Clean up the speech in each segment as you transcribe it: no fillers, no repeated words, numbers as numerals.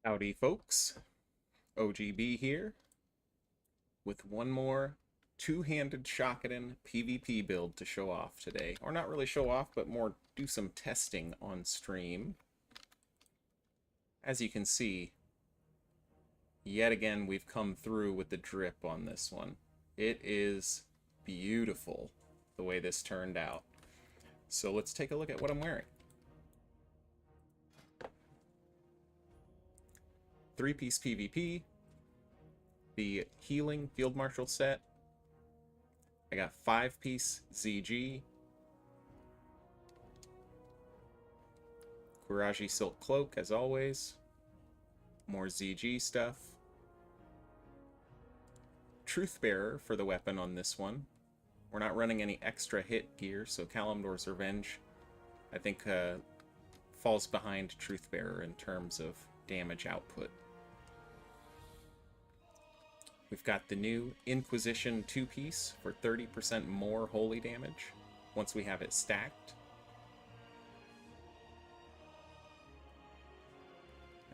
Howdy, folks. OGB here with one more two-handed shockadin PvP build to show off today. Or not really show off, but more do some testing on stream. As you can see, yet again we've come through with the drip on this one. It is beautiful the way this turned out. So let's take a look at what I'm wearing. Three-piece PvP, the healing field marshal set. I got 5-piece ZG, Kuraji silk cloak as always, more ZG stuff, truth bearer for the weapon on this one. We're not running any extra hit gear, so Kalimdor's Revenge I think falls behind truth bearer in terms of damage output. We've got the new Inquisition 2-piece for 30% more holy damage once we have it stacked.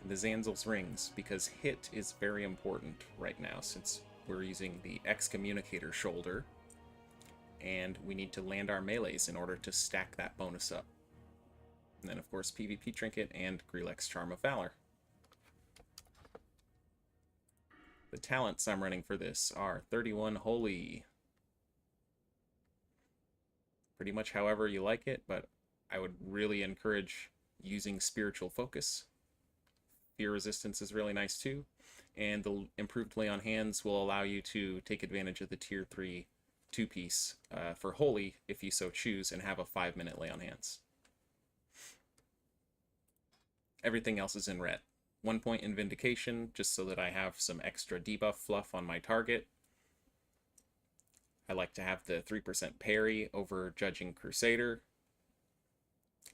And the Zanzel's Rings, because hit is very important right now since we're using the Excommunicator shoulder, and we need to land our melees in order to stack that bonus up. And then, of course, PvP Trinket and Grelex's Charm of Valor. The talents I'm running for this are 31 Holy. Pretty much however you like it, but I would really encourage using Spiritual Focus. Fear Resistance is really nice too. And the improved Lay on Hands will allow you to take advantage of the Tier 3 2-piece for Holy if you so choose and have a 5-minute Lay on Hands. Everything else is in red. 1 point in Vindication, just so that I have some extra debuff fluff on my target. I like to have the 3% parry over Judging Crusader.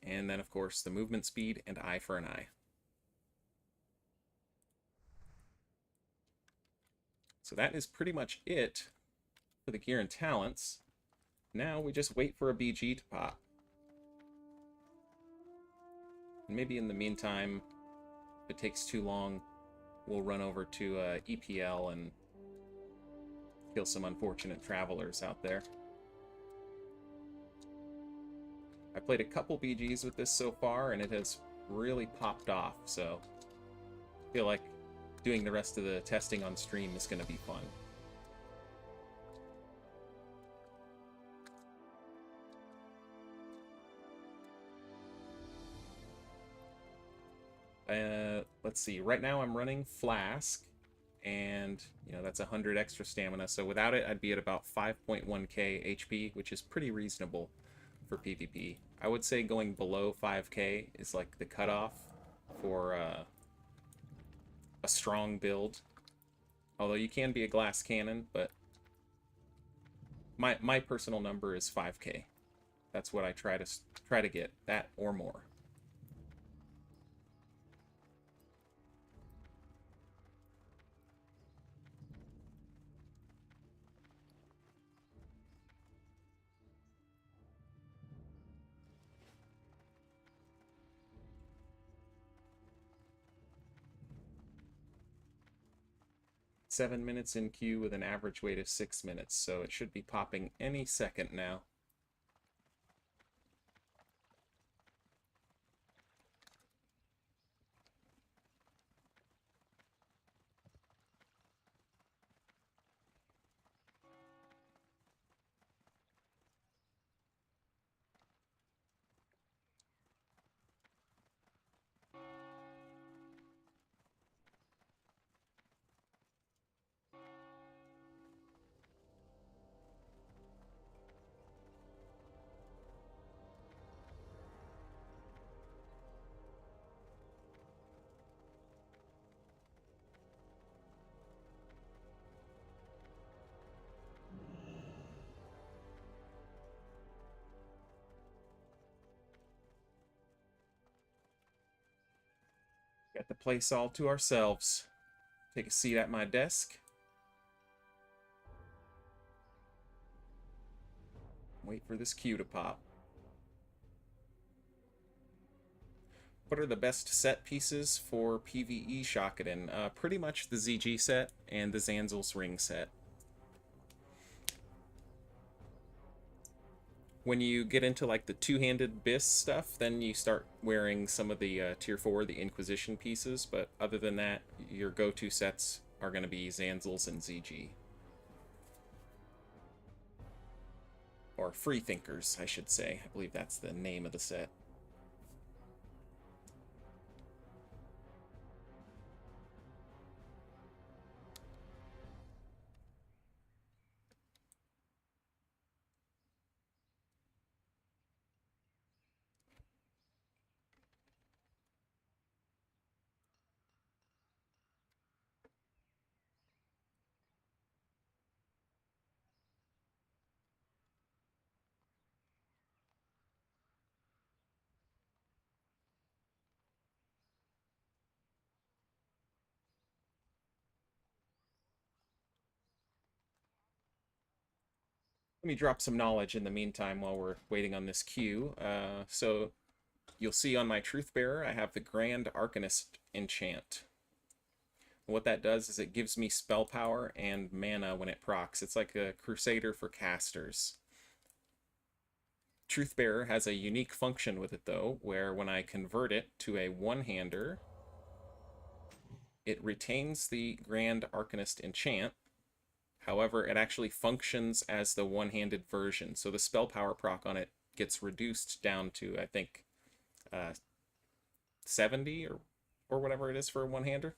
And then, of course, the movement speed and eye for an eye. So that is pretty much it for the gear and talents. Now we just wait for a BG to pop. And maybe in the meantime, if it takes too long, we'll run over to EPL and kill some unfortunate travelers out there. I played a couple BGs with this so far, and it has really popped off, so I feel like doing the rest of the testing on stream is going to be fun. Let's see, right now I'm running Flask, and that's 100 extra stamina, so without it I'd be at about 5.1k HP, which is pretty reasonable for PvP. I would say going below 5k is like the cutoff for a strong build, although you can be a glass cannon, but my personal number is 5k. That's what I try to get, that or more. Seven minutes in queue with an average wait of 6 minutes, so it should be popping any second now. Got the place all to ourselves. Take a seat at my desk. Wait for this queue to pop. What are the best set pieces for PvE shockadin? Pretty much the ZG set and the Zanzel's ring set. When you get into like the two-handed bis stuff, then you start wearing some of the tier 4, the Inquisition pieces, but other than that, your go-to sets are going to be Zanzel's and ZG. Or Freethinkers, I should say. I believe that's the name of the set. Let me drop some knowledge in the meantime while we're waiting on this queue. So you'll see on my Truth Bearer, I have the Grand Arcanist enchant. What that does is it gives me spell power and mana when it procs. It's like a Crusader for casters. Truth Bearer has a unique function with it though, where when I convert it to a one-hander, it retains the Grand Arcanist enchant. However, it actually functions as the one-handed version, so the spell power proc on it gets reduced down to, I think, 70 or whatever it is for a one-hander.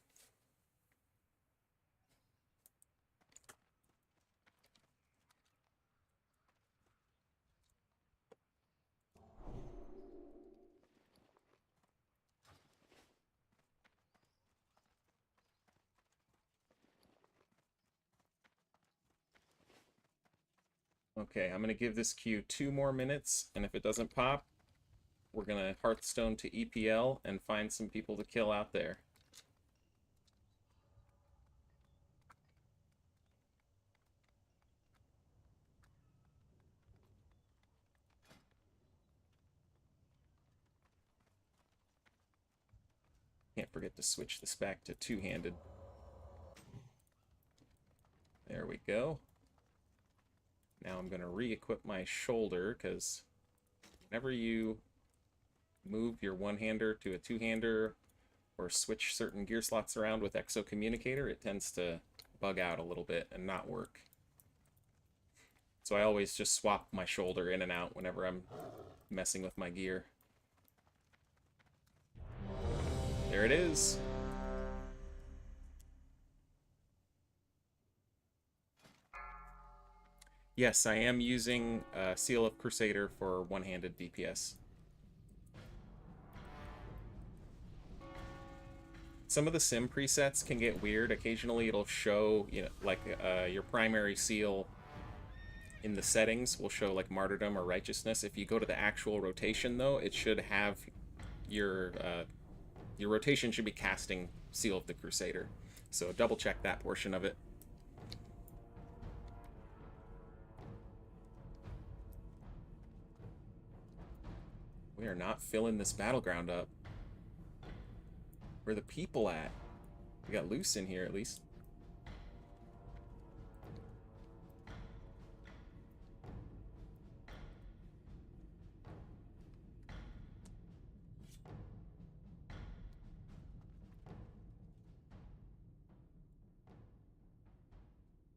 Okay, I'm going to give this queue 2 more minutes, and if it doesn't pop, we're going to Hearthstone to EPL and find some people to kill out there. Can't forget to switch this back to two-handed. There we go. Now I'm going to re-equip my shoulder, because whenever you move your one-hander to a two-hander or switch certain gear slots around with Exo Communicator, it tends to bug out a little bit and not work. So I always just swap my shoulder in and out whenever I'm messing with my gear. There it is. Yes, I am using Seal of Crusader for one-handed DPS. Some of the sim presets can get weird. Occasionally it'll show, you know, like your primary seal in the settings will show like Martyrdom or Righteousness. If you go to the actual rotation though, it should have your rotation should be casting Seal of the Crusader. So double check that portion of it. We are not filling this battleground up. Where are the people at? We got loose in here at least.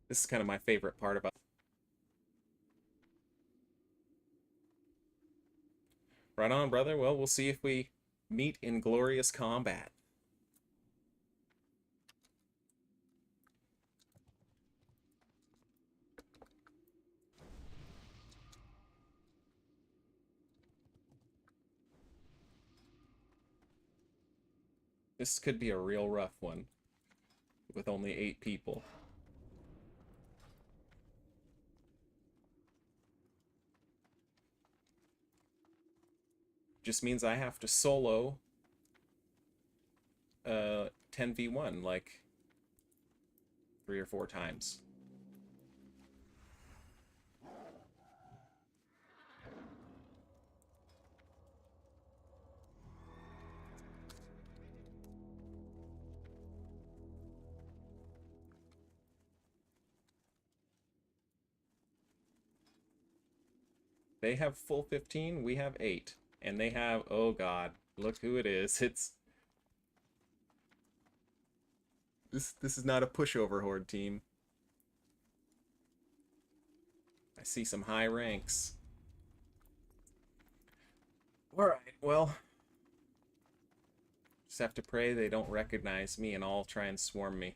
This is kind of my favorite part about. Right on, brother. Well, we'll see if we meet in glorious combat. This could be a real rough one with only 8 people. Just means I have to solo 10v1 like 3 or 4 times. They have full 15, we have 8. And they have, oh god, look who it is. It's... This is not a pushover horde team. I see some high ranks. Alright, well... Just have to pray they don't recognize me and all try and swarm me.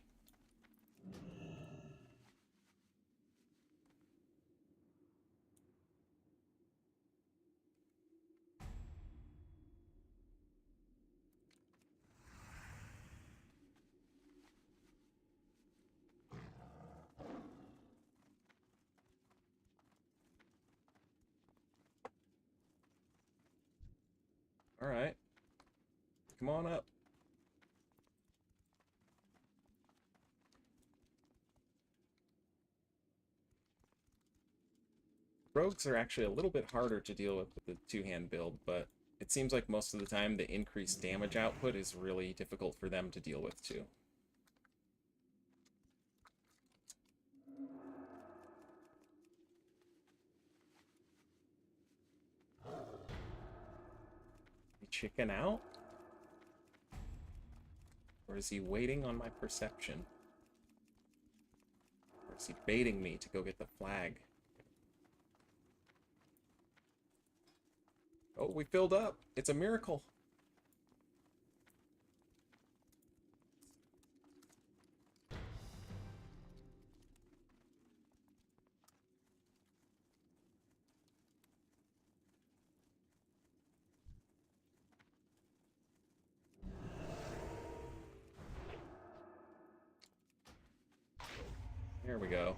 Alright. Come on up. Rogues are actually a little bit harder to deal with the two-hand build, but it seems like most of the time the increased damage output is really difficult for them to deal with too. You chicken out? Or is he waiting on my perception? Or is he baiting me to go get the flag? Oh, we filled up. It's a miracle. There we go.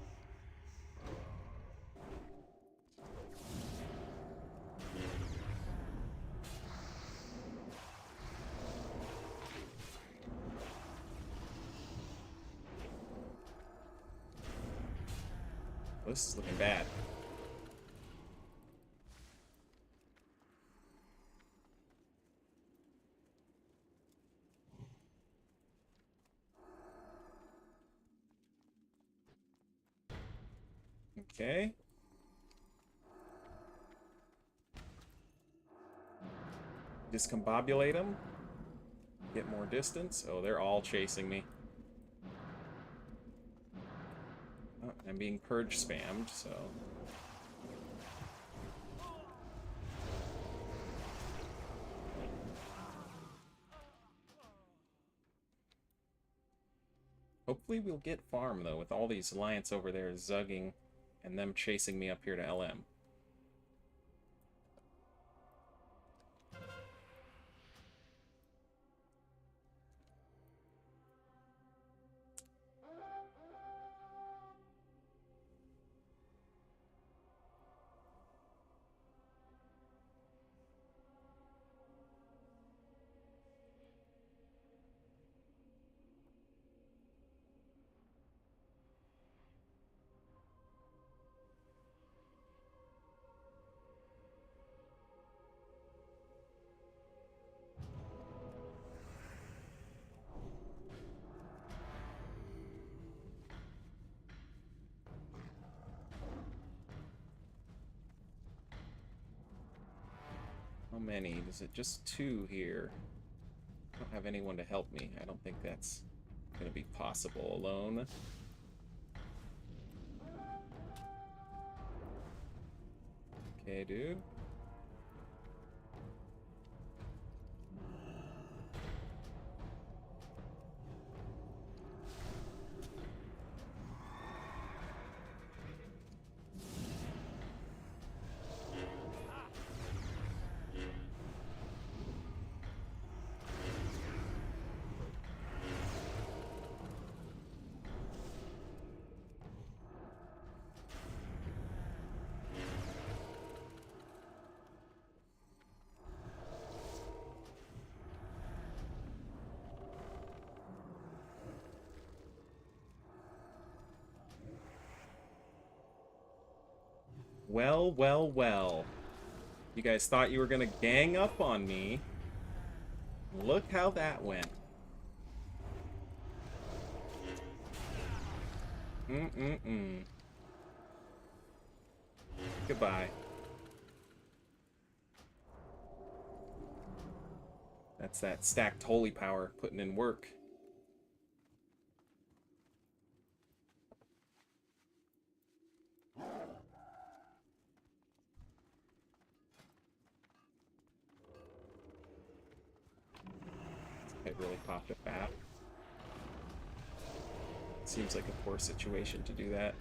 This is looking bad. Okay. Discombobulate them. Get more distance. Oh, they're all chasing me. Oh, I'm being purge spammed, so... Hopefully we'll get farm, though, with all these alliance over there zugging and them chasing me up here to LM. How many? Is it just 2 here? I don't have anyone to help me. I don't think that's gonna be possible alone. Okay, dude. Well, well, well. You guys thought you were gonna gang up on me. Look how that went. Goodbye. That's that stacked holy power putting in work. It really popped a bat. Seems like a poor situation to do that.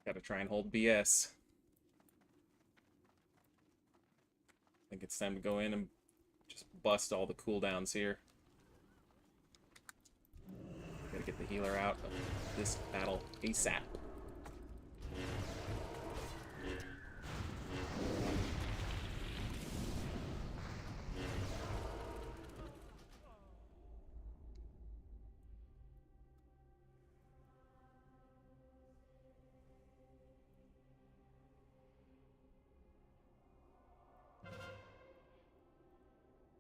Gotta try and hold BS. I think it's time to go in and just bust all the cooldowns here. Gotta get the healer out of this battle ASAP.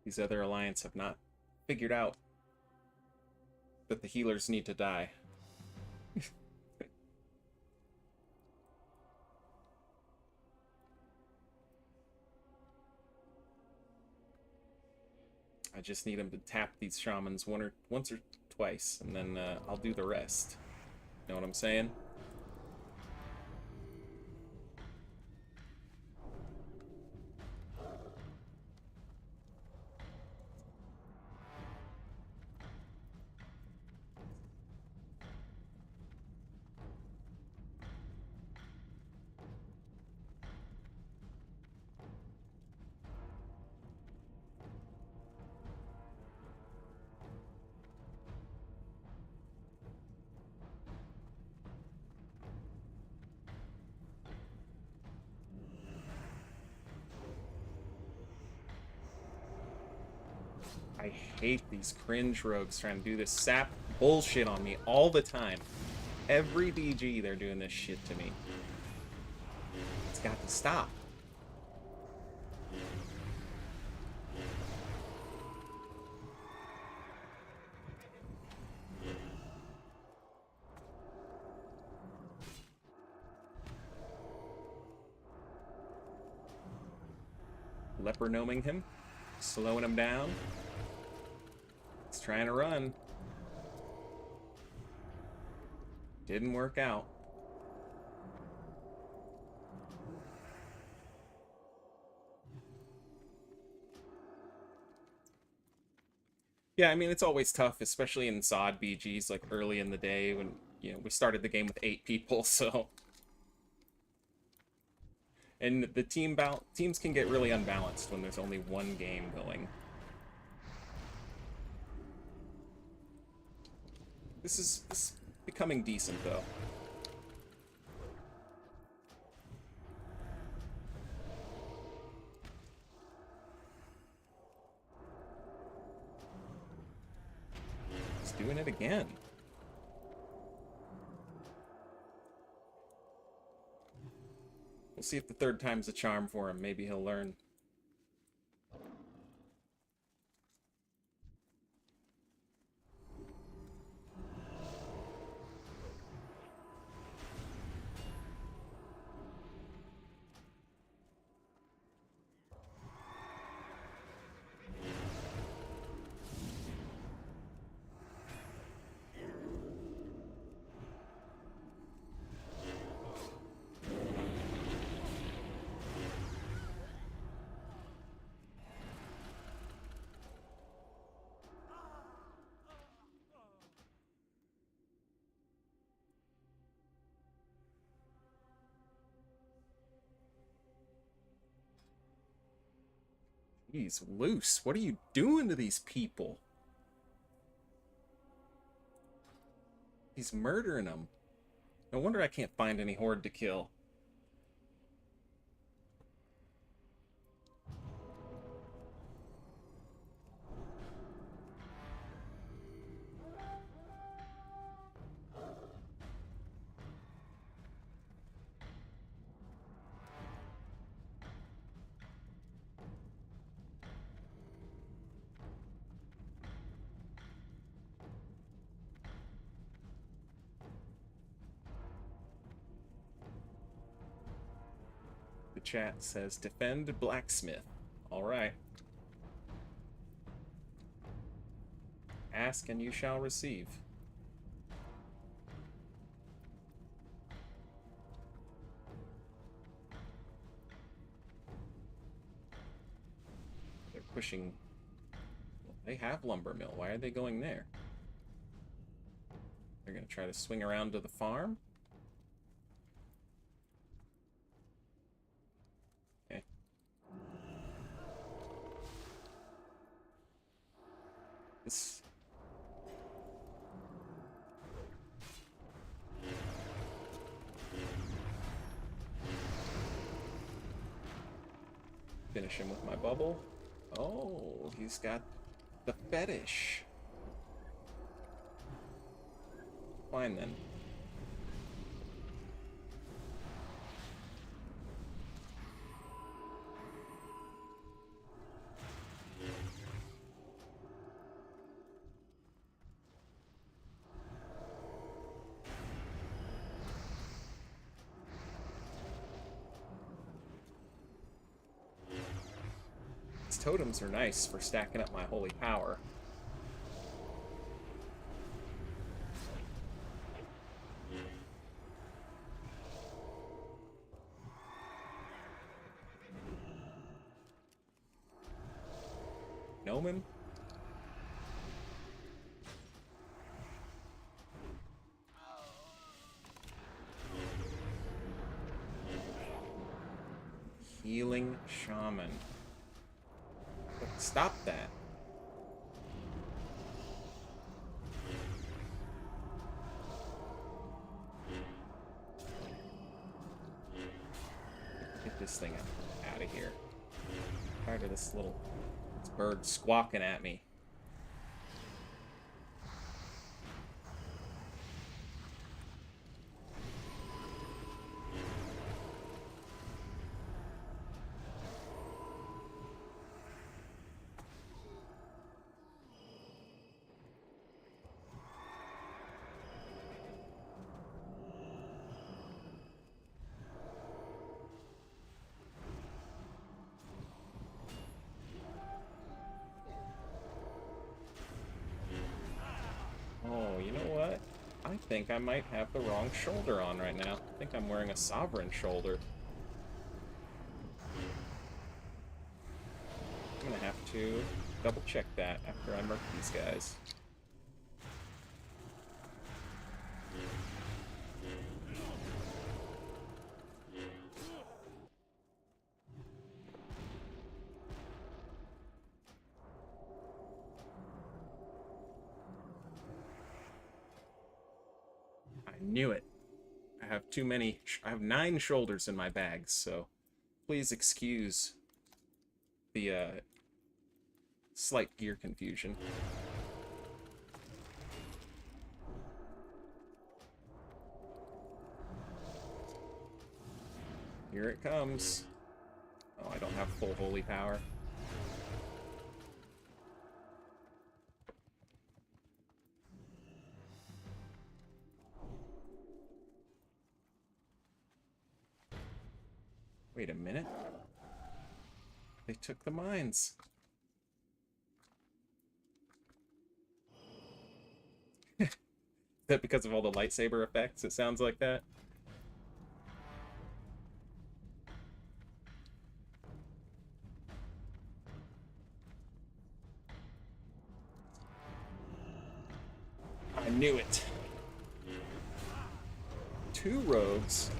These other alliance have not figured out that the healers need to die. I just need them to tap these shamans once or twice, and then I'll do the rest. Know what I'm saying? I hate these cringe rogues trying to do this sap bullshit on me all the time. Every DG, they're doing this shit to me. It's got to stop. Leper gnoming him, slowing him down. He's trying to run. Didn't work out. Yeah, I mean, it's always tough, especially in SOD BGs, like early in the day when, you know, we started the game with 8 people, so... And the teams can get really unbalanced when there's only one game going. This is becoming decent, though. He's doing it again. We'll see if the third time's a charm for him. Maybe he'll learn. Jeez, Loose, what are you doing to these people? He's murdering them. No wonder I can't find any horde to kill. The chat says, defend blacksmith. Alright. Ask and you shall receive. They're pushing... Well, they have lumber mill. Why are they going there? They're going to try to swing around to the farm? Okay. This... Finish him with my bubble. Oh, he's got the fetish. Fine then. Totems are nice for stacking up my holy power. Gnomon? Healing shaman. Stop that. Get this thing out of here. Tired of this bird squawking at me. I think I might have the wrong shoulder on right now. I think I'm wearing a sovereign shoulder. I'm gonna have to double check that after I murk these guys. Knew it. I have too many. I have 9 shoulders in my bags, so please excuse the slight gear confusion. Here it comes. Oh, I don't have full holy power. Wait a minute. They took the mines. Is that because of all the lightsaber effects? It sounds like that. I knew it. 2 rogues.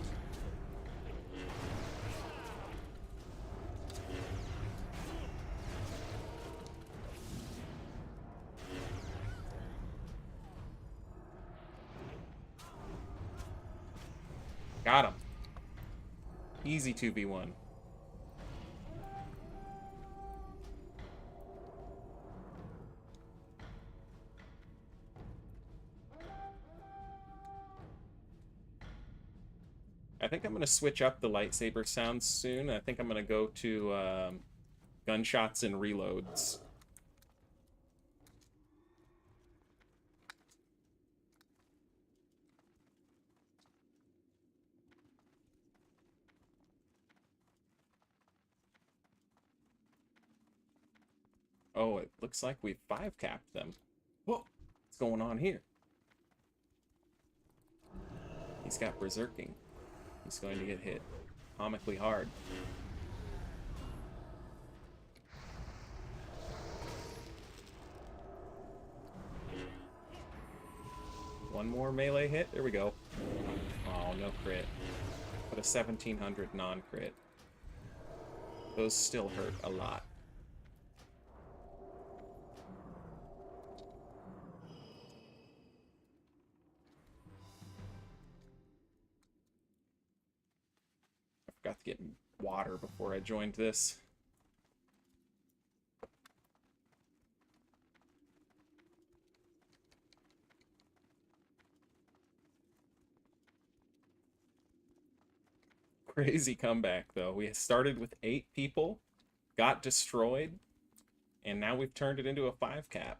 Got him. Easy 2v1. I think I'm going to switch up the lightsaber sounds soon. I think I'm going to go to gunshots and reloads. Oh, it looks like we've 5-capped them. Whoa, what's going on here? He's got berserking. He's going to get hit comically hard. One more melee hit. There we go. Oh, no crit. But a 1700 non-crit. Those still hurt a lot. I forgot to get water before I joined this. Crazy comeback, though. We started with 8 people, got destroyed, and now we've turned it into a 5-cap.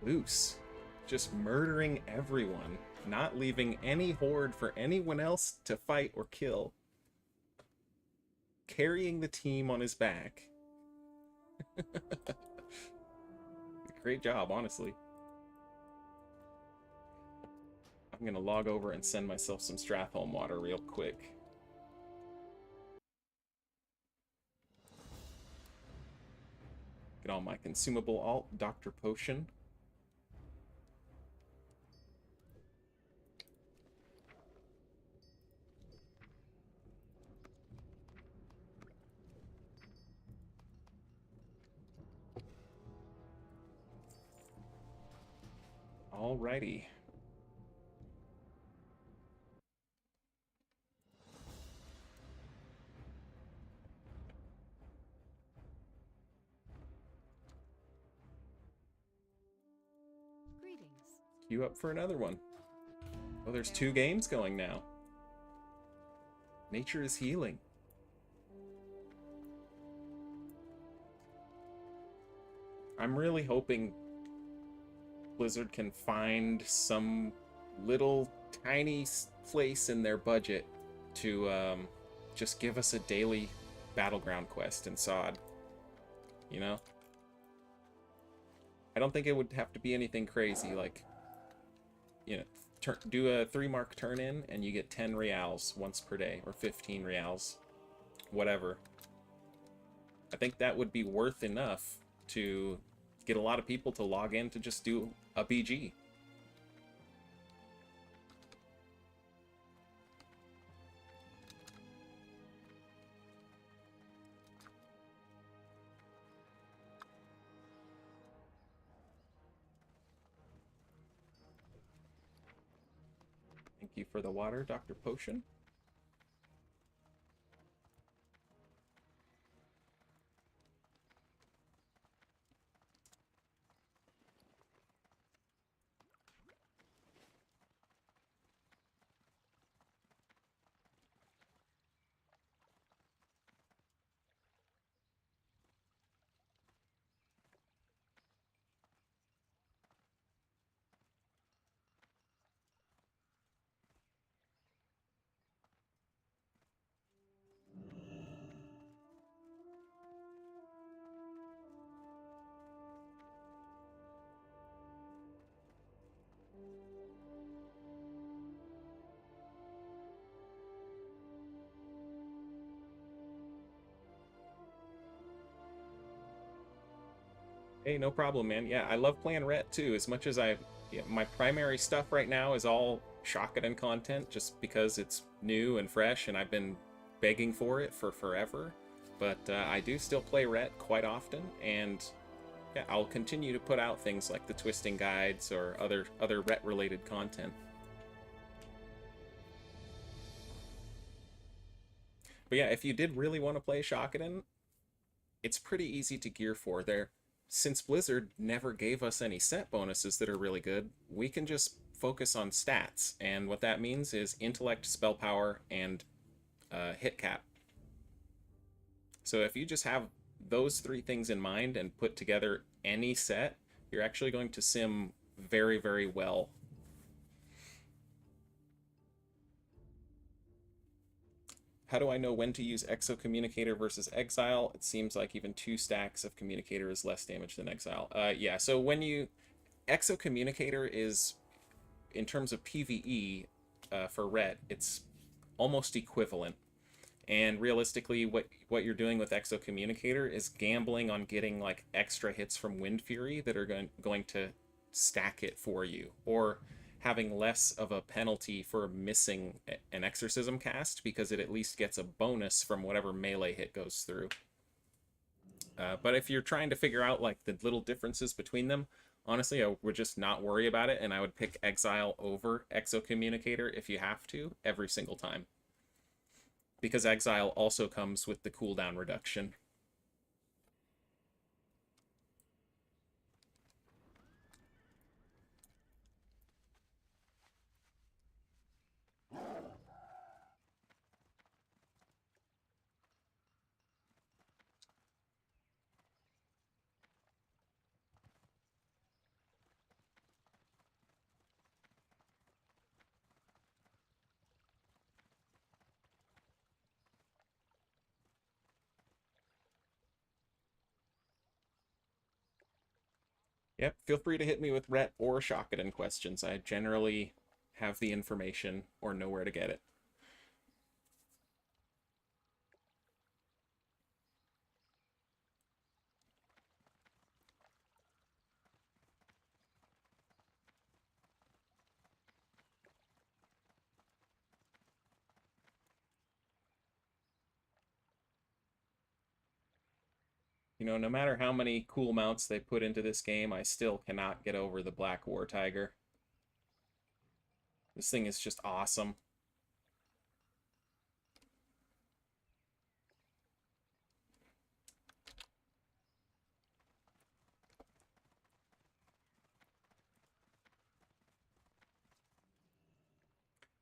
Loose. Just murdering everyone, not leaving any horde for anyone else to fight or kill. Carrying the team on his back. Great job, honestly. I'm gonna log over and send myself some Stratholme water real quick. Get all my consumable alt, Dr. Potion. Alrighty. Greetings. Queue up for another one. Oh, there's 2 games going now. Nature is healing. I'm really hoping Blizzard can find some little tiny place in their budget to just give us a daily Battleground quest in SOD. You know? I don't think it would have to be anything crazy, like, you know, do a 3-mark turn-in and you get 10 reals once per day, or 15 reals, whatever. I think that would be worth enough to get a lot of people to log in to just do a BG. Thank you for the water, Dr. Potion. Hey, no problem, man. Yeah, I love playing RET too. As much as my primary stuff right now is all shockadin content, just because it's new and fresh, and I've been begging for it for forever, but I do still play RET quite often, and yeah, I'll continue to put out things like the twisting guides or other RET related content. But yeah, if you did really want to play shockadin, it's pretty easy to gear for there. Since Blizzard never gave us any set bonuses that are really good, we can just focus on stats, and what that means is intellect, spell power, and hit cap. So if you just have those three things in mind and put together any set, you're actually going to sim very, very well. How do I know when to use Exo Communicator versus Exile? It seems like even 2 stacks of Communicator is less damage than Exile. Yeah, so when you... Exo Communicator is, in terms of PvE for RET, it's almost equivalent. And realistically, what you're doing with Exo Communicator is gambling on getting like extra hits from Wind Fury that are going to stack it for you, or having less of a penalty for missing an exorcism cast because it at least gets a bonus from whatever melee hit goes through. But if you're trying to figure out like the little differences between them, honestly, I would just not worry about it, and I would pick Exile over Exo Communicator if you have to, every single time. Because Exile also comes with the cooldown reduction. Yep, feel free to hit me with RET or shockadin questions. I generally have the information or know where to get it. You know, no matter how many cool mounts they put into this game, I still cannot get over the Black War Tiger. This thing is just awesome.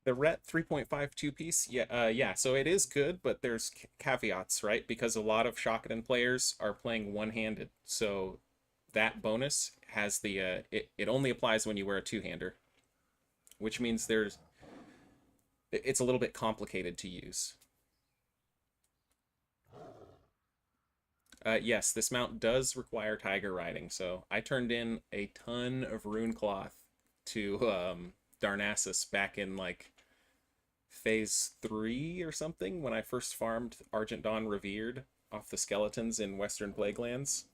The RET 3.5 two-piece, yeah, so it is good, but there's caveats, right? Because a lot of shockadin players are playing one-handed, so that bonus has the, it only applies when you wear a two-hander, which means it's a little bit complicated to use. Yes, this mount does require tiger riding, so I turned in a ton of rune cloth to Darnassus back in like phase 3 or something when I first farmed Argent Dawn Revered off the skeletons in Western Plaguelands.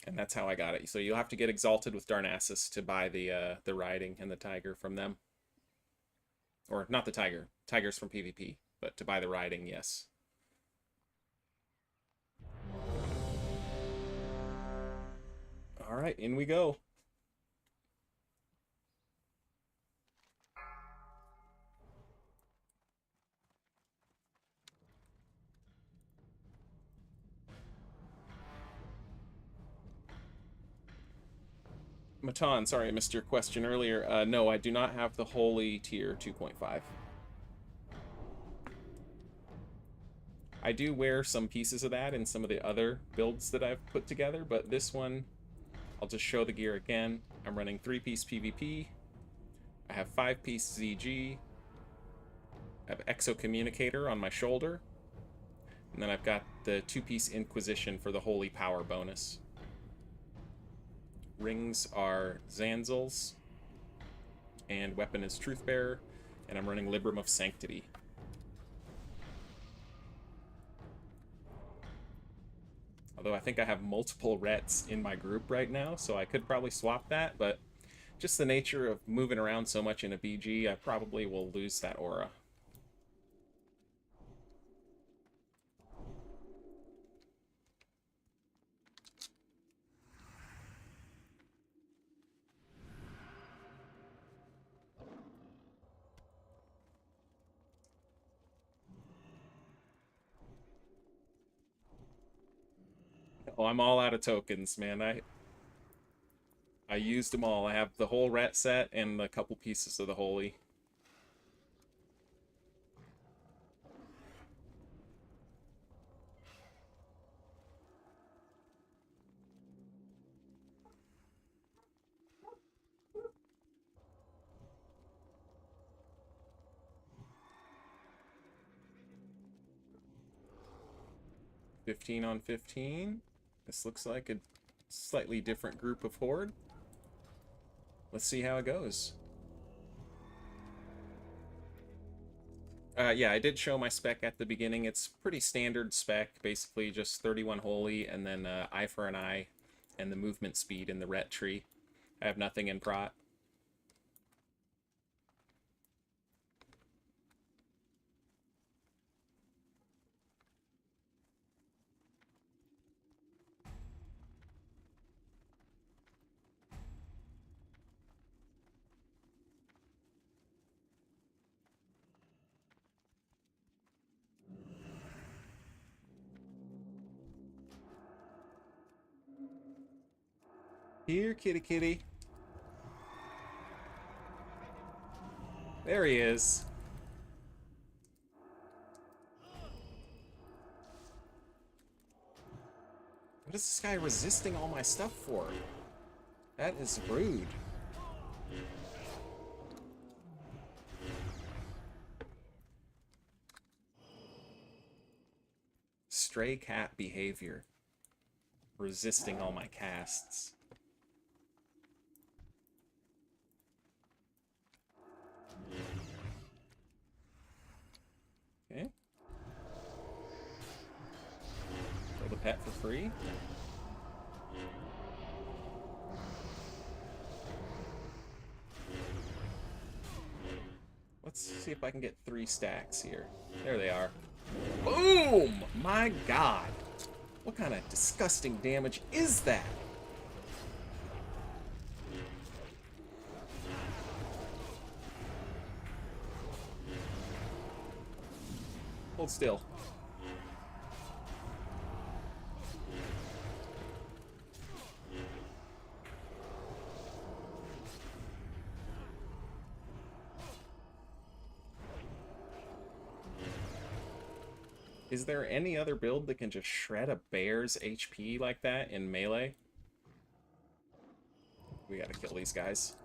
And that's how I got it. So you'll have to get exalted with Darnassus to buy the riding and the tiger from them. Or not the tiger. Tiger's from PvP, but to buy the riding, yes. All right, in we go. Matan, sorry I missed your question earlier. No, I do not have the Holy Tier 2.5. I do wear some pieces of that in some of the other builds that I've put together, but this one, I'll just show the gear again. I'm running 3-piece PvP. I have 5-piece ZG. I have Exo Communicator on my shoulder. And then I've got the 2-piece Inquisition for the Holy Power bonus. Rings are Zanzels. And weapon is Truthbearer. And I'm running Libram of Sanctity. Although I think I have multiple RETs in my group right now, so I could probably swap that, but just the nature of moving around so much in a BG, I probably will lose that aura. Oh, I'm all out of tokens, man. I used them all. I have the whole RET set and a couple pieces of the holy. $15 on $15. This looks like a slightly different group of horde. Let's see how it goes. Yeah, I did show my spec at the beginning. It's pretty standard spec, basically just 31 holy and then eye for an eye and the movement speed in the RET tree. I have nothing in prot. Here, kitty kitty. There he is. What is this guy resisting all my stuff for? That is rude. Stray cat behavior. Resisting all my casts. Okay. Kill the pet for free. Let's see if I can get 3 stacks here. There they are. Boom! My god! What kind of disgusting damage is that? Hold still. Is there any other build that can just shred a bear's HP like that in melee? We gotta kill these guys.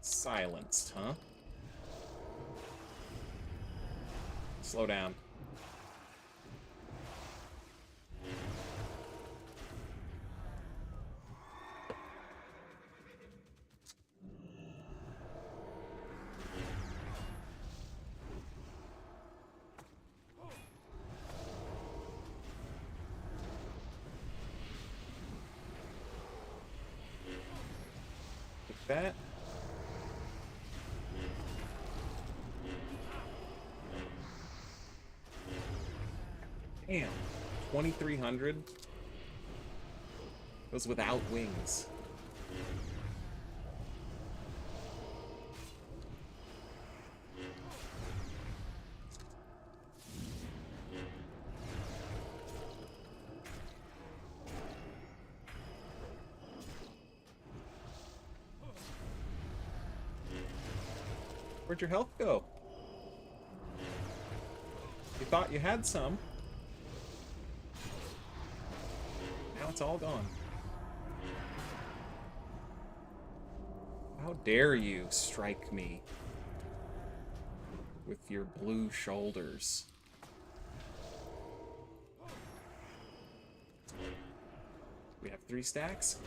Silenced, huh? Slow down. Like that. Damn, 2,300? Those without wings. Where'd your health go? You thought you had some. Now it's all gone. How dare you strike me with your blue shoulders? We have 3 stacks.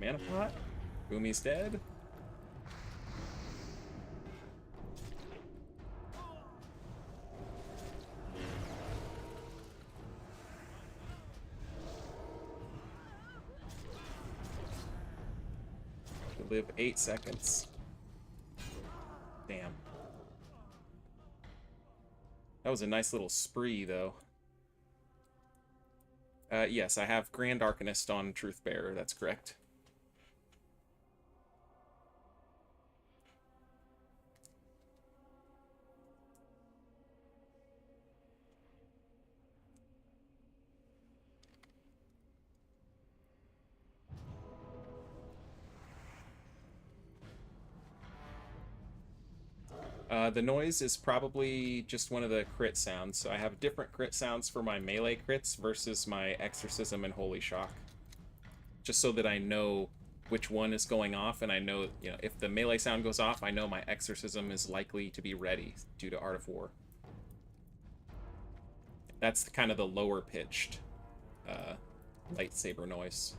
Mana pot. Boomy's dead. live 8 seconds. Damn. That was a nice little spree, though. Yes, I have Grand Arcanist on Truthbearer, that's correct. The noise is probably just one of the crit sounds. So I have different crit sounds for my melee crits versus my Exorcism and Holy Shock. Just so that I know which one is going off, and I know, you know, if the melee sound goes off, I know my Exorcism is likely to be ready due to Art of War. That's kind of the lower pitched lightsaber noise.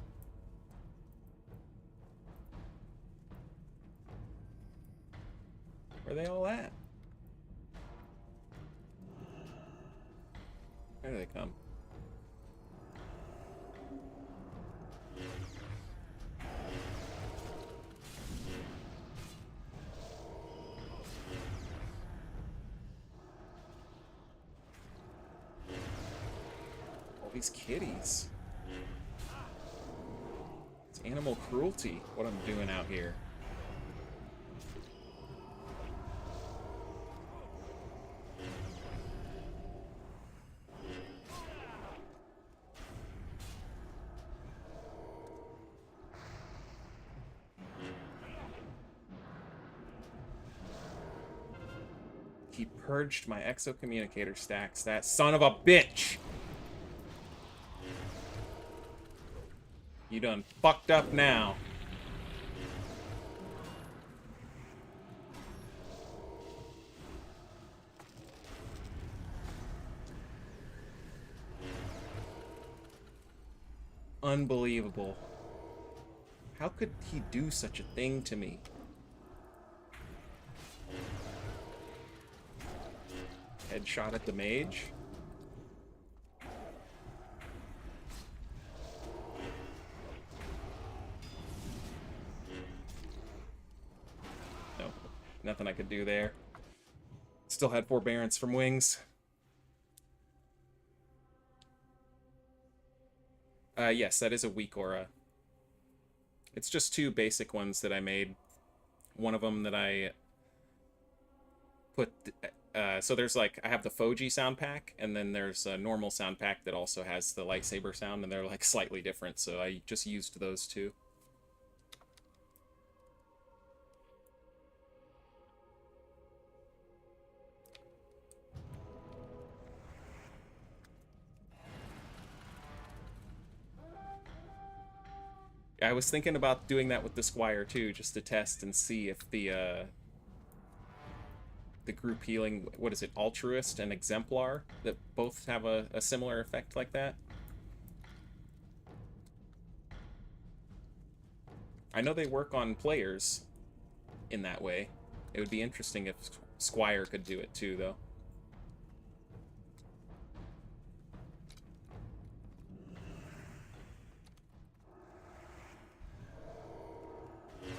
Where are they all at? Where do they come? All these kitties. It's animal cruelty, what I'm doing out here. He purged my exocommunicator stacks, that son of a bitch! You done fucked up now. Unbelievable. How could he do such a thing to me? Headshot at the mage. No, nothing I could do there. Still had forbearance from wings. Yes, that is a weak aura. It's just 2 basic ones that I made. One of them that I put... so there's like, I have the Foji sound pack, and then there's a normal sound pack that also has the lightsaber sound, and they're like slightly different, so I just used those 2. I was thinking about doing that with the Squire too, just to test and see if the group healing, what is it, Altruist and Exemplar, that both have a similar effect like that. I know they work on players in that way. It would be interesting if Squire could do it too, though.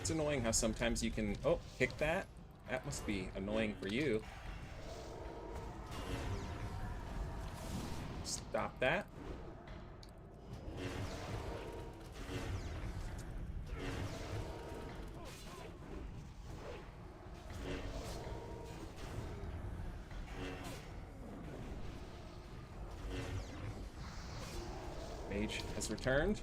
It's annoying how sometimes you can... Oh, kick that? That must be annoying for you. Stop that. Mage has returned.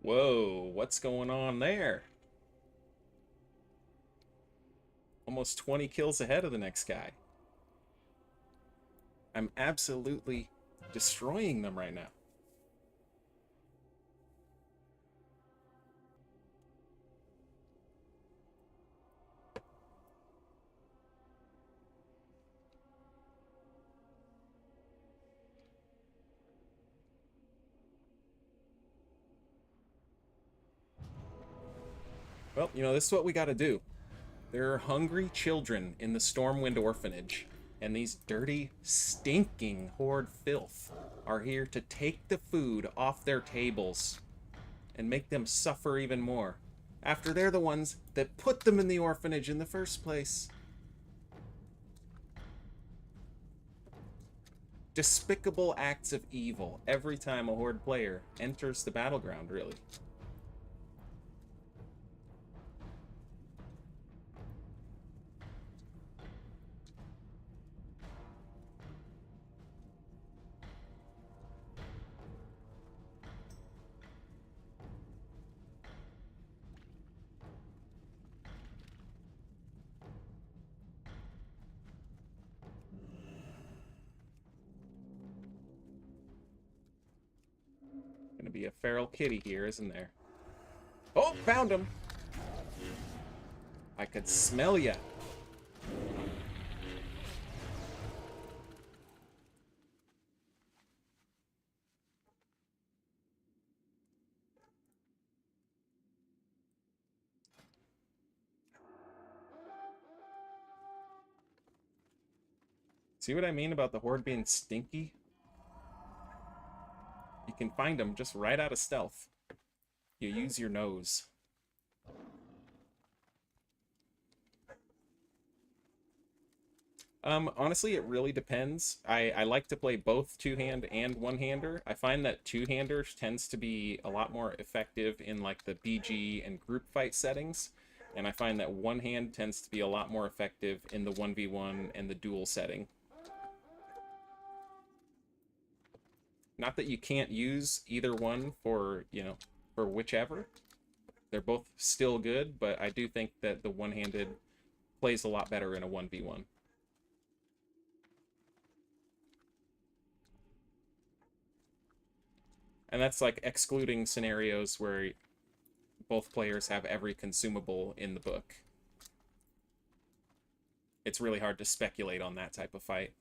Whoa, what's going on there? Almost 20 kills ahead of the next guy. I'm absolutely destroying them right now. Well, you know, this is what we gotta do. There are hungry children in the Stormwind Orphanage, and these dirty, stinking Horde filth are here to take the food off their tables and make them suffer even more, after they're the ones that put them in the orphanage in the first place. Despicable acts of evil every time a Horde player enters the Battleground, really. Gonna be a feral kitty here, isn't there? Oh, found him! I could smell ya. See what I mean about the Horde being stinky? You can find them just right out of stealth. You use your nose. Honestly, it really depends. I like to play both two-hand and one-hander. I find that two-hander tends to be a lot more effective in like the BG and group fight settings, and I find that one-hand tends to be a lot more effective in the 1v1 and the duel setting. Not that you can't use either one for, you know, for whichever. They're both still good, but I do think that the one-handed plays a lot better in a 1v1. And that's like excluding scenarios where both players have every consumable in the book. It's really hard to speculate on that type of fight.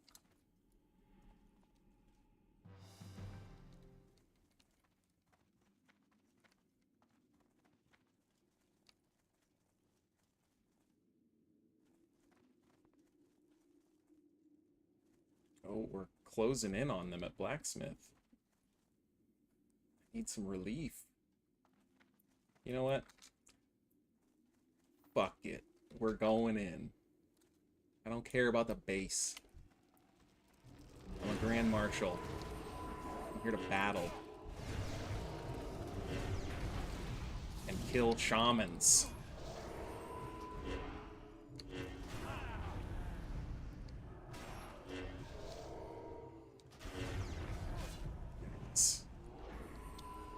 Oh, we're closing in on them at Blacksmith. Need some relief. You know what? Fuck it. We're going in. I don't care about the base. I'm a Grand Marshal. I'm here to battle. And kill shamans.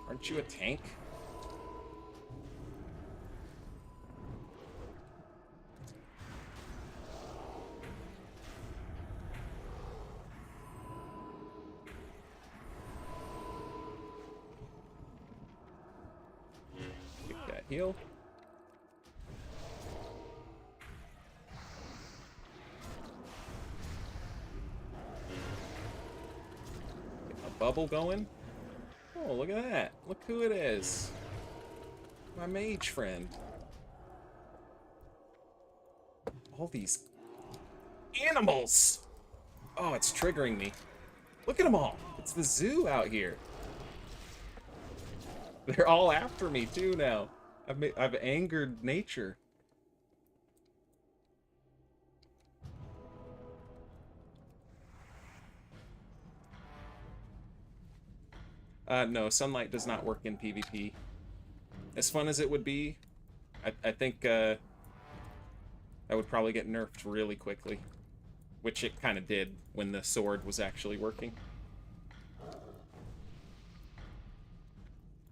Aren't you a tank? Get that heal. Get a bubble going. Oh, look at that. Look who it is. My mage friend. All these animals! Oh, it's triggering me. Look at them all. It's the zoo out here. They're all after me, too, now. I've angered nature. No, sunlight does not work in PvP. As fun as it would be, I think that would probably get nerfed really quickly. Which it kind of did when the sword was actually working.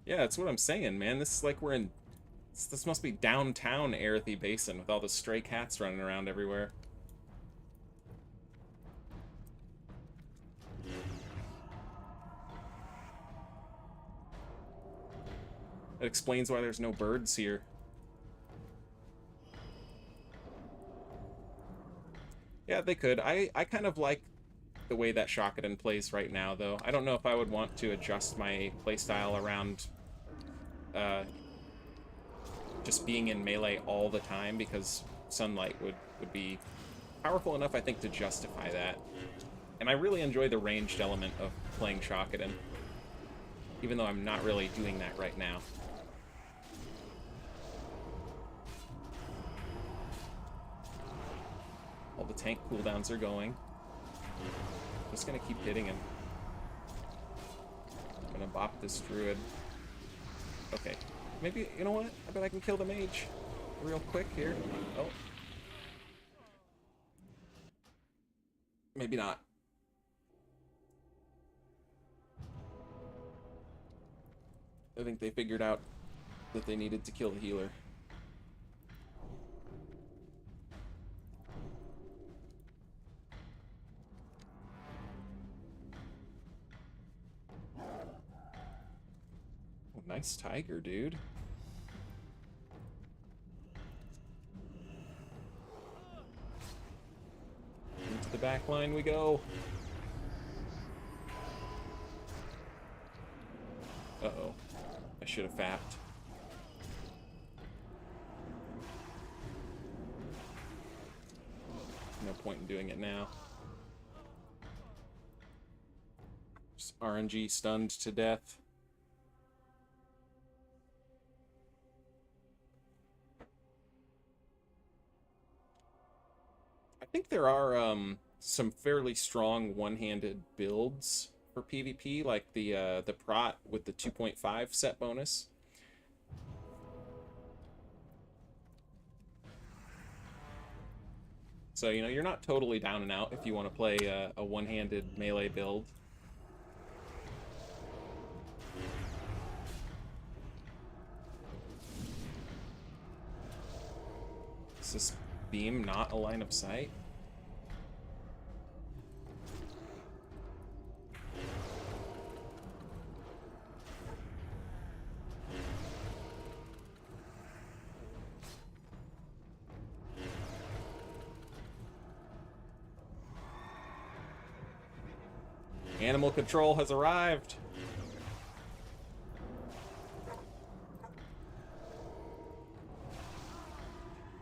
Yeah, that's what I'm saying, man. This is like we're in... This must be downtown Aerithie Basin with all the stray cats running around everywhere. That explains why there's no birds here. Yeah, they could. I kind of like the way that shockadin plays right now, though. I don't know if I would want to adjust my playstyle around to just being in melee all the time, because sunlight would be powerful enough, I think, to justify that. And I really enjoy the ranged element of playing shockadin, even though I'm not really doing that right now. All the tank cooldowns are going. Just gonna keep hitting him. I'm gonna bop this druid. Okay. Maybe, you know what? I bet I can kill the mage real quick here. Oh. Maybe not. I think they figured out that they needed to kill the healer. Oh, nice tiger, dude. Into the back line we go. Uh-oh. I should have fapped. No point in doing it now. Just RNG stunned to death. I think there are some fairly strong one-handed builds for PvP, like the Prot with the 2.5 set bonus. So, you know, you're not totally down and out if you want to play a one-handed melee build. Is this beam not a line of sight? Animal control has arrived.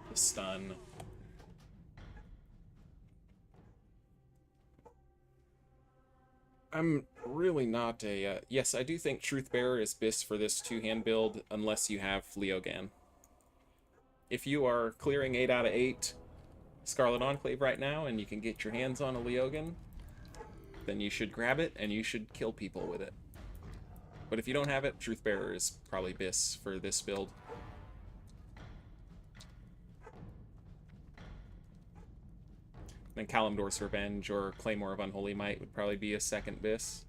The stun. I'm really not a... yes, I do think Truthbearer is best for this two-hand build, unless you have Leogan. If you are clearing 8 out of 8 Scarlet Enclave right now, and you can get your hands on a Leogan, then you should grab it, and you should kill people with it. But if you don't have it, Truthbearer is probably best for this build. Then Kalimdor's Revenge or Claymore of Unholy Might would probably be a second bis.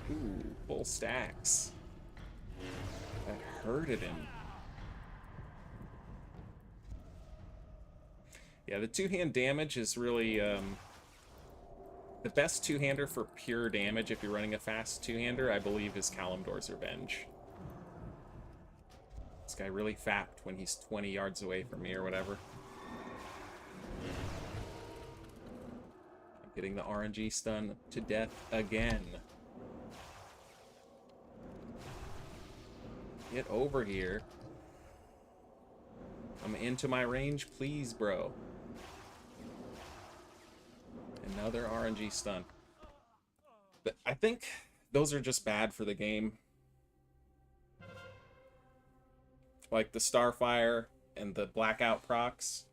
Ooh, full stacks. That hurted him. Yeah, the two-hand damage is really the best two-hander for pure damage if you're running a fast two-hander, I believe, is Kalimdor's Revenge. This guy really fapped when he's 20 yards away from me or whatever. I'm getting the RNG stun to death again. Get over here. I'm into my range, please, bro. Another RNG stun. But I think those are just bad for the game. Like the Starfire and the Blackout procs,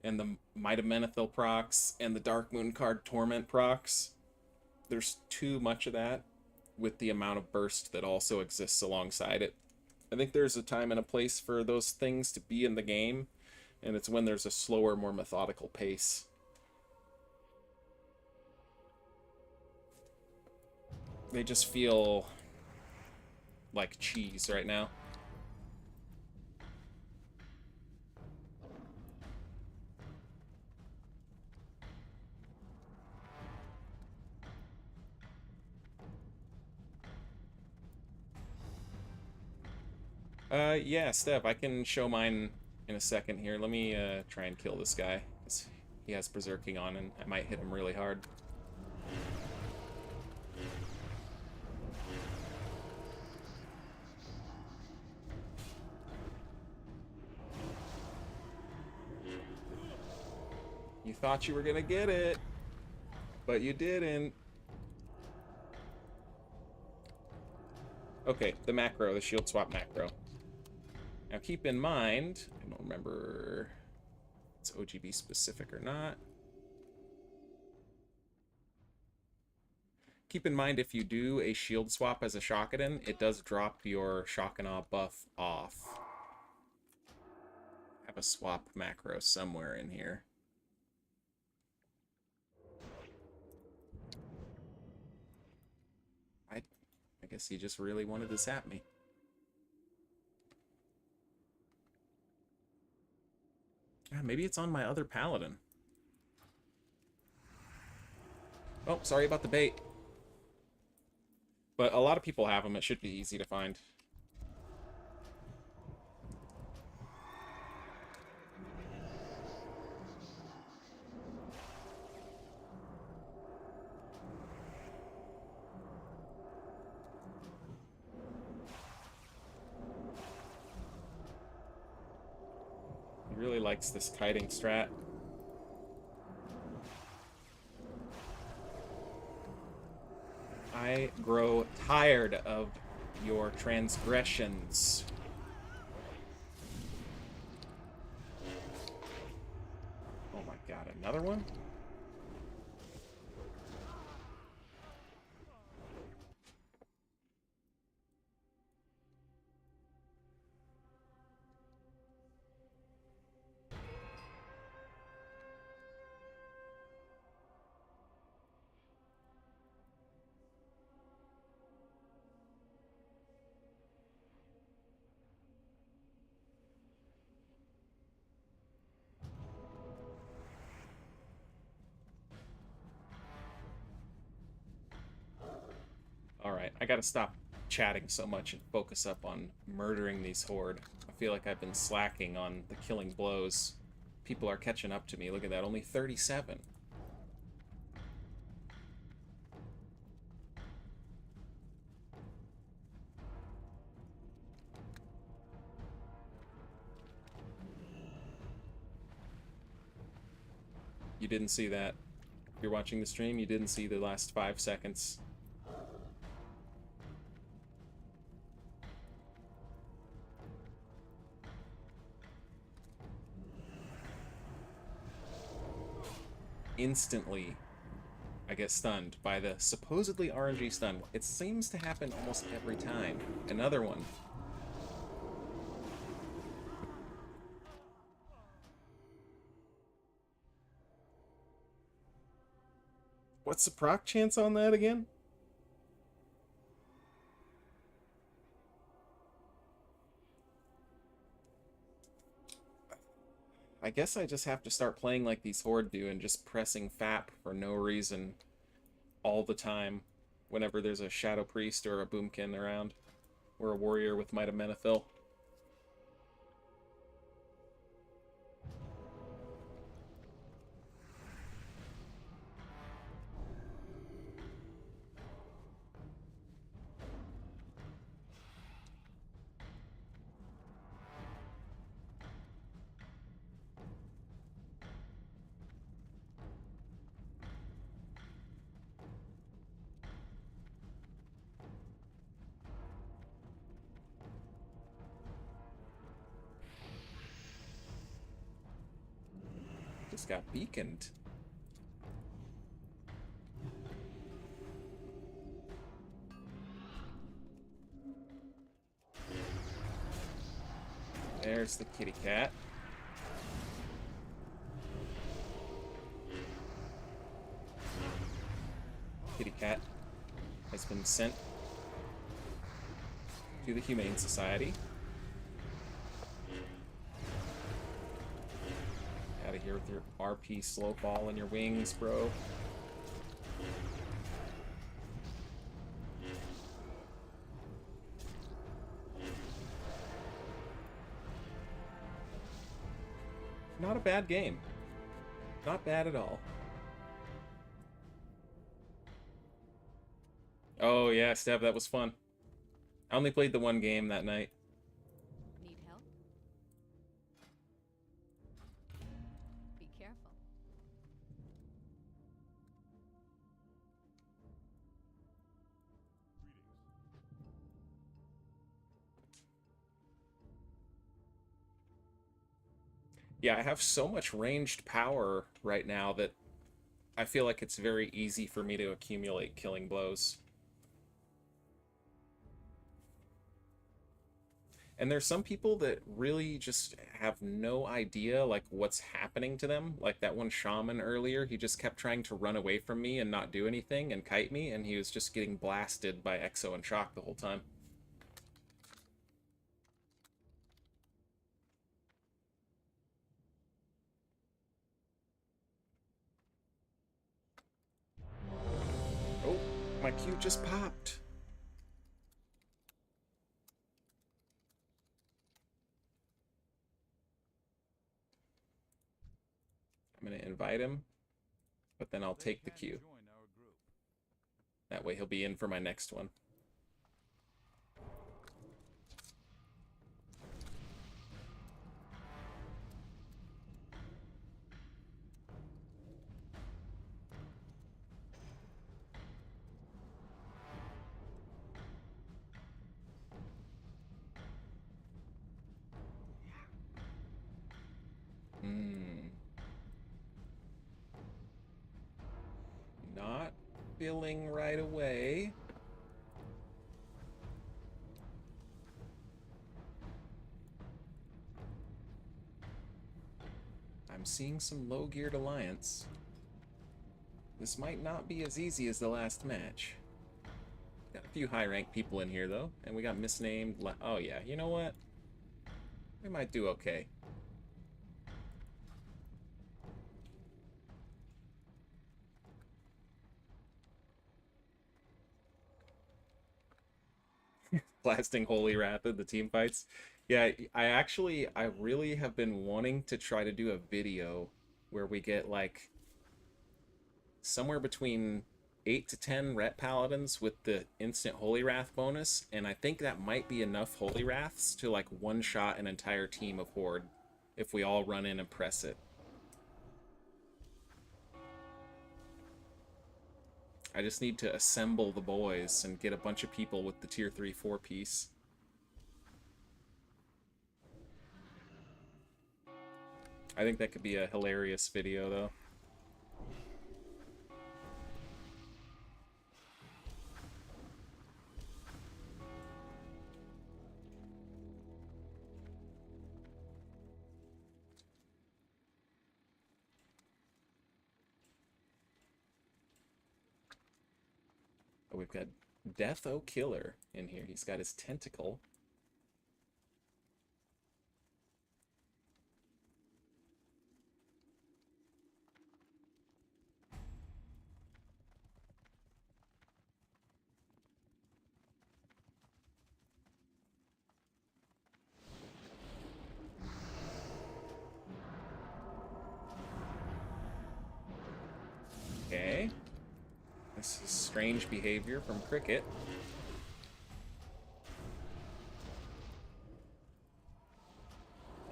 and the Might of Menethil procs, and the Dark Moon card Torment procs. There's too much of that with the amount of burst that also exists alongside it. I think there's a time and a place for those things to be in the game, and it's when there's a slower, more methodical pace. They just feel like cheese right now. Yeah, Steph, I can show mine in a second here. Let me try and kill this guy, 'cause he has berserking on, and I might hit him really hard. You thought you were gonna get it, but you didn't. Okay, the macro, the shield swap macro. Now keep in mind, I don't remember if it's OGB specific or not. Keep in mind, if you do a shield swap as a shockadin, it does drop your shock and awe buff off. I have a swap macro somewhere in here. I guess he just really wanted to zap me. Yeah, maybe it's on my other paladin. Oh, sorry about the bait. But a lot of people have them. It should be easy to find. He really likes this kiting strat. I grow tired of your transgressions. Oh my god, another one? Alright, I gotta stop chatting so much and focus up on murdering these horde. I feel like I've been slacking on the killing blows. People are catching up to me. Look at that, only 37. You didn't see that. If you're watching the stream, you didn't see the last 5 seconds. Instantly, I get stunned by the supposedly RNG stun. It seems to happen almost every time. Another one. What's the proc chance on that again? I guess I just have to start playing like these horde do and just pressing FAP for no reason all the time whenever there's a Shadow Priest or a Boomkin around, or a warrior with Might of Menethil. Just got beaconed. There's the kitty cat. Kitty cat has been sent to the Humane Society. Out of here with your RP slow ball and your wings, bro. not a bad game. Not bad at all. Oh yeah, Steph, that was fun. I only played the one game that night. Need help? Be careful. Yeah, I have so much ranged power right now that I feel like it's very easy for me to accumulate killing blows. And there's some people that really just have no idea, like, what's happening to them. Like that one shaman earlier, he just kept trying to run away from me and not do anything and kite me, and he was just getting blasted by Exo and Shock the whole time. Oh, my Q just popped. I'm going to invite him, but then I'll take the Q. That way he'll be in for my next one. Not filling right away. I'm seeing some low-geared alliance. This might not be as easy as the last match. Got a few high-ranked people in here, though. And we got misnamed... Oh, yeah. You know what? We might do okay. Blasting Holy Wrath in the team fights. Yeah, I really have been wanting to try to do a video where we get, like, somewhere between 8 to 10 RET Paladins with the instant Holy Wrath bonus, and I think that might be enough Holy Wraths to, like, one-shot an entire team of Horde if we all run in and press it. I just need to assemble the boys and get a bunch of people with the tier 3 4-piece. I think that could be a hilarious video, though. Oh, we've got Death O Killer in here. He's got his tentacle. Okay. This is strange behavior from Cricket.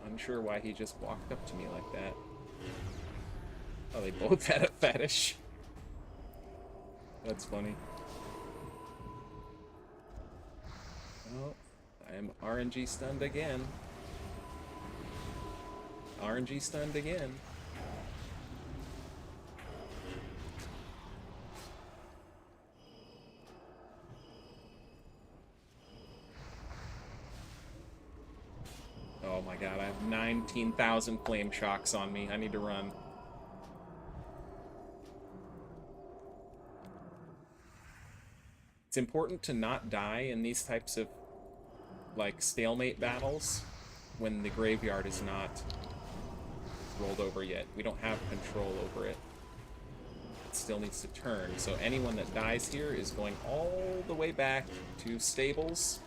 Unsure why he just walked up to me like that. Oh, they both had a fetish. That's funny. Oh, I am RNG stunned again. RNG stunned again. Oh my god, I have 19,000 flame shocks on me. I need to run. It's important to not die in these types of, like, stalemate battles when the graveyard is not rolled over yet. We don't have control over it. It still needs to turn. So anyone that dies here is going all the way back to stables.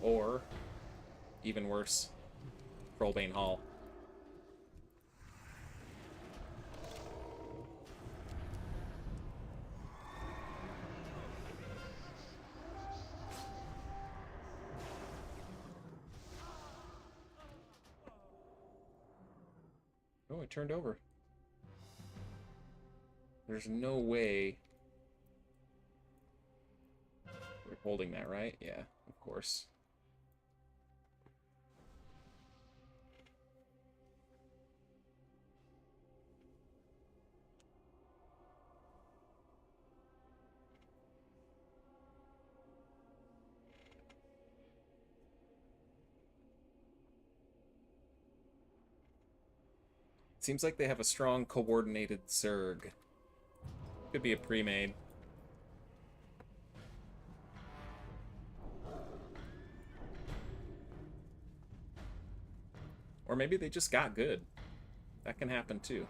Or, even worse, Trollbane Hall. Oh, it turned over. There's no way. We're holding that, right? Yeah, of course. Seems like they have a strong coordinated Zerg. Could be a pre-made. Or maybe they just got good. That can happen too.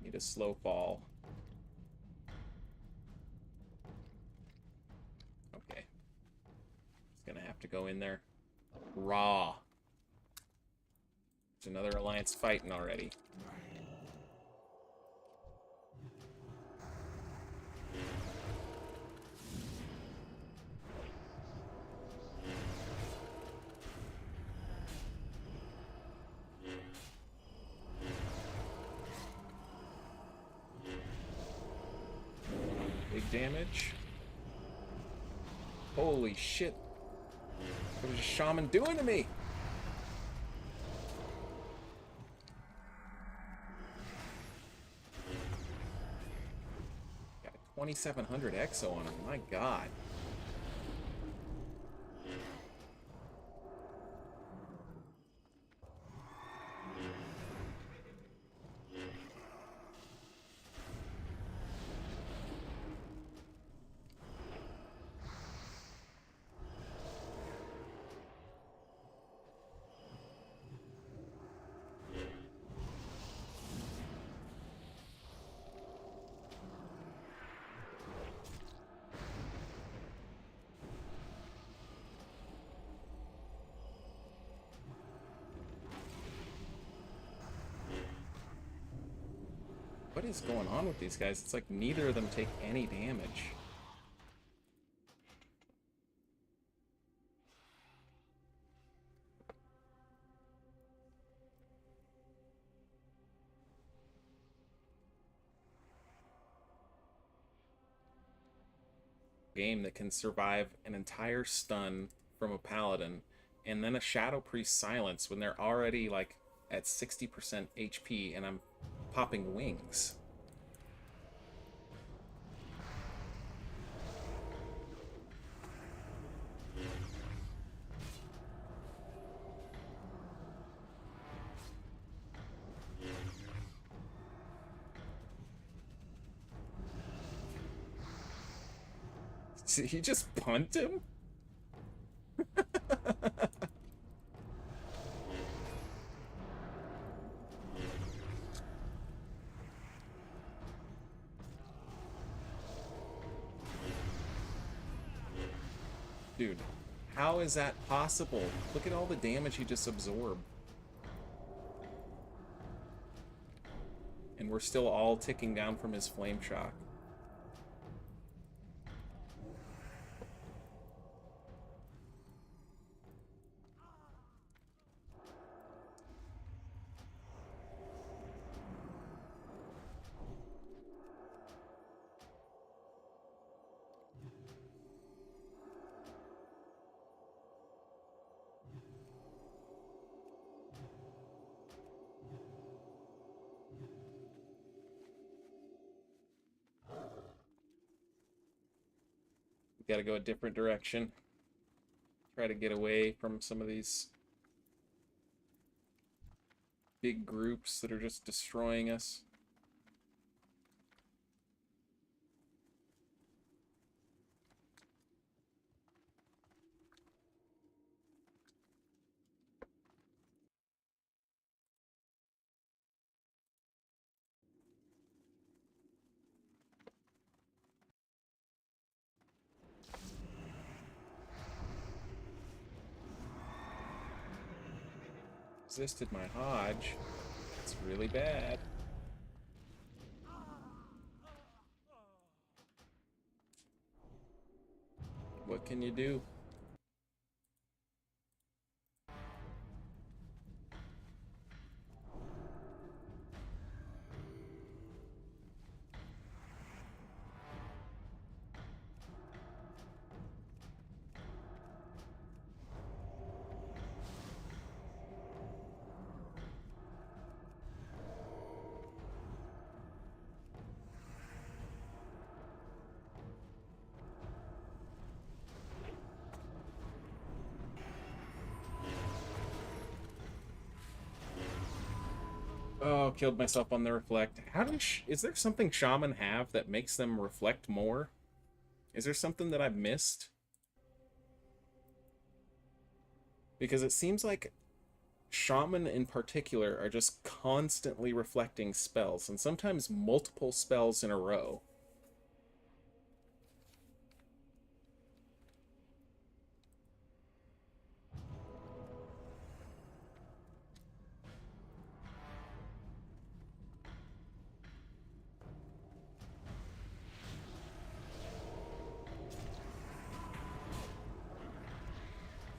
Need a slow fall. Okay. Just gonna have to go in there raw. There's another alliance fighting already. Big damage. Holy shit. What was a shaman doing to me? Got a 2700 exo on him. My god. What is going on with these guys? It's like neither of them take any damage. Game that can survive an entire stun from a paladin and then a Shadow Priest silence when they're already like at 60% HP and I'm popping wings. Did he just punt him? Dude, how is that possible? Look at all the damage he just absorbed. And we're still all ticking down from his flame shock. Gotta go a different direction. Try to get away from some of these big groups that are just destroying us. Resisted my Hodge. It's really bad. What can you do? Oh, killed myself on the reflect. How do is there something shaman have that makes them reflect more? Is there something that I've missed? Because it seems like shaman in particular are just constantly reflecting spells, and sometimes multiple spells in a row.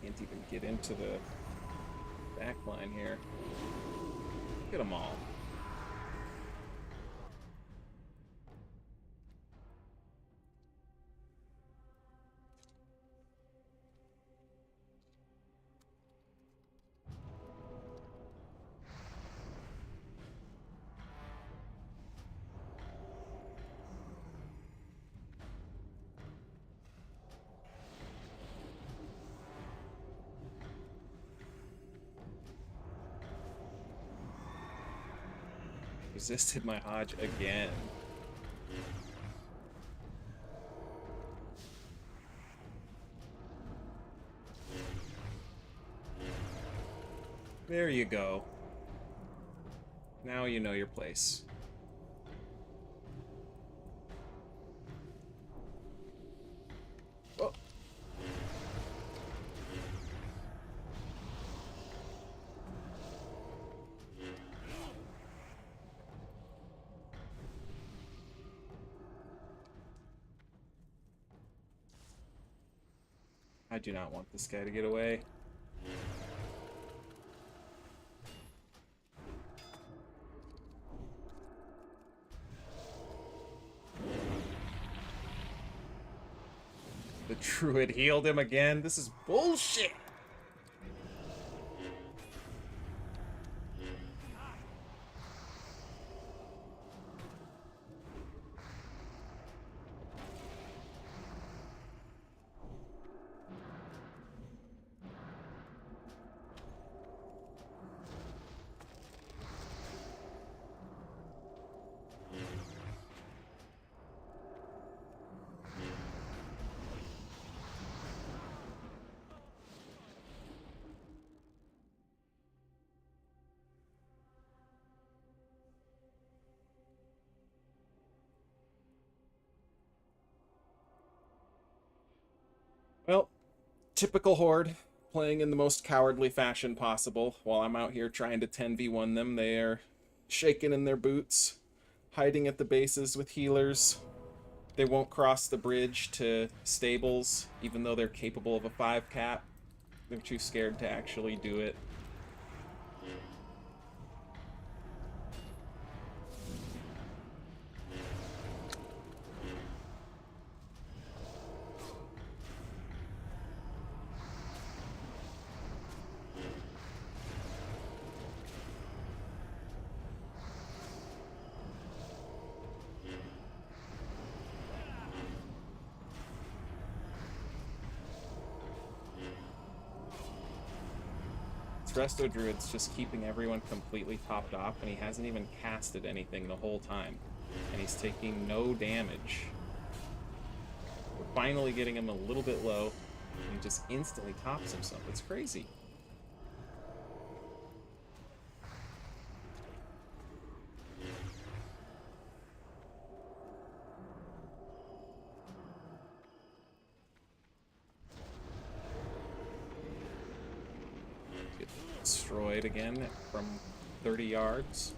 Can't even get into the back line here. Look at them all. Resisted my Hodge again. There you go. Now you know your place. Oh. I do not want this guy to get away. The druid healed him again. This is bullshit. Well, typical Horde, playing in the most cowardly fashion possible. While I'm out here trying to 10v1 them, they are shaking in their boots, hiding at the bases with healers. They won't cross the bridge to stables, even though they're capable of a 5 cap. They're too scared to actually do it. Resto Druid's just keeping everyone completely topped off, and he hasn't even casted anything the whole time. And he's taking no damage. We're finally getting him a little bit low, and he just instantly tops himself. It's crazy. Get destroyed again from 30 yards.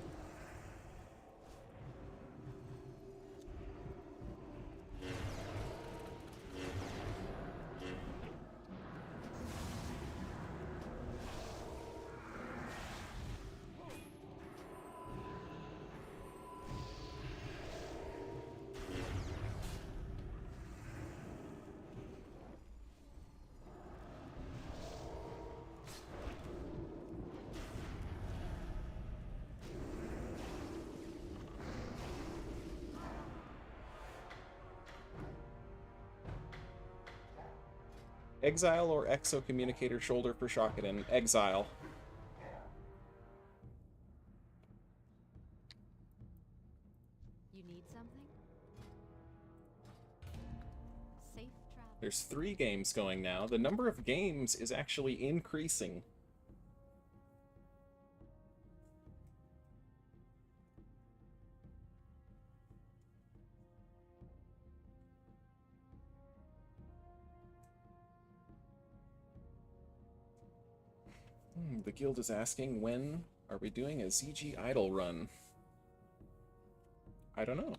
Exile or Exo Communicator Shoulder for shockadin? Exile. You need something? Safe travel. There's 3 games going now. The number of games is actually increasing. The guild is asking, when are we doing a ZG Idol run? I don't know.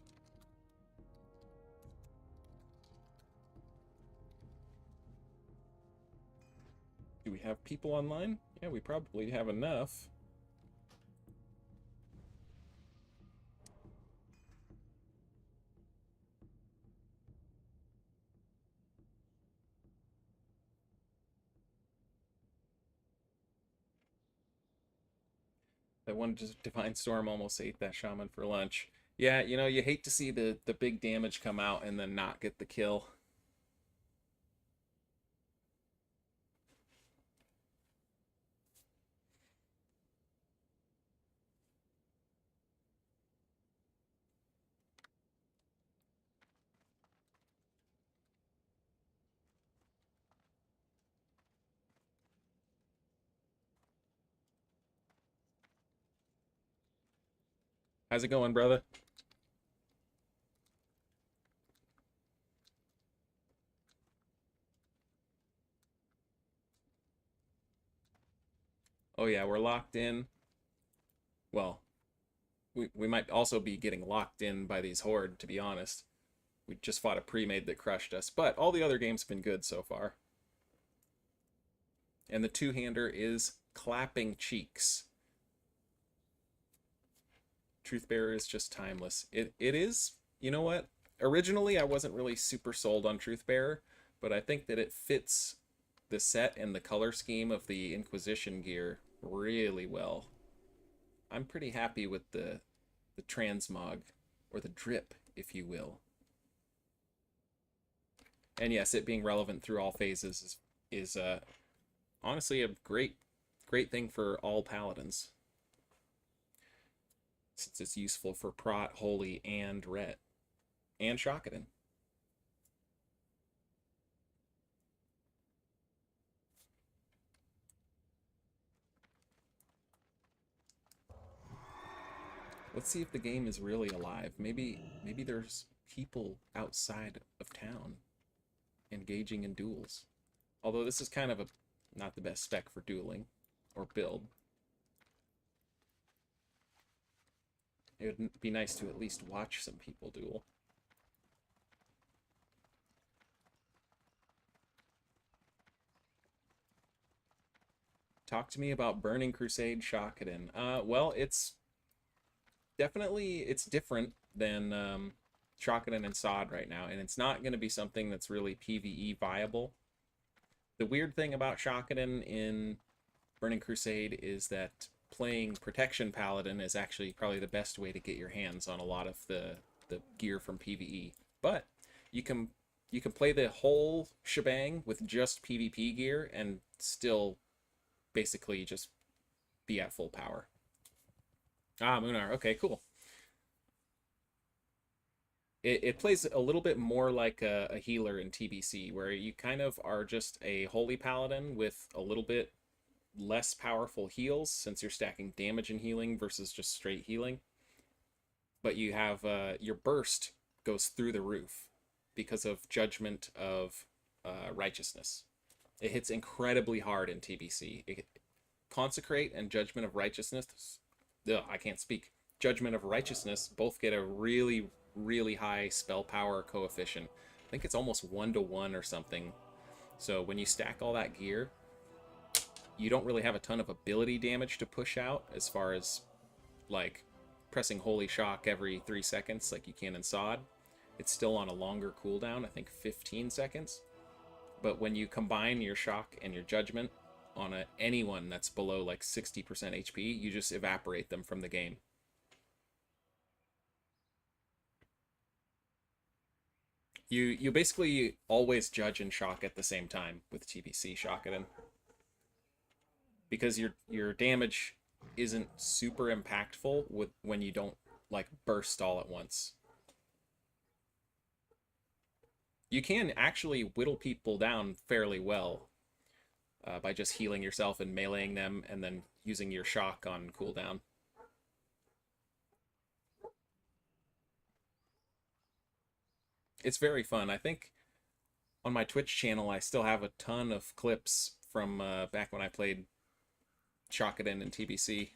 Do we have people online? Yeah, we probably have enough. That one Divine Storm almost ate that shaman for lunch. Yeah, you know, you hate to see the big damage come out and then not get the kill. How's it going, brother? Oh yeah, we're locked in. Well, we might also be getting locked in by these Horde, to be honest. We just fought a pre-made that crushed us, but all the other games have been good so far. And the two-hander is clapping cheeks. Truthbearer is just timeless. It is, you know what? Originally, I wasn't really super sold on Truthbearer, but I think that it fits the set and the color scheme of the Inquisition gear really well. I'm pretty happy with the transmog, or the drip, if you will. And yes, it being relevant through all phases is honestly a great thing for all paladins, since it's useful for Prot, Holy, and RET, and shockadin. Let's see if the game is really alive. Maybe there's people outside of town engaging in duels. Although this is kind of not the best spec for dueling or build. It would be nice to at least watch some people duel. Talk to me about Burning Crusade shockadin. Well, it's different than shockadin and sod right now, and it's not going to be something that's really PvE viable. The weird thing about shockadin in Burning Crusade is that playing Protection Paladin is actually probably the best way to get your hands on a lot of the gear from PvE. But you can play the whole shebang with just PvP gear and still basically just be at full power. Ah, Moonar. Okay, cool. It plays a little bit more like a healer in TBC, where you kind of are just a holy paladin with a little bit less powerful heals, since you're stacking damage and healing versus just straight healing. But you have your burst goes through the roof because of Judgment of Righteousness. It hits incredibly hard in TBC. Consecrate and Judgment of Righteousness, I can't speak. Judgment of Righteousness both get a really, really high spell power coefficient. I think it's almost 1-to-1 or something. So when you stack all that gear, you don't really have a ton of ability damage to push out, as far as like pressing Holy Shock every 3 seconds like you can in SOD. It's still on a longer cooldown, I think 15 seconds. But when you combine your Shock and your Judgment on anyone that's below like 60% HP, you just evaporate them from the game. You basically always judge and shock at the same time with TBC shockadin, because your damage isn't super impactful when you don't like burst all at once. You can actually whittle people down fairly well by just healing yourself and meleeing them and then using your shock on cooldown. It's very fun. I think on my Twitch channel I still have a ton of clips from back when I played shockadin and TBC.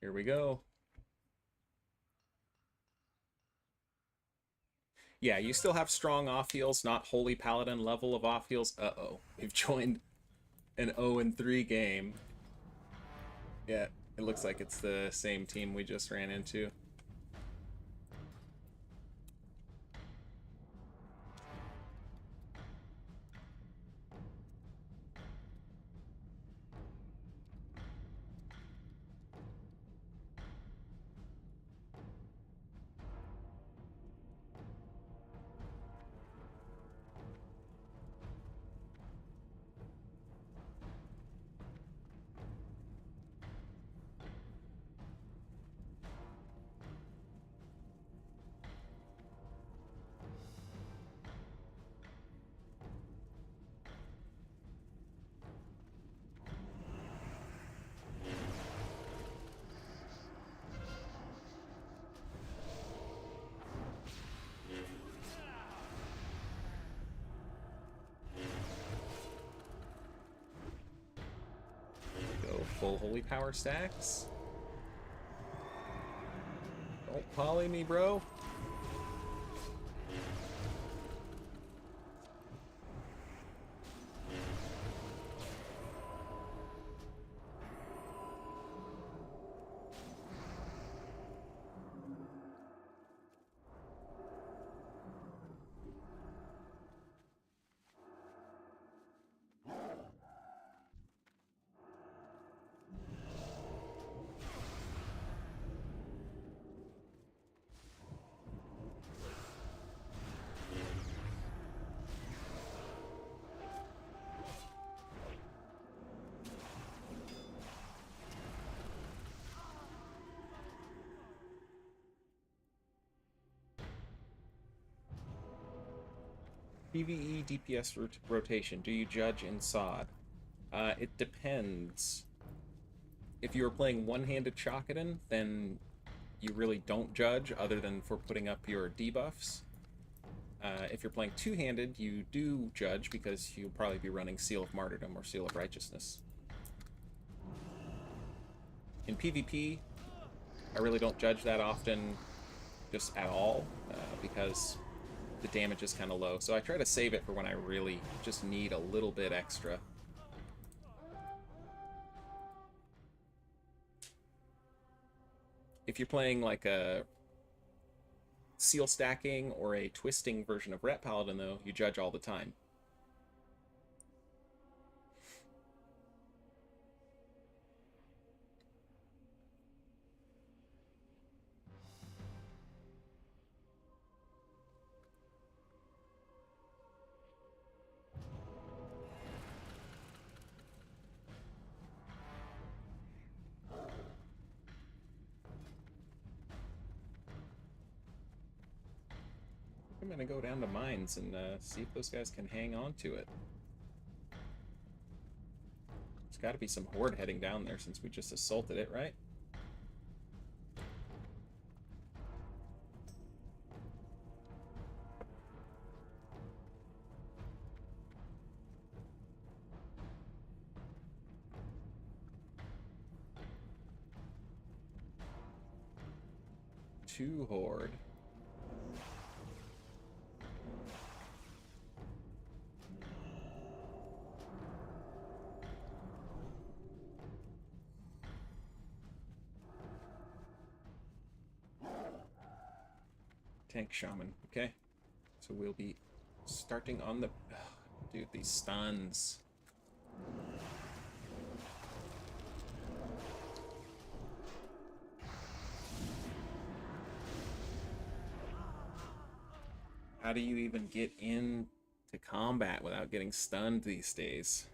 Here we go. Yeah, you still have strong off heals, not Holy Paladin level of off heals. Uh-oh. We've joined an 0-3 game. Yeah, it looks like it's the same team we just ran into. Full holy power stacks. Don't poly me, bro. PvE DPS rotation. Do you judge in SOD? It depends. If you were playing one-handed shockadin, then you really don't judge, other than for putting up your debuffs. If you're playing two-handed, you do judge, because you'll probably be running Seal of Martyrdom or Seal of Righteousness. In PvP, I really don't judge that often, just at all, because the damage is kind of low. So I try to save it for when I really just need a little bit extra. If you're playing like a seal stacking or a twisting version of RET Paladin, though, you judge all the time. I'm gonna go down to mines and see if those guys can hang on to it. There's got to be some horde heading down there since we just assaulted it, right? Two horde. Tank shaman, okay. So we'll be starting on the... dude, these stuns. How do you even get into combat without getting stunned these days?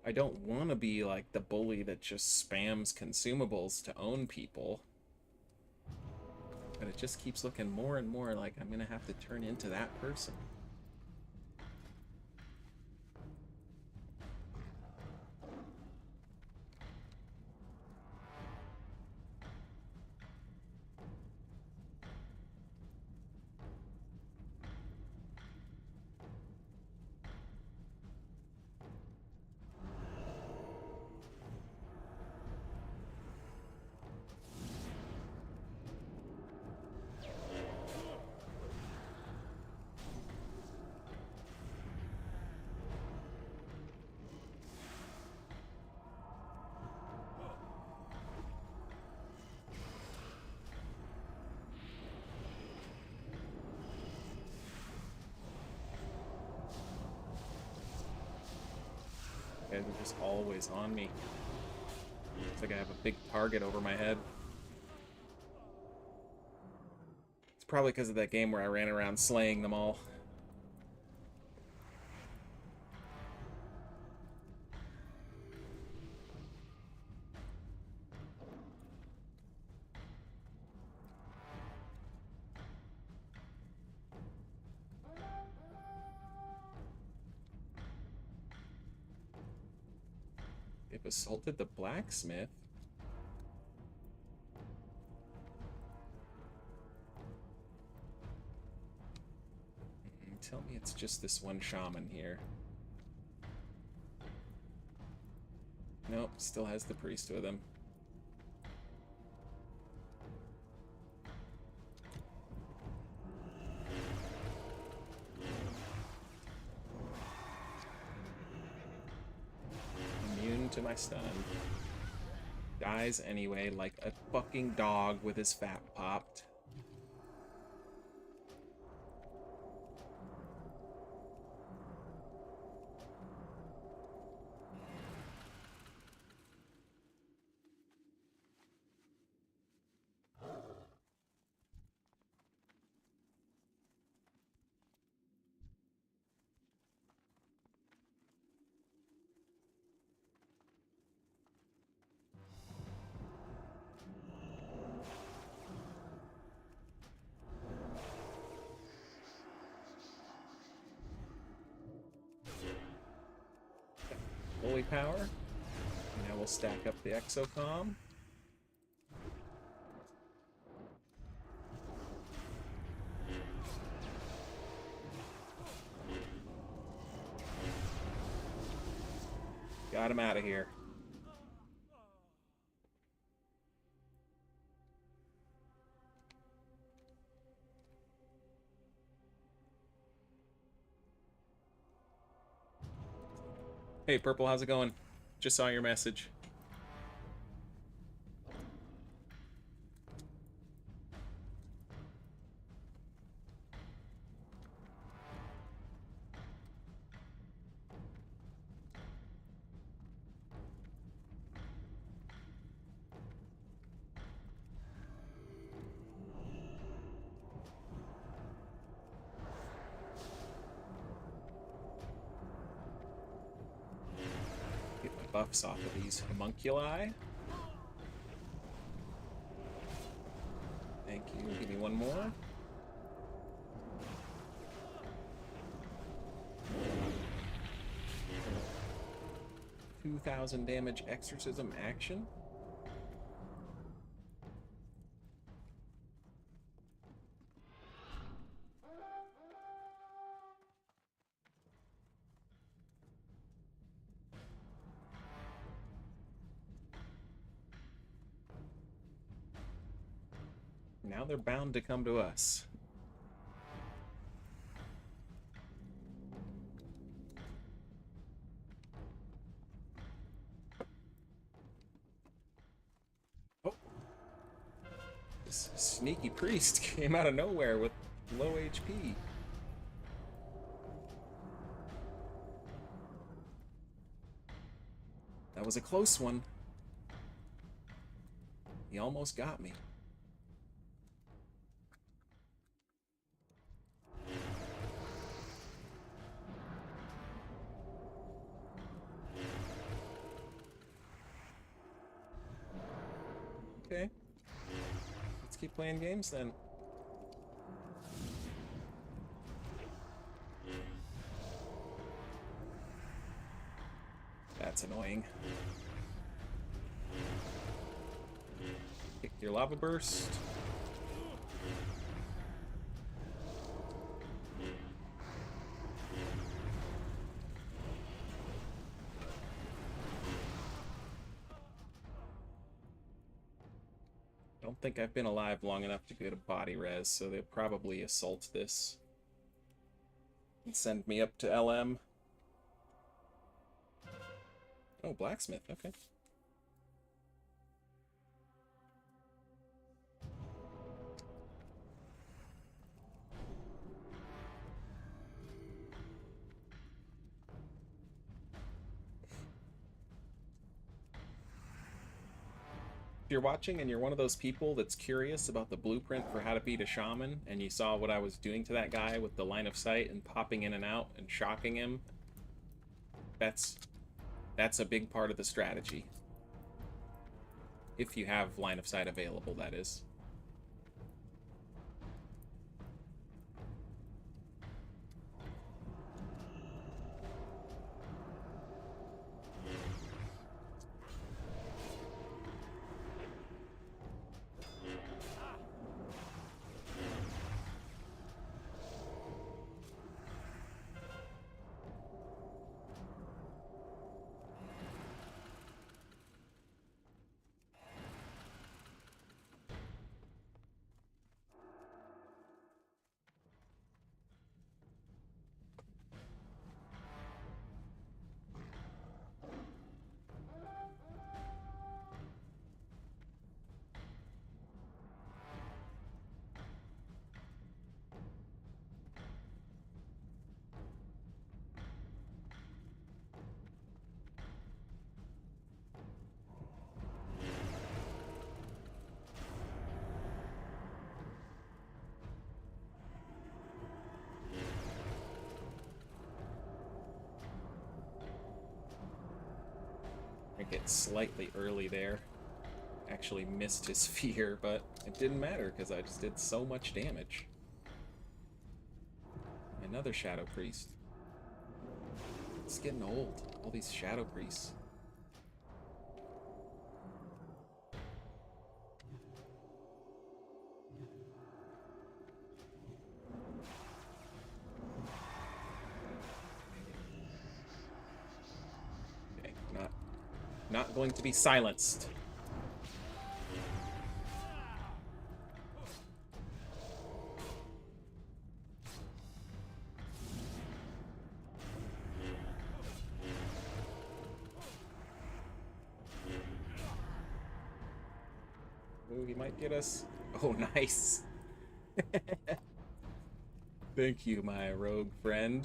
I don't want to be like the bully that just spams consumables to own people. But it just keeps looking more and more like I'm gonna have to turn into that person. Guys are just always on me. It's like I have a big target over my head. It's probably because of that game where I ran around slaying them all. They've assaulted the blacksmith. Tell me it's just this one shaman here. Nope, still has the priest with him. Immune to my stun. Dies anyway like a fucking dog with his fat popped. Holy power. Now we'll stack up the exocom. Got him out of here. Hey, Purple, how's it going? Just saw your message. Get my buffs off of these homunculi. Thank you. Give me one more. $2,000 damage exorcism action. Now they're bound to come to us. Oh. This sneaky priest came out of nowhere with low HP. That was a close one. He almost got me. Okay. Let's keep playing games then. That's annoying. Kick your lava burst. Don't think I've been alive long enough to get a body res, so they'll probably assault this and send me up to LM. Oh, blacksmith, okay. If you're watching and you're one of those people that's curious about the blueprint for how to beat a shaman, and you saw what I was doing to that guy with the line of sight and popping in and out and shocking him, that's a big part of the strategy. If you have line of sight available, that is. I get slightly early there. Actually missed his fear, but it didn't matter because I just did so much damage. Another Shadow Priest. It's getting old, all these Shadow Priests. Okay, not going to be silenced. Oh, he might get us. Oh, nice. Thank you, my rogue friend.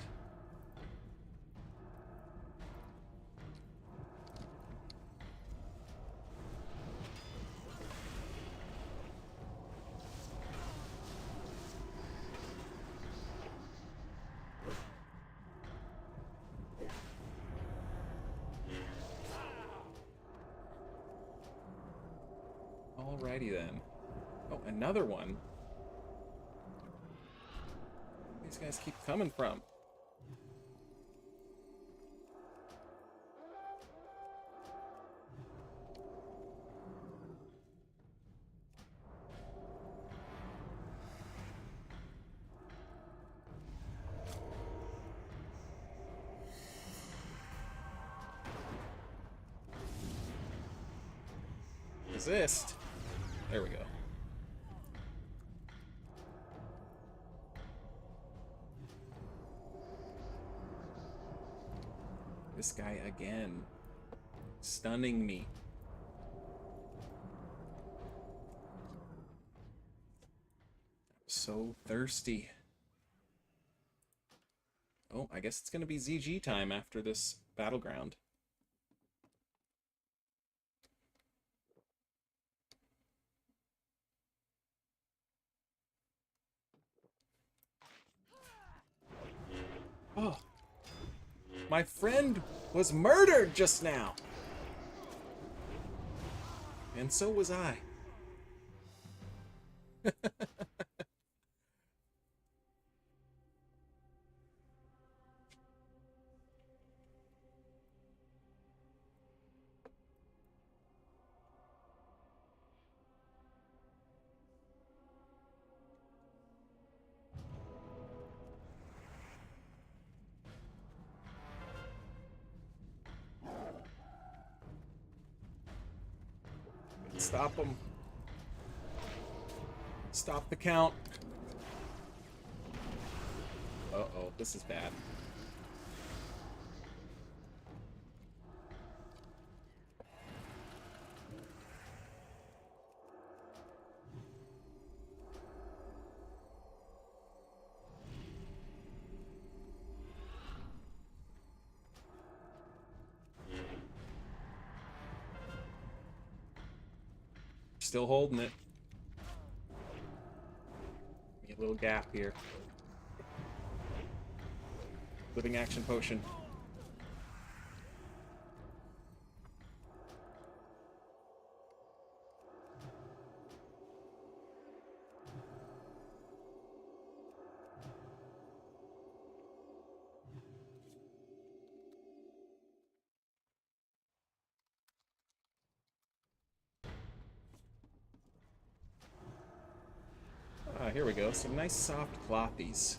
Alrighty then. Oh, another one. Where these guys keep coming from? Resist. There we go. This guy again. Stunning me. So thirsty. Oh, I guess it's gonna be ZG time after this Battleground. Oh, my friend was murdered just now. And so was I. Stop him. Stop the count. Uh-oh, this is bad. Still holding it. Get a little gap here. Living action potion. Ah, here we go. Some nice soft clothies.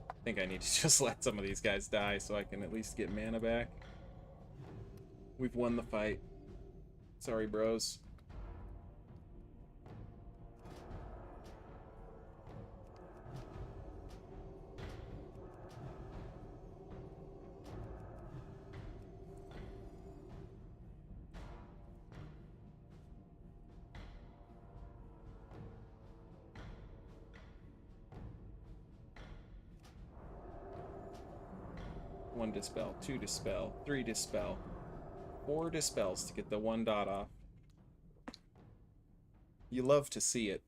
I think I need to just let some of these guys die so I can at least get mana back. We've won the fight. Sorry, bros. One dispel, two dispel, three dispel, four dispels to get the one dot off. You love to see it.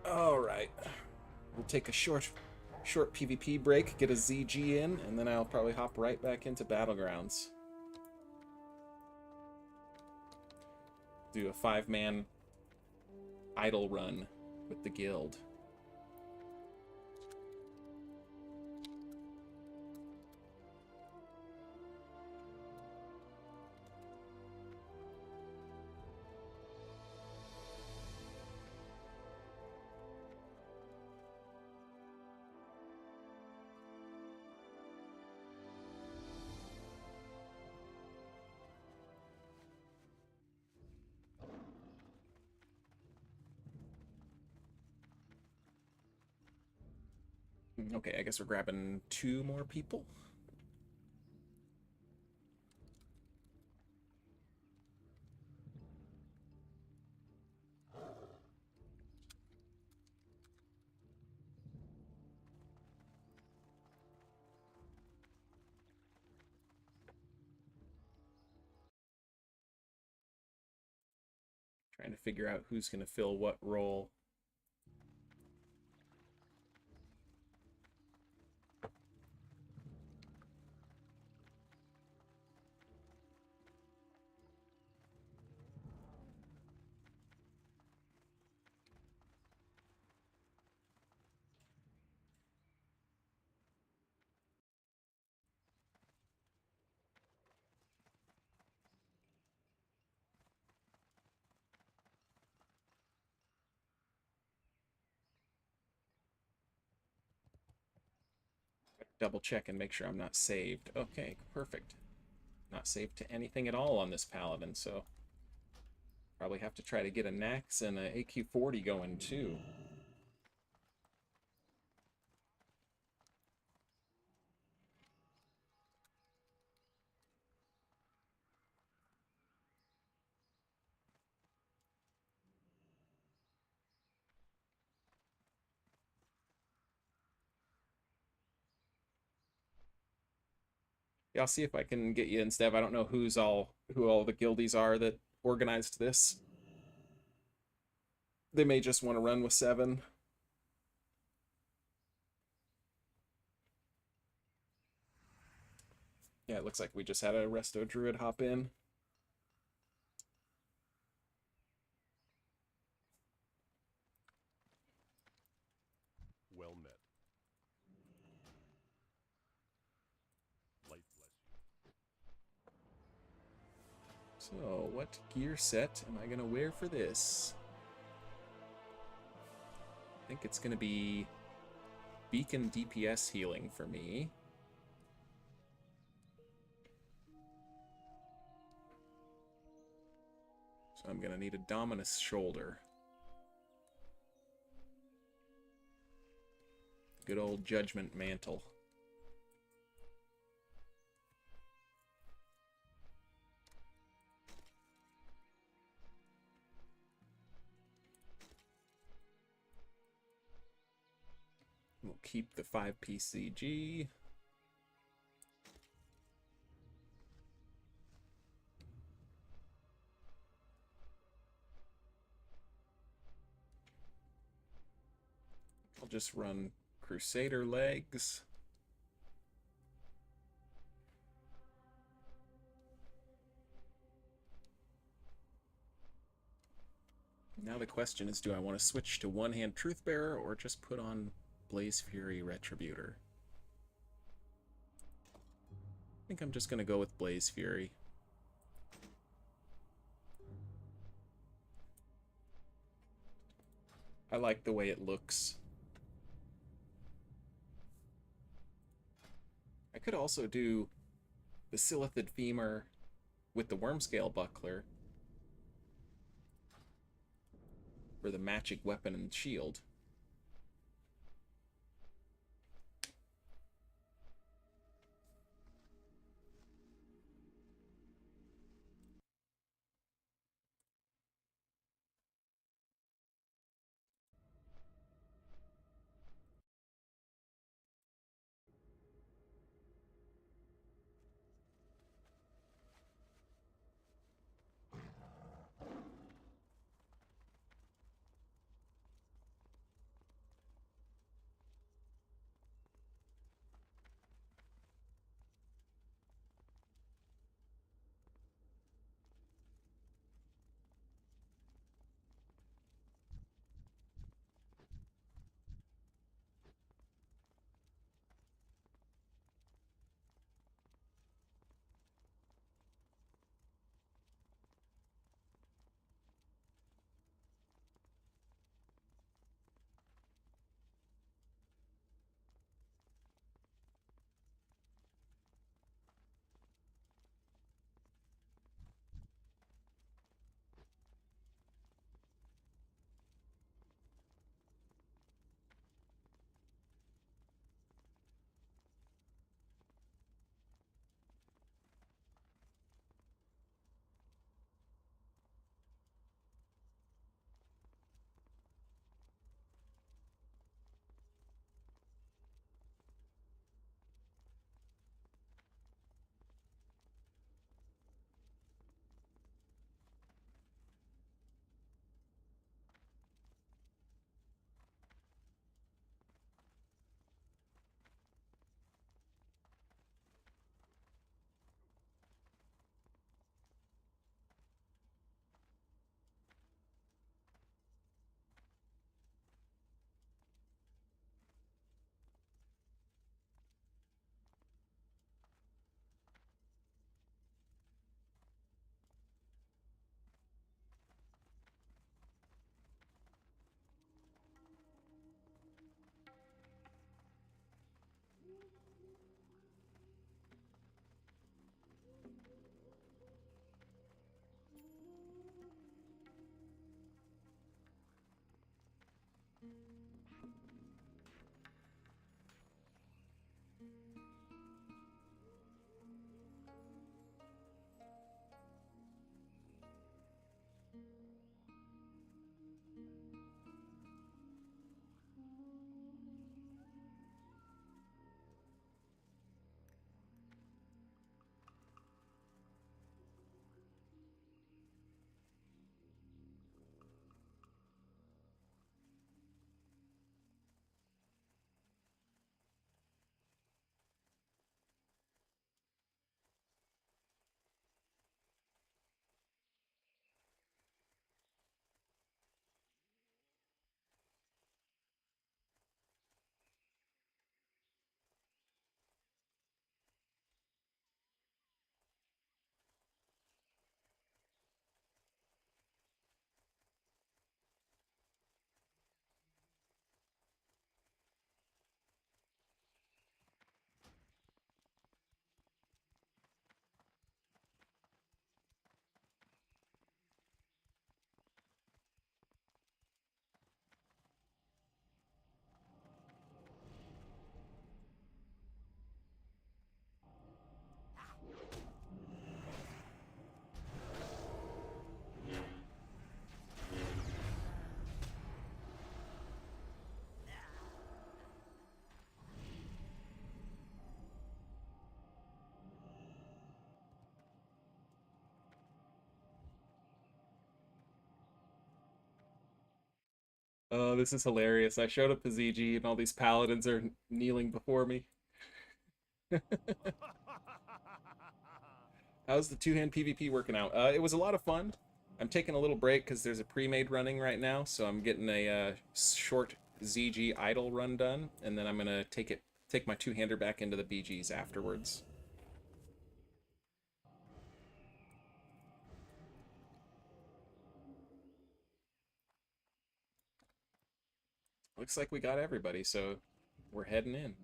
Alright. We'll take a short PvP break, get a ZG in, and then I'll probably hop right back into Battlegrounds. Do a 5-man idle run with the guild. Okay, I guess we're grabbing 2 more people. Trying to figure out who's going to fill what role. Double check and make sure I'm not saved. Okay, perfect. Not saved to anything at all on this paladin, so probably have to try to get a naxx and a AQ40 going too. Yeah, I'll see if I can get you in, Stev. I don't know who all the guildies are that organized this. They may just want to run with 7. Yeah, it looks like we just had a resto druid hop in. Well met. Light bless you. So, what gear set am I going to wear for this? I think it's going to be beacon DPS healing for me. So I'm going to need a Dominus shoulder. Good old Judgment Mantle. We'll keep the 5 PCG. I'll just run Crusader legs. Now the question is, do I want to switch to one-hand Truthbearer or just put on Blaze Fury Retributor? I think I'm just going to go with Blaze Fury. I like the way it looks. I could also do the Silithid Femur with the Wormscale Buckler for the magic weapon and shield. Oh, this is hilarious. I showed up as EG and all these paladins are kneeling before me. How's the two-hand PvP working out? It was a lot of fun. I'm taking a little break because there's a pre-made running right now, so I'm getting a short ZG idle run done, and then I'm gonna take my two-hander back into the BGs afterwards. Looks like we got everybody, so we're heading in.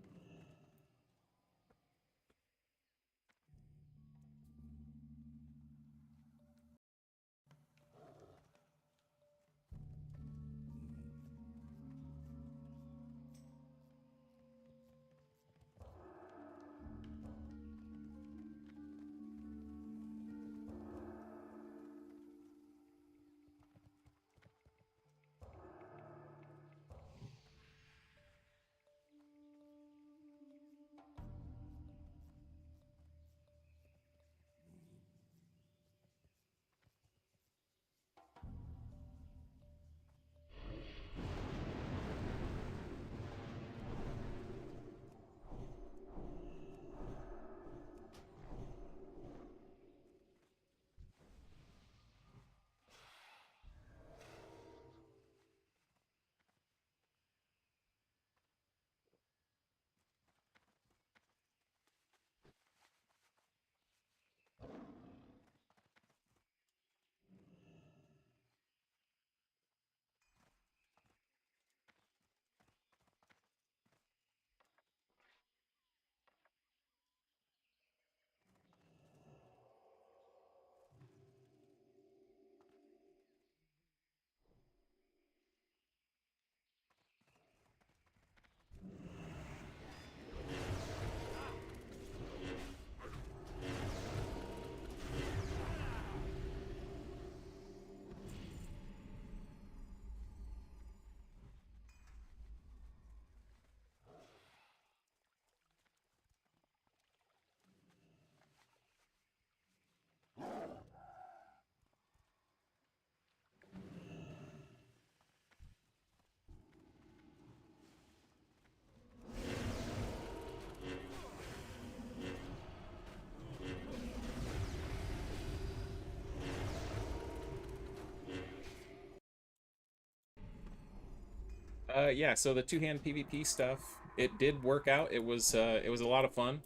Yeah, so the two-hand PvP stuff, it did work out. It was a lot of fun.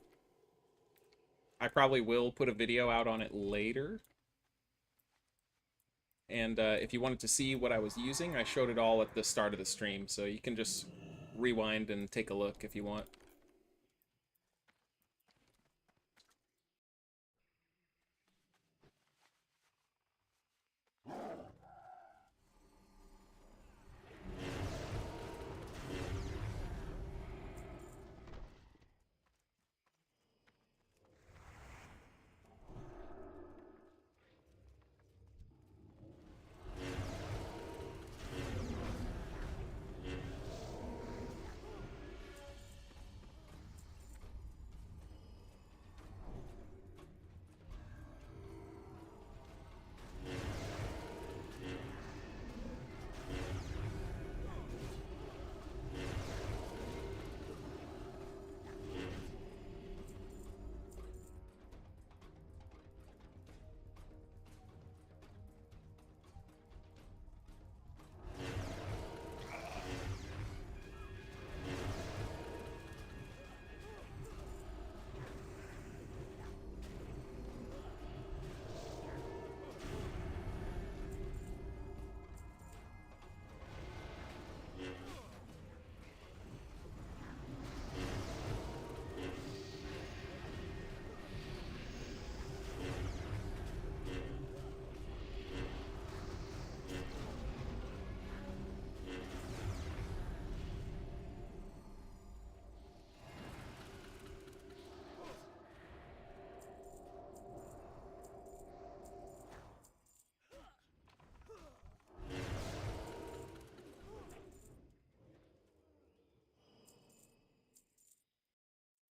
I probably will put a video out on it later. And if you wanted to see what I was using, I showed it all at the start of the stream, so you can just rewind and take a look if you want.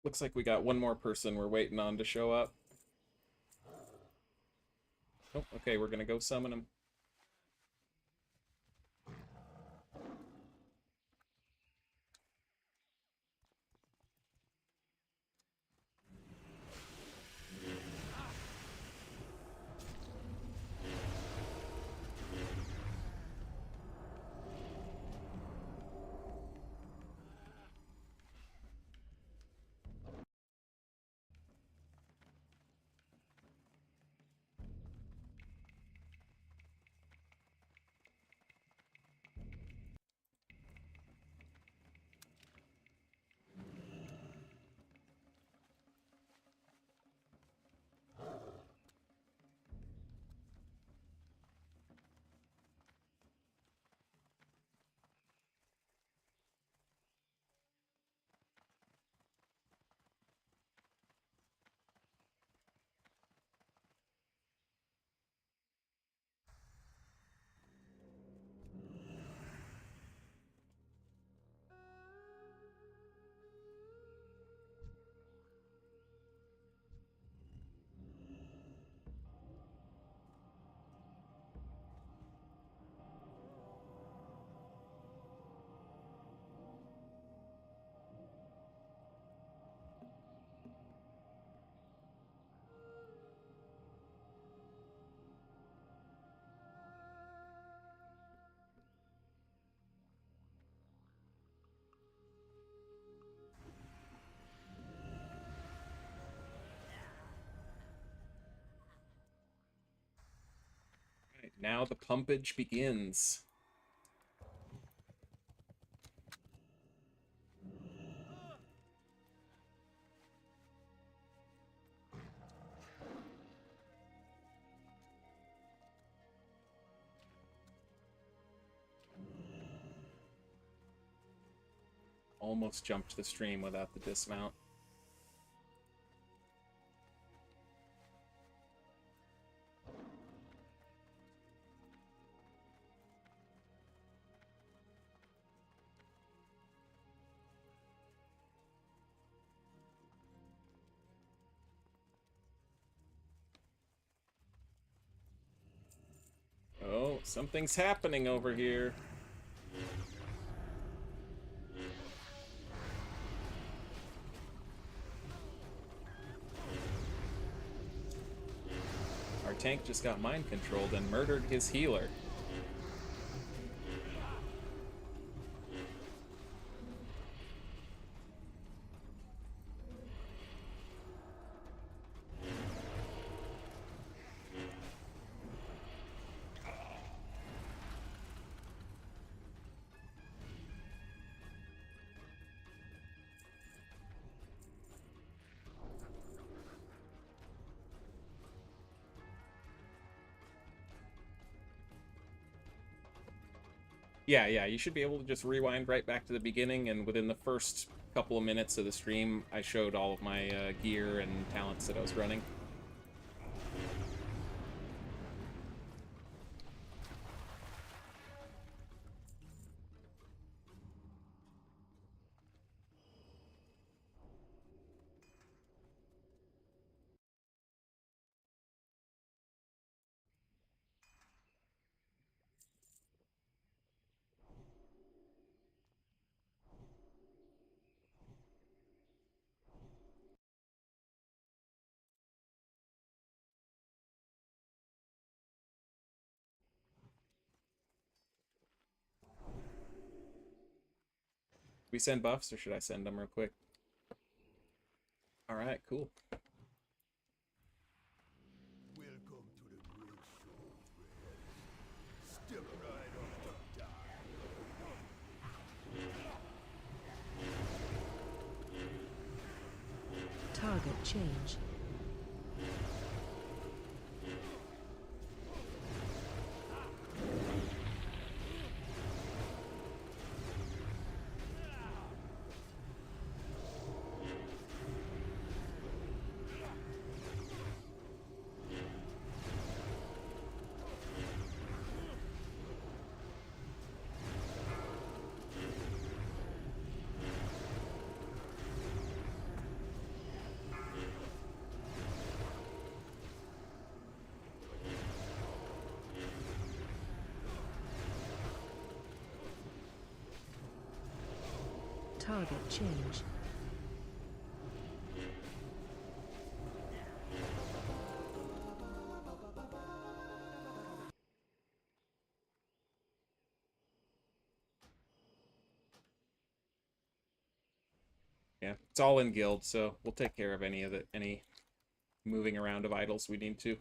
Looks like we got one more person we're waiting on to show up. Oh, okay, we're gonna go summon him. Now the pumpage begins. Almost jumped the stream without the dismount. Oh, something's happening over here. Our tank just got mind controlled and murdered his healer. Yeah, you should be able to just rewind right back to the beginning, and within the first couple of minutes of the stream, I showed all of my gear and talents that I was running. We send buffs, or should I send them real quick? Alright, cool. Welcome to the great show, friends. Step right up to die. Target change. Target change. Yeah, it's all in guild, so we'll take care of any moving around of idols we need to.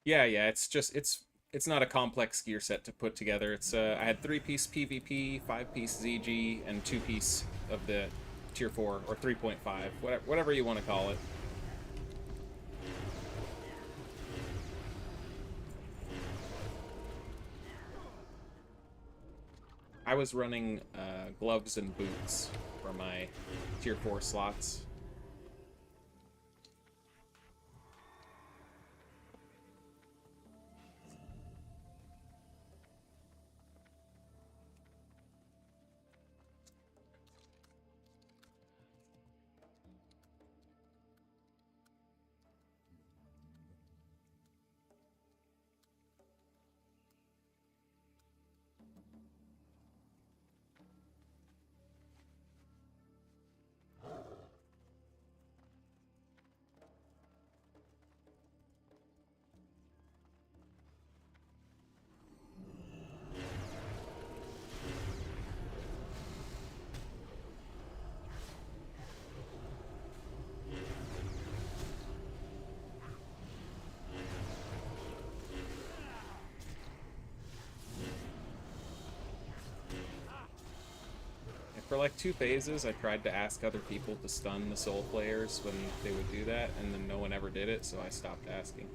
Yeah, it's not a complex gear set to put together. It's I had 3-piece PvP, 5-piece ZG, and 2-piece of the tier 4 or 3.5, whatever you want to call it. I was running gloves and boots for my tier 4 slots. For like 2 phases, I tried to ask other people to stun the soul players when they would do that, and then no one ever did it, so I stopped asking.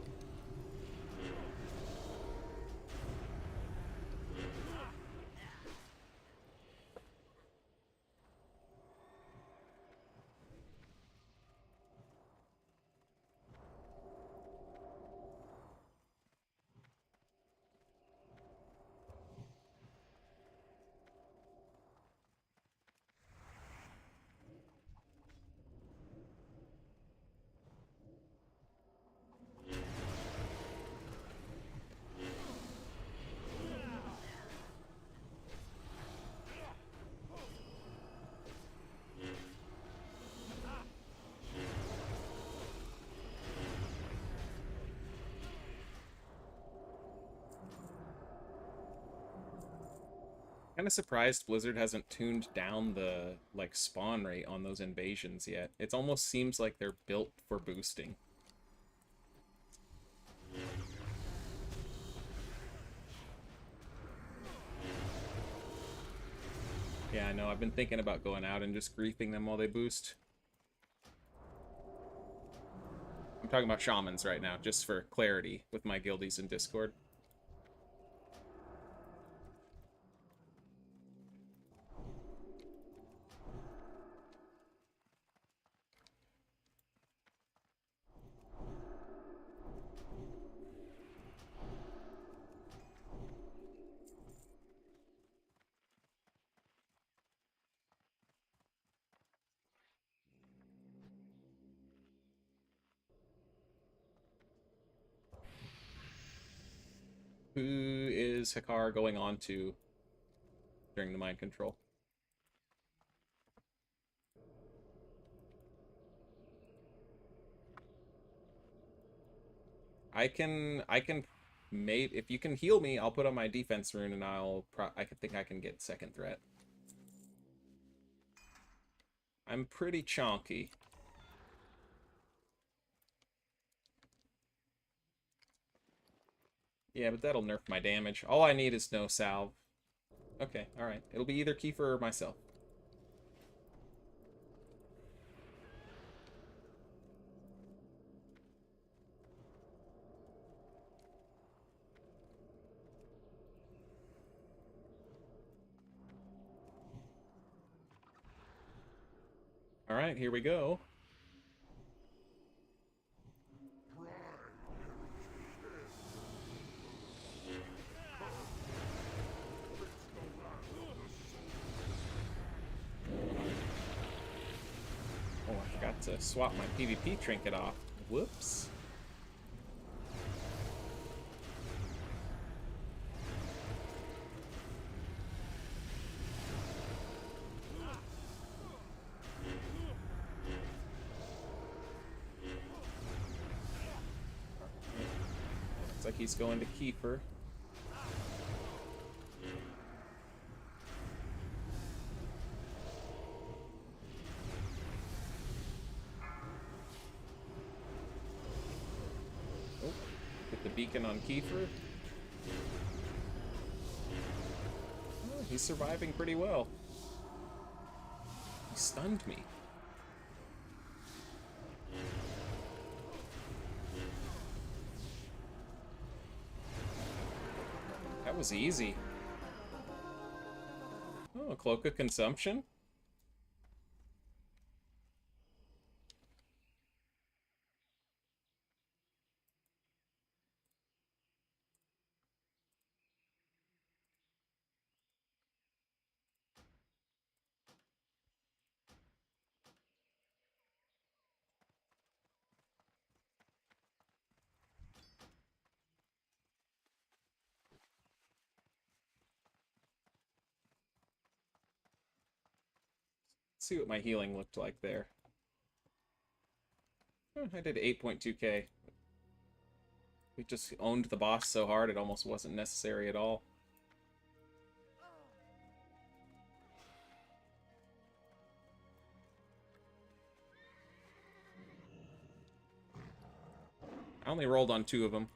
Kind of surprised Blizzard hasn't tuned down the like spawn rate on those invasions yet. It almost seems like they're built for boosting. Yeah, I know. I've been thinking about going out and just griefing them while they boost. I'm talking about shamans right now, just for clarity with my guildies in Discord. Who is Hakar going on to during the mind control? I can mate if you can heal me, I'll put on my defense rune and I think I can get second threat. I'm pretty chonky. Yeah, but that'll nerf my damage. All I need is no salve. Okay, alright. It'll be either Kiefer or myself. Alright, here we go. Oh, I forgot to swap my PvP trinket off. Whoops. Looks like he's going to Kiefer. Get the beacon on Kiefer. Oh, he's surviving pretty well. He stunned me. That was easy. Oh, a cloak of consumption? Let's see what my healing looked like there. I did 8.2k. We just owned the boss so hard it almost wasn't necessary at all. I only rolled on 2 of them.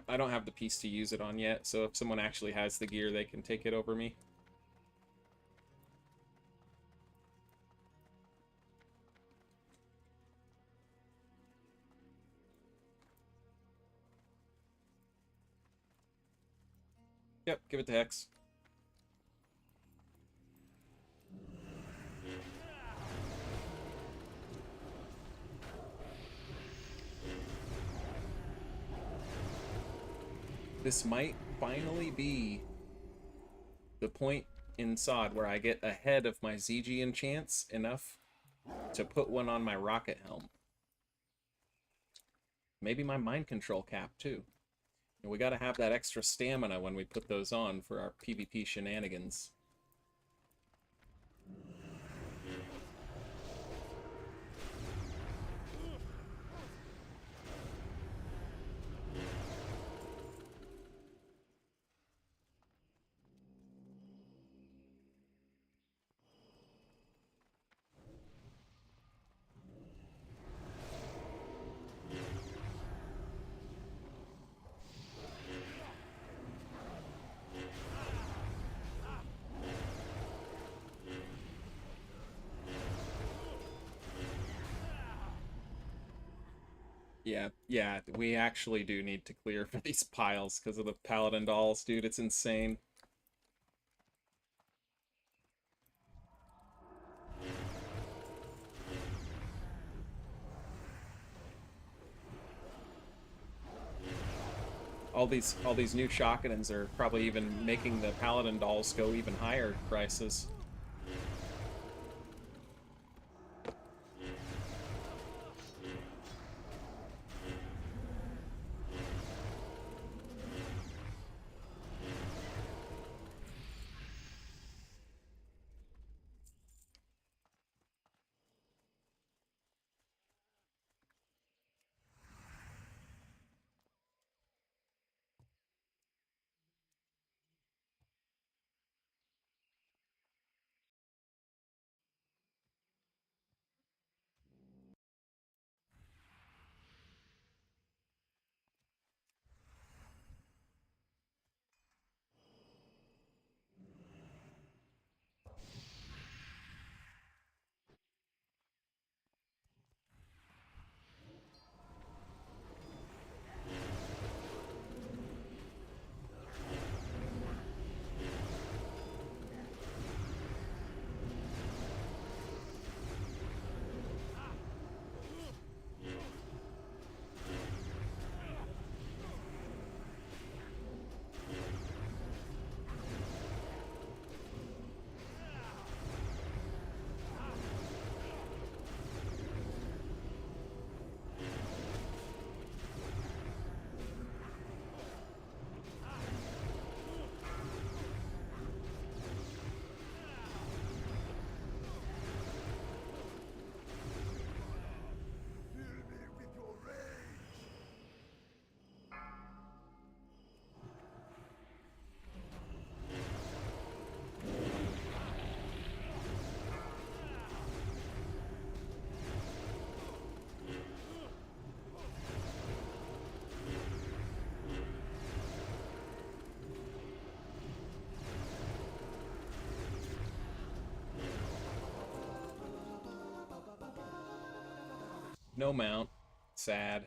I don't have the piece to use it on yet, so if someone actually has the gear, they can take it over me. Yep, give it to Hex. This might finally be the point in SOD where I get ahead of my ZG enchants enough to put one on my rocket helm. Maybe my mind control cap too. And we gotta have that extra stamina when we put those on for our PvP shenanigans. Yeah, we actually do need to clear for these piles because of the paladin dolls, dude. It's insane. All these new shockadins are probably even making the paladin dolls go even higher prices. Fill me with your rage! No mount. Sad.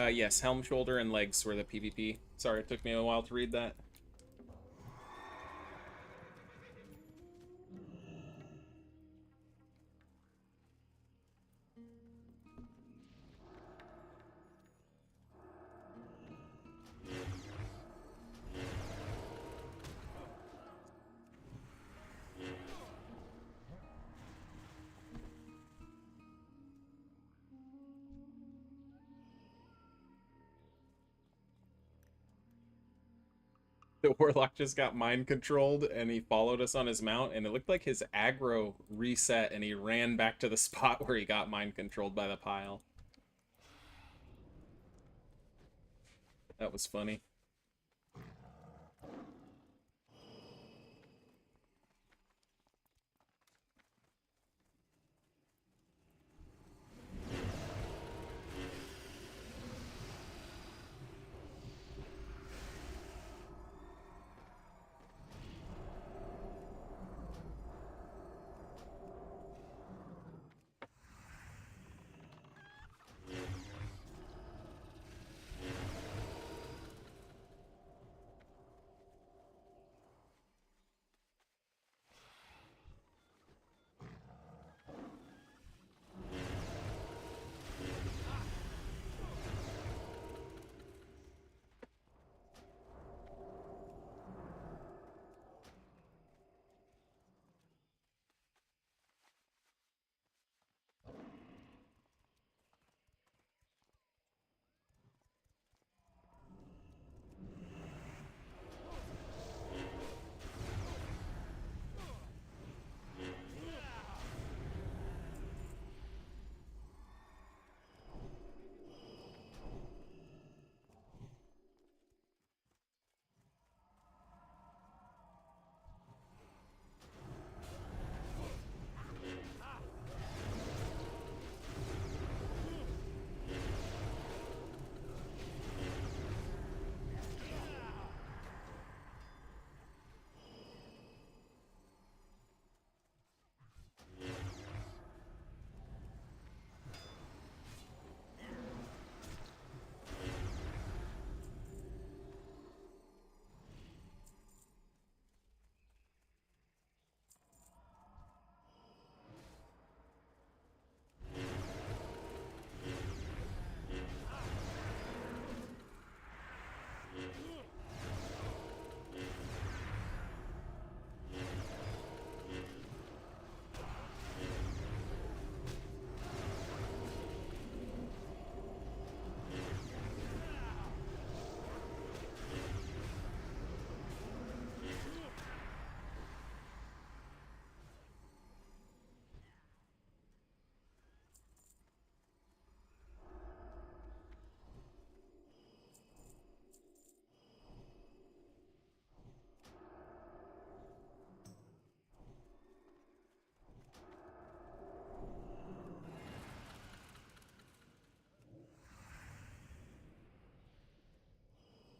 Yes, helm, shoulder, and legs were the PvP. Sorry, it took me a while to read that. The warlock just got mind controlled and he followed us on his mount, and it looked like his aggro reset and he ran back to the spot where he got mind controlled by the pile. That was funny.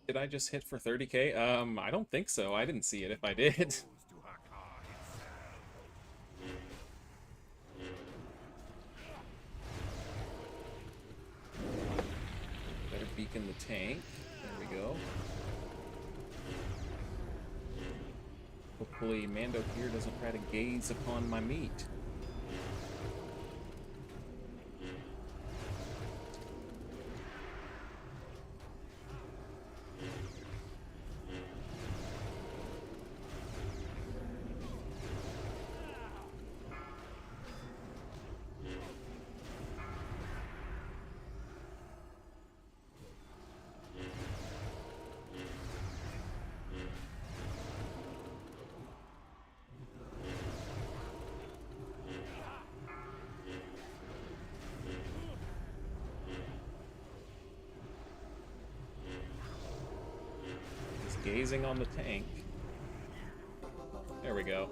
Did I just hit for 30k? I don't think so. I didn't see it if I did. Goes to Hakar itself. Better beacon the tank. There we go. Hopefully Mando here doesn't try to gaze upon my meat. Gazing on the tank. There we go.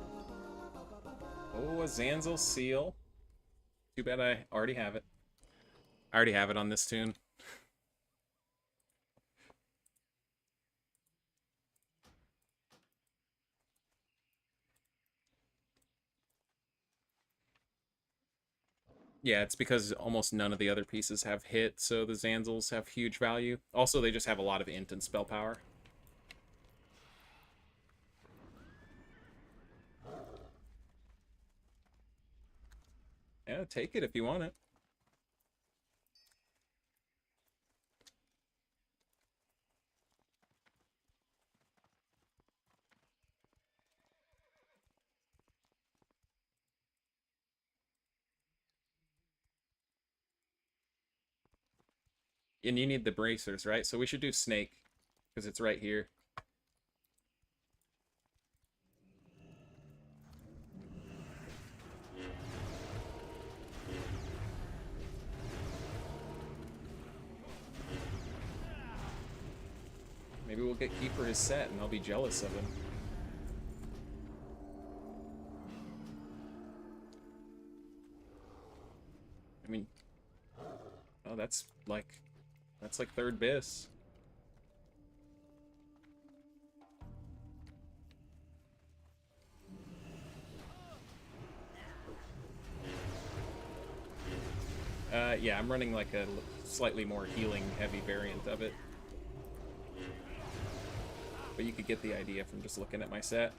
Oh, a Zanzel seal. Too bad I already have it. I already have it on this tune. Yeah, it's because almost none of the other pieces have hit, so the Zanzels have huge value. Also, they just have a lot of int and spell power. Yeah, take it if you want it. And you need the bracers, right? So we should do snake, because it's right here. will get Keeper his set, and I'll be jealous of him. I mean, oh, that's like third bis. Yeah, I'm running like a slightly more healing heavy variant of it. But you could get the idea from just looking at my set.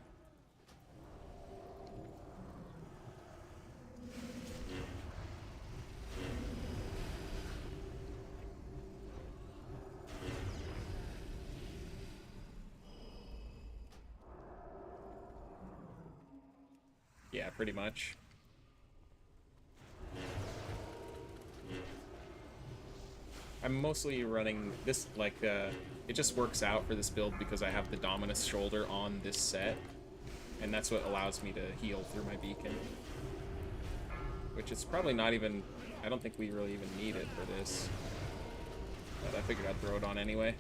Yeah, pretty much. I'm mostly running this, like, it just works out for this build because I have the Dominus shoulder on this set, and that's what allows me to heal through my beacon. Which is probably not even, I don't think we really even need it for this. But I figured I'd throw it on anyway.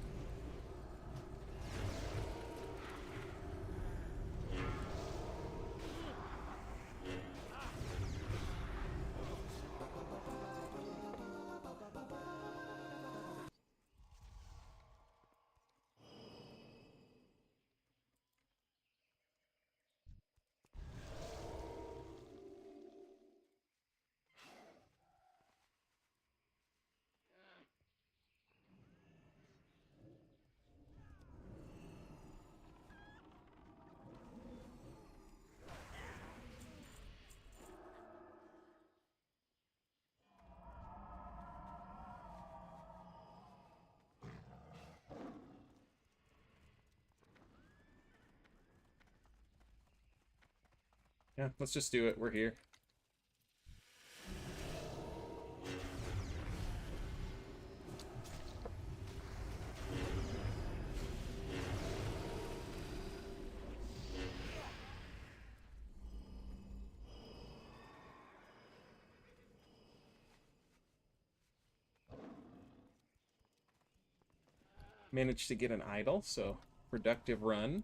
Yeah, let's just do it. We're here. Managed to get an idol, so productive run.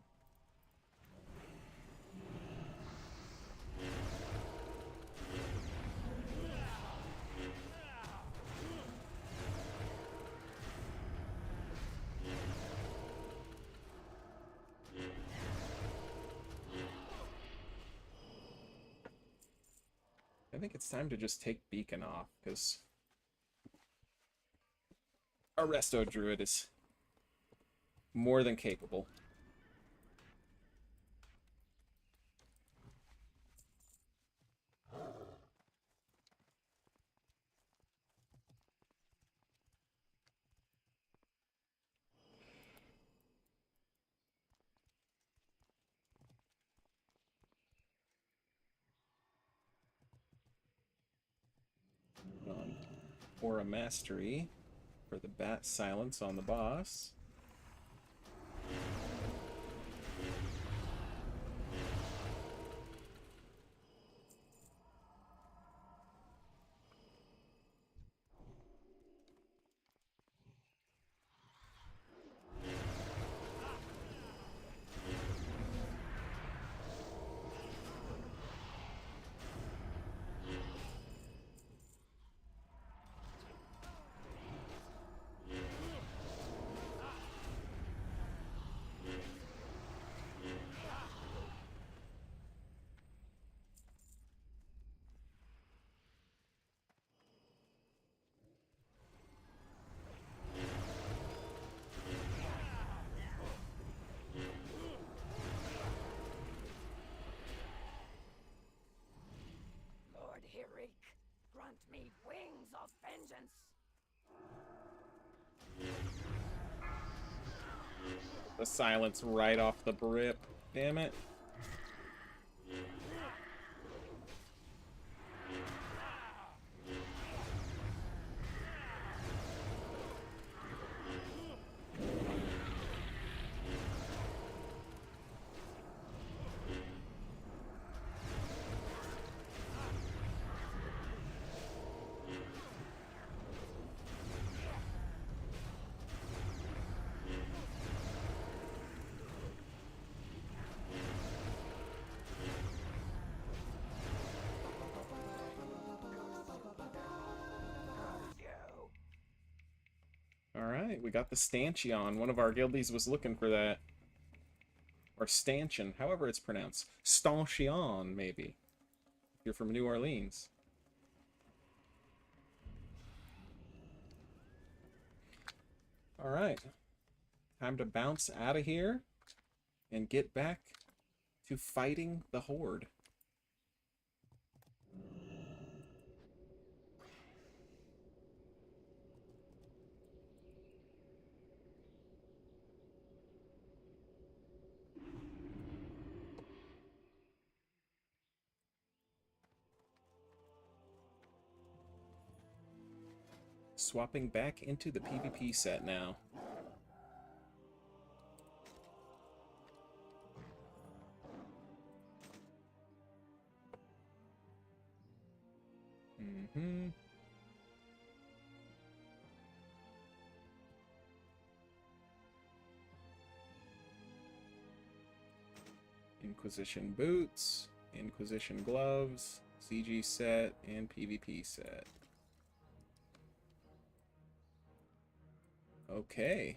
I think it's time to just take Beacon off, because our Resto Druid is more than capable. On Aura Mastery for the Bat Silence on the boss. Grant me wings of vengeance. The silence right off the rip. Damn it. Alright, we got the stanchion. One of our guildies was looking for that. Or stanchion, however it's pronounced. Stanchion, maybe. If you're from New Orleans. Alright. Time to bounce out of here and get back to fighting the Horde. Swapping back into the PvP set now. Inquisition boots, Inquisition gloves, CG set, and PvP set. Okay.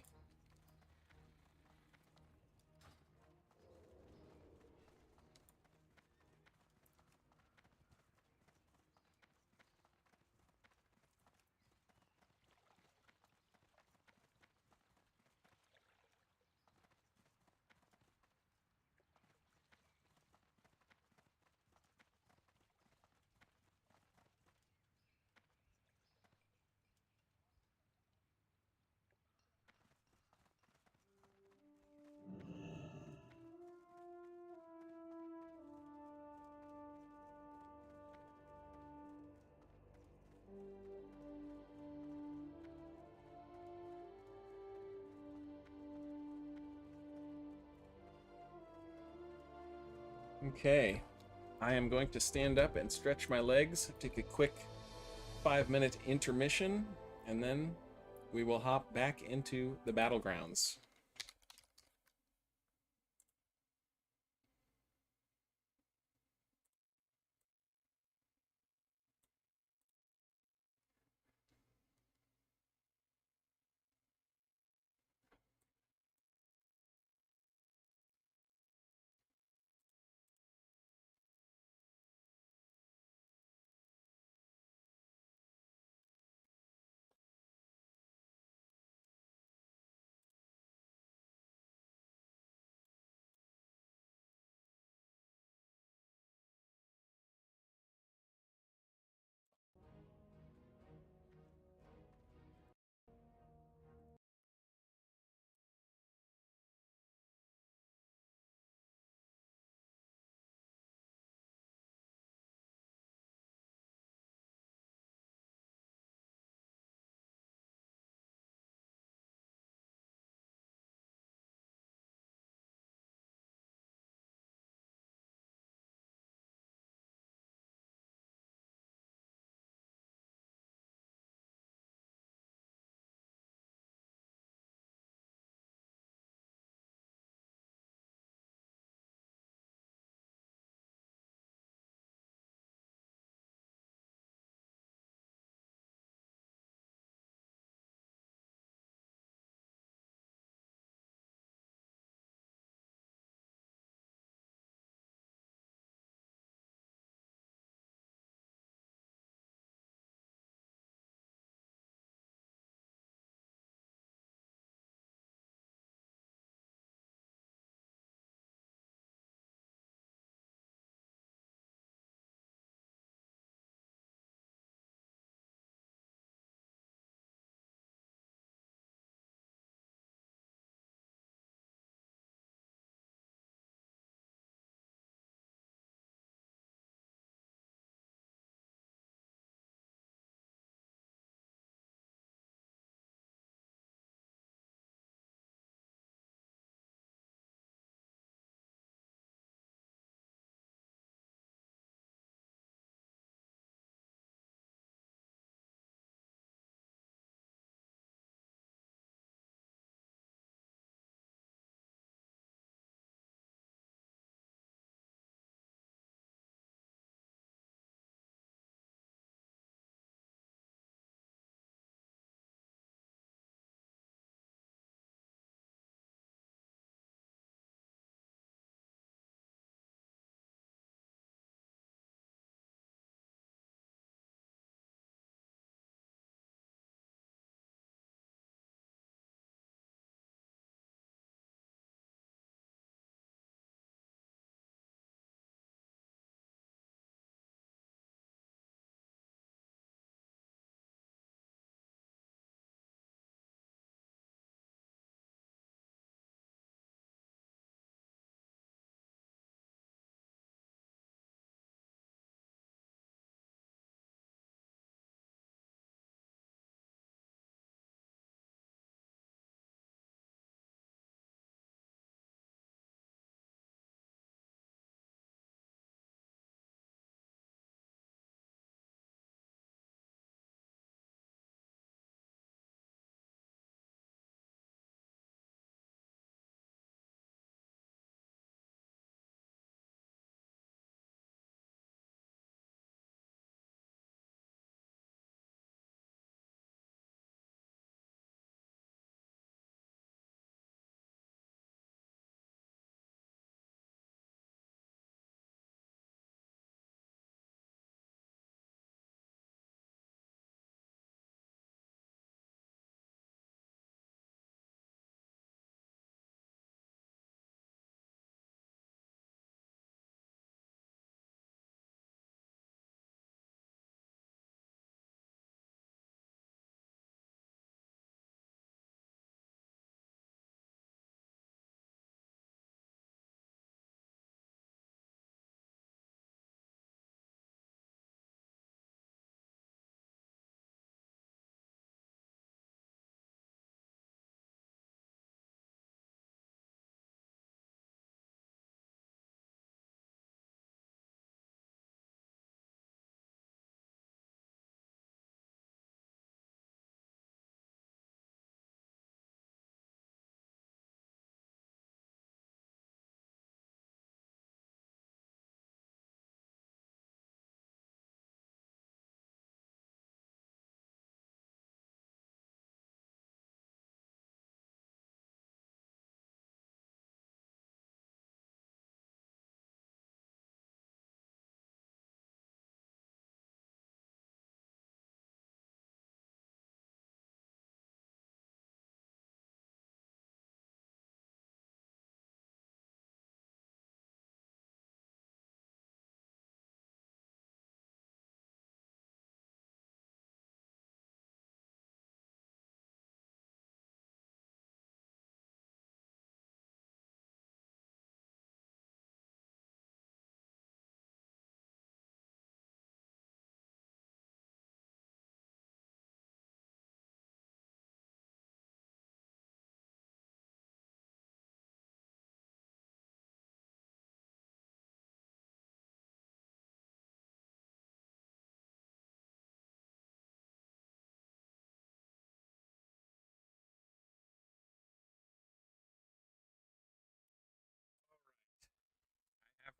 Okay, I am going to stand up and stretch my legs, take a quick 5-minute intermission, and then we will hop back into the Battlegrounds.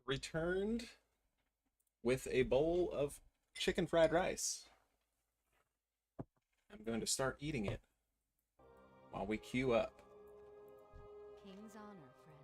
returned with a bowl of chicken fried rice. I'm going to start eating it while we queue up. King's honor, friend.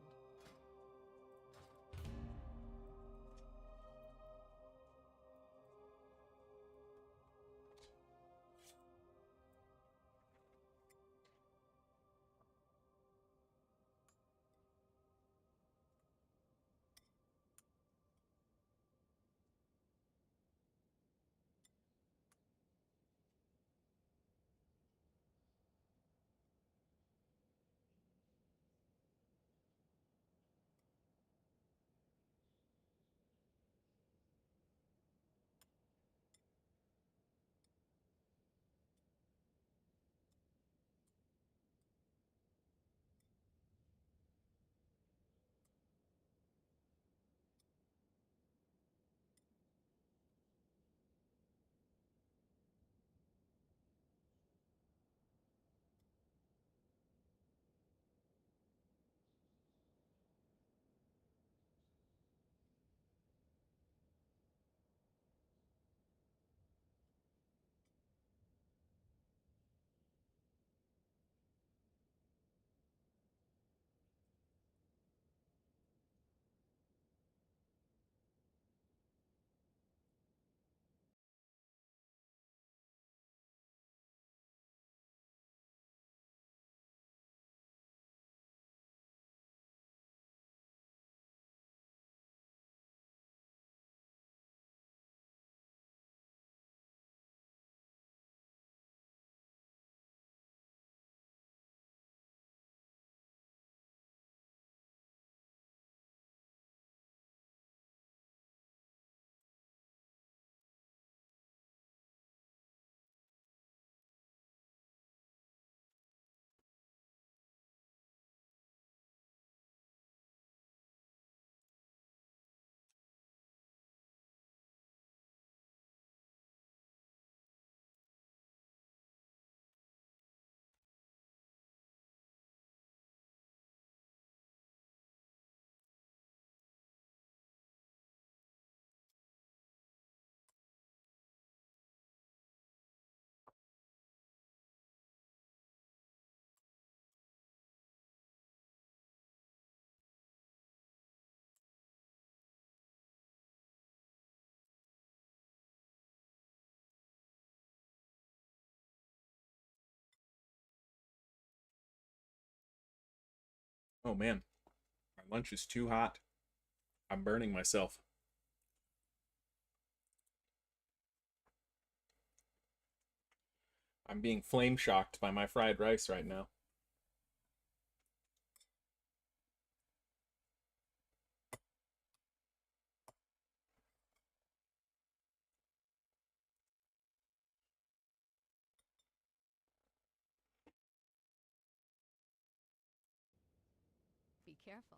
Oh man, my lunch is too hot. I'm burning myself. I'm being flame shocked by my fried rice right now. Be careful.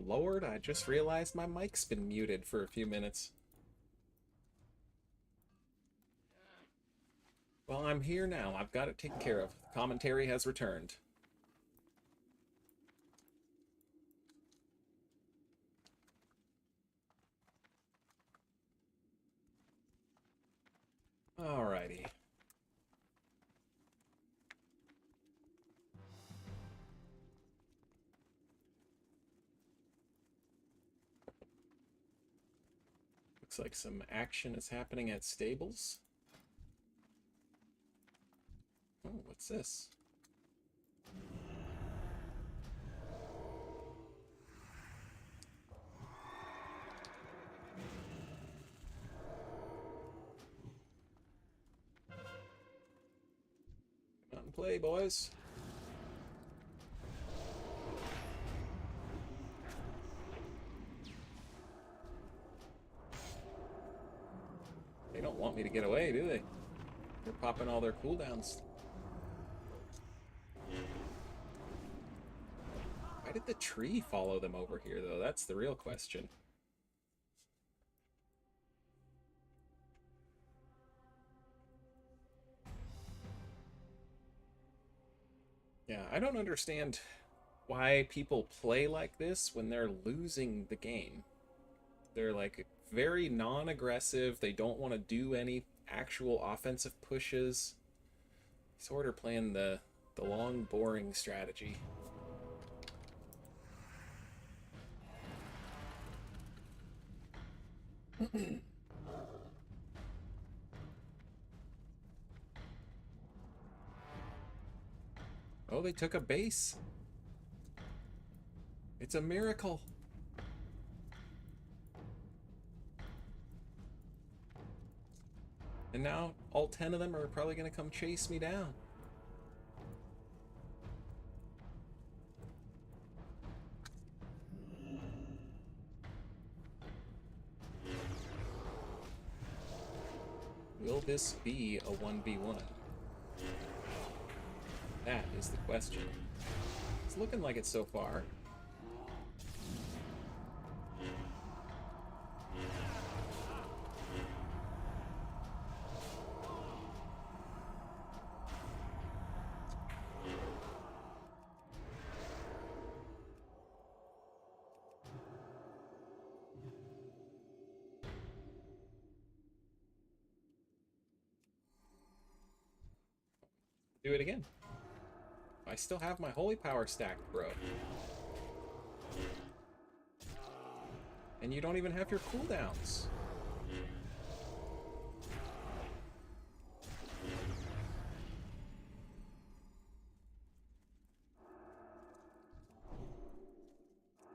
lord, I just realized my mic's been muted for a few minutes. Well, I'm here now. I've got it taken care of. Commentary has returned. Alrighty. Looks like some action is happening at stables. Oh, what's this? Come out and play, boys. They don't want me to get away, do they? They're popping all their cooldowns. Why did the tree follow them over here, though? That's the real question. Yeah, I don't understand why people play like this when they're losing the game. They're like very non-aggressive. They don't want to do any actual offensive pushes. Sort of playing the long, boring strategy. Oh, they took a base. It's a miracle. And now all 10 of them are probably going to come chase me down. Will this be a 1v1? That is the question. It's looking like it so far. Do it again. I still have my holy power stacked, bro. And you don't even have your cooldowns.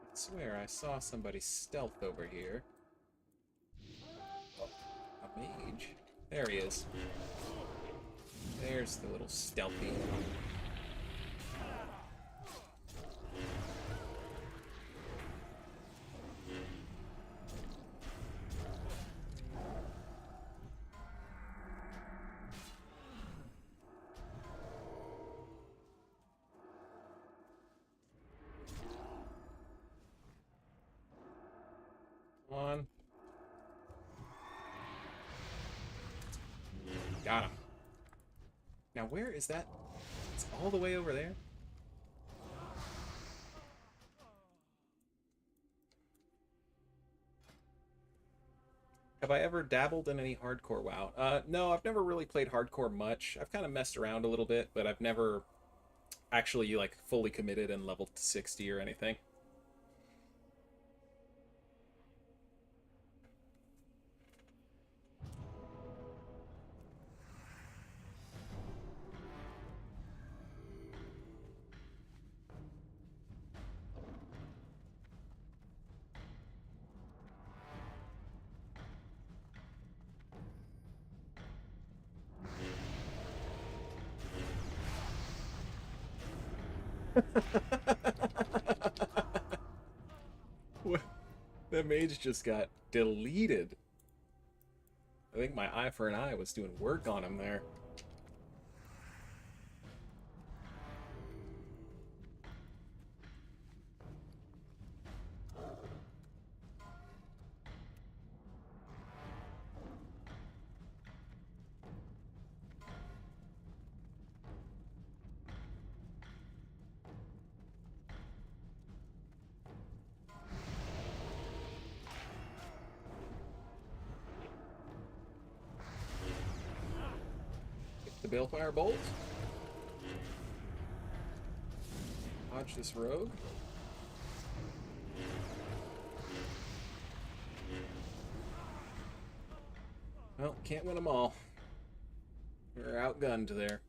I swear I saw somebody stealth over here. A mage. There he is. There's the little stealthy. Come on. Got him. Now where is that? It's all the way over there. Have I ever dabbled in any hardcore WoW? No, I've never really played hardcore much. I've kind of messed around a little bit, but I've never actually like fully committed and leveled to 60 or anything. What? That mage just got deleted. I think my eye for an eye was doing work on him there. the Balefire Bolt. Dodge this rogue. Well, can't win them all. We're outgunned there.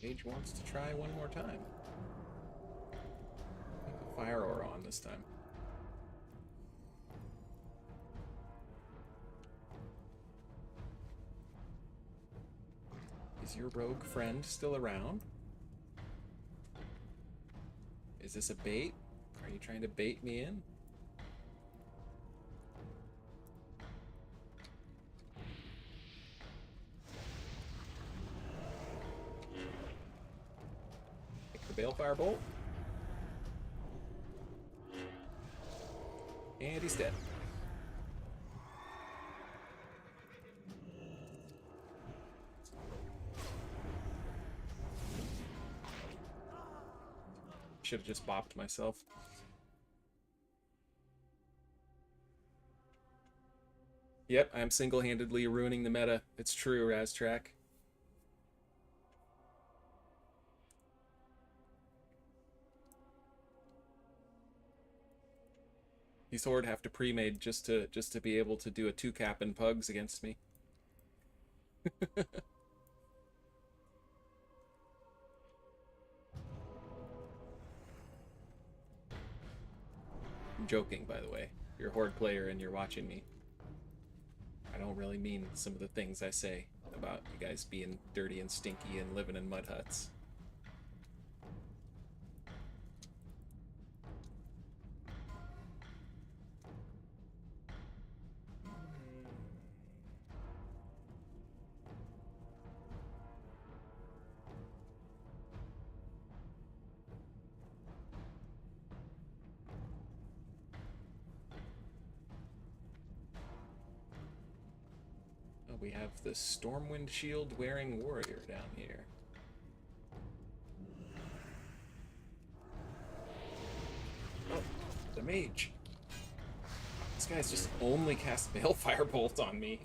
Mage wants to try one more time. Put the fire aura on this time. Is your rogue friend still around? Is this a bait? Are you trying to bait me in? Balefire Bolt. And he's dead. Should have just bopped myself. Yep, I'm single-handedly ruining the meta. It's true, Raztrack. These Horde have to pre-made just to be able to do a 2-cap and pugs against me. I'm joking, by the way. You're a Horde player and you're watching me. I don't really mean some of the things I say about you guys being dirty and stinky and living in mud huts. We have the Stormwind Shield wearing warrior down here. Oh, the mage. This guy's just only cast Balefire Bolt on me.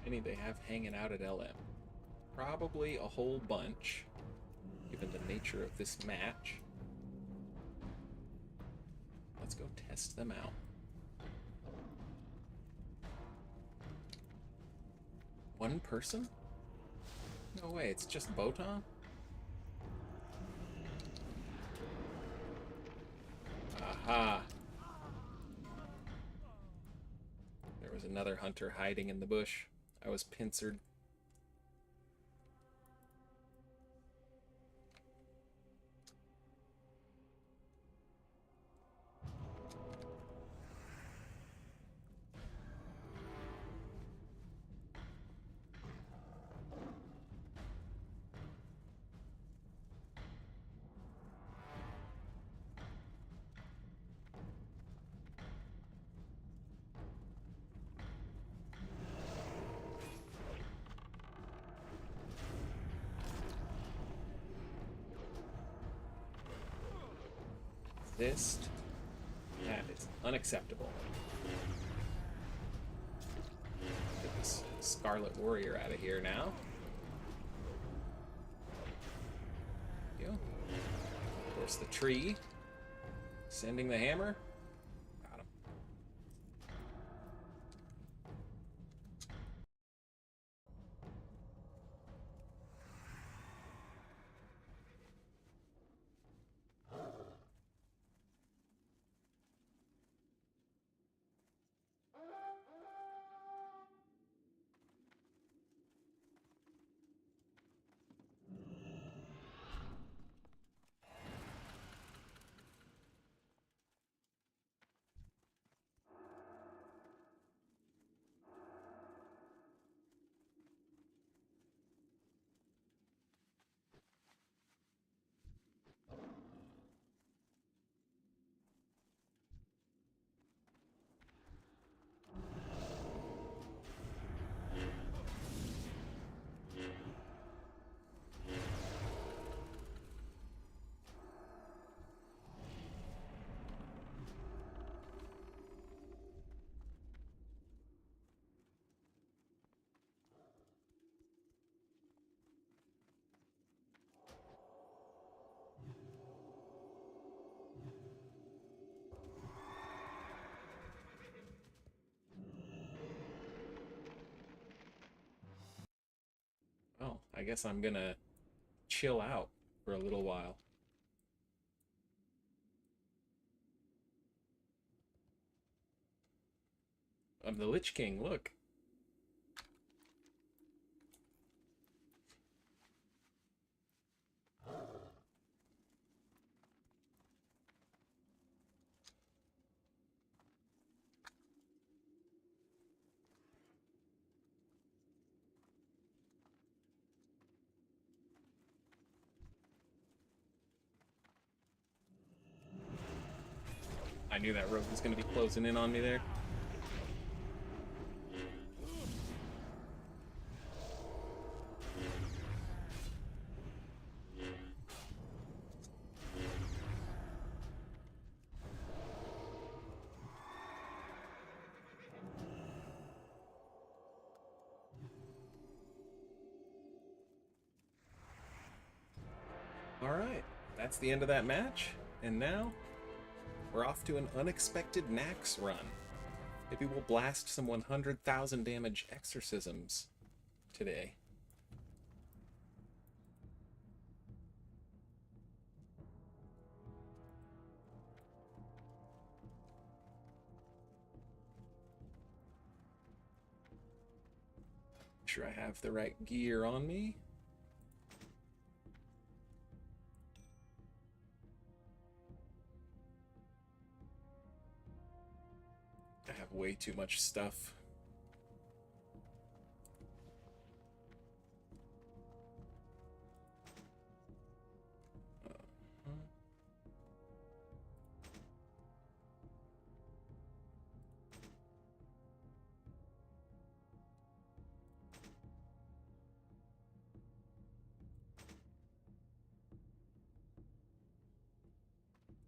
Any they have hanging out at LM? Probably a whole bunch, given the nature of this match. Let's go test them out. One person? No way, it's just Botan? Aha! There was another hunter hiding in the bush. I was pincered. resist. That is unacceptable. Get this Scarlet Warrior out of here now. There we go. Of course, the tree. Sending the hammer. Got him. Oh, I guess I'm gonna chill out for a little while. I'm the Lich King, look. I knew that rope was going to be closing in on me there. Alright, that's the end of that match, and now we're off to an unexpected Naxx run. Maybe we'll blast some 100,000 damage exorcisms today. Make sure I have the right gear on me. I have way too much stuff.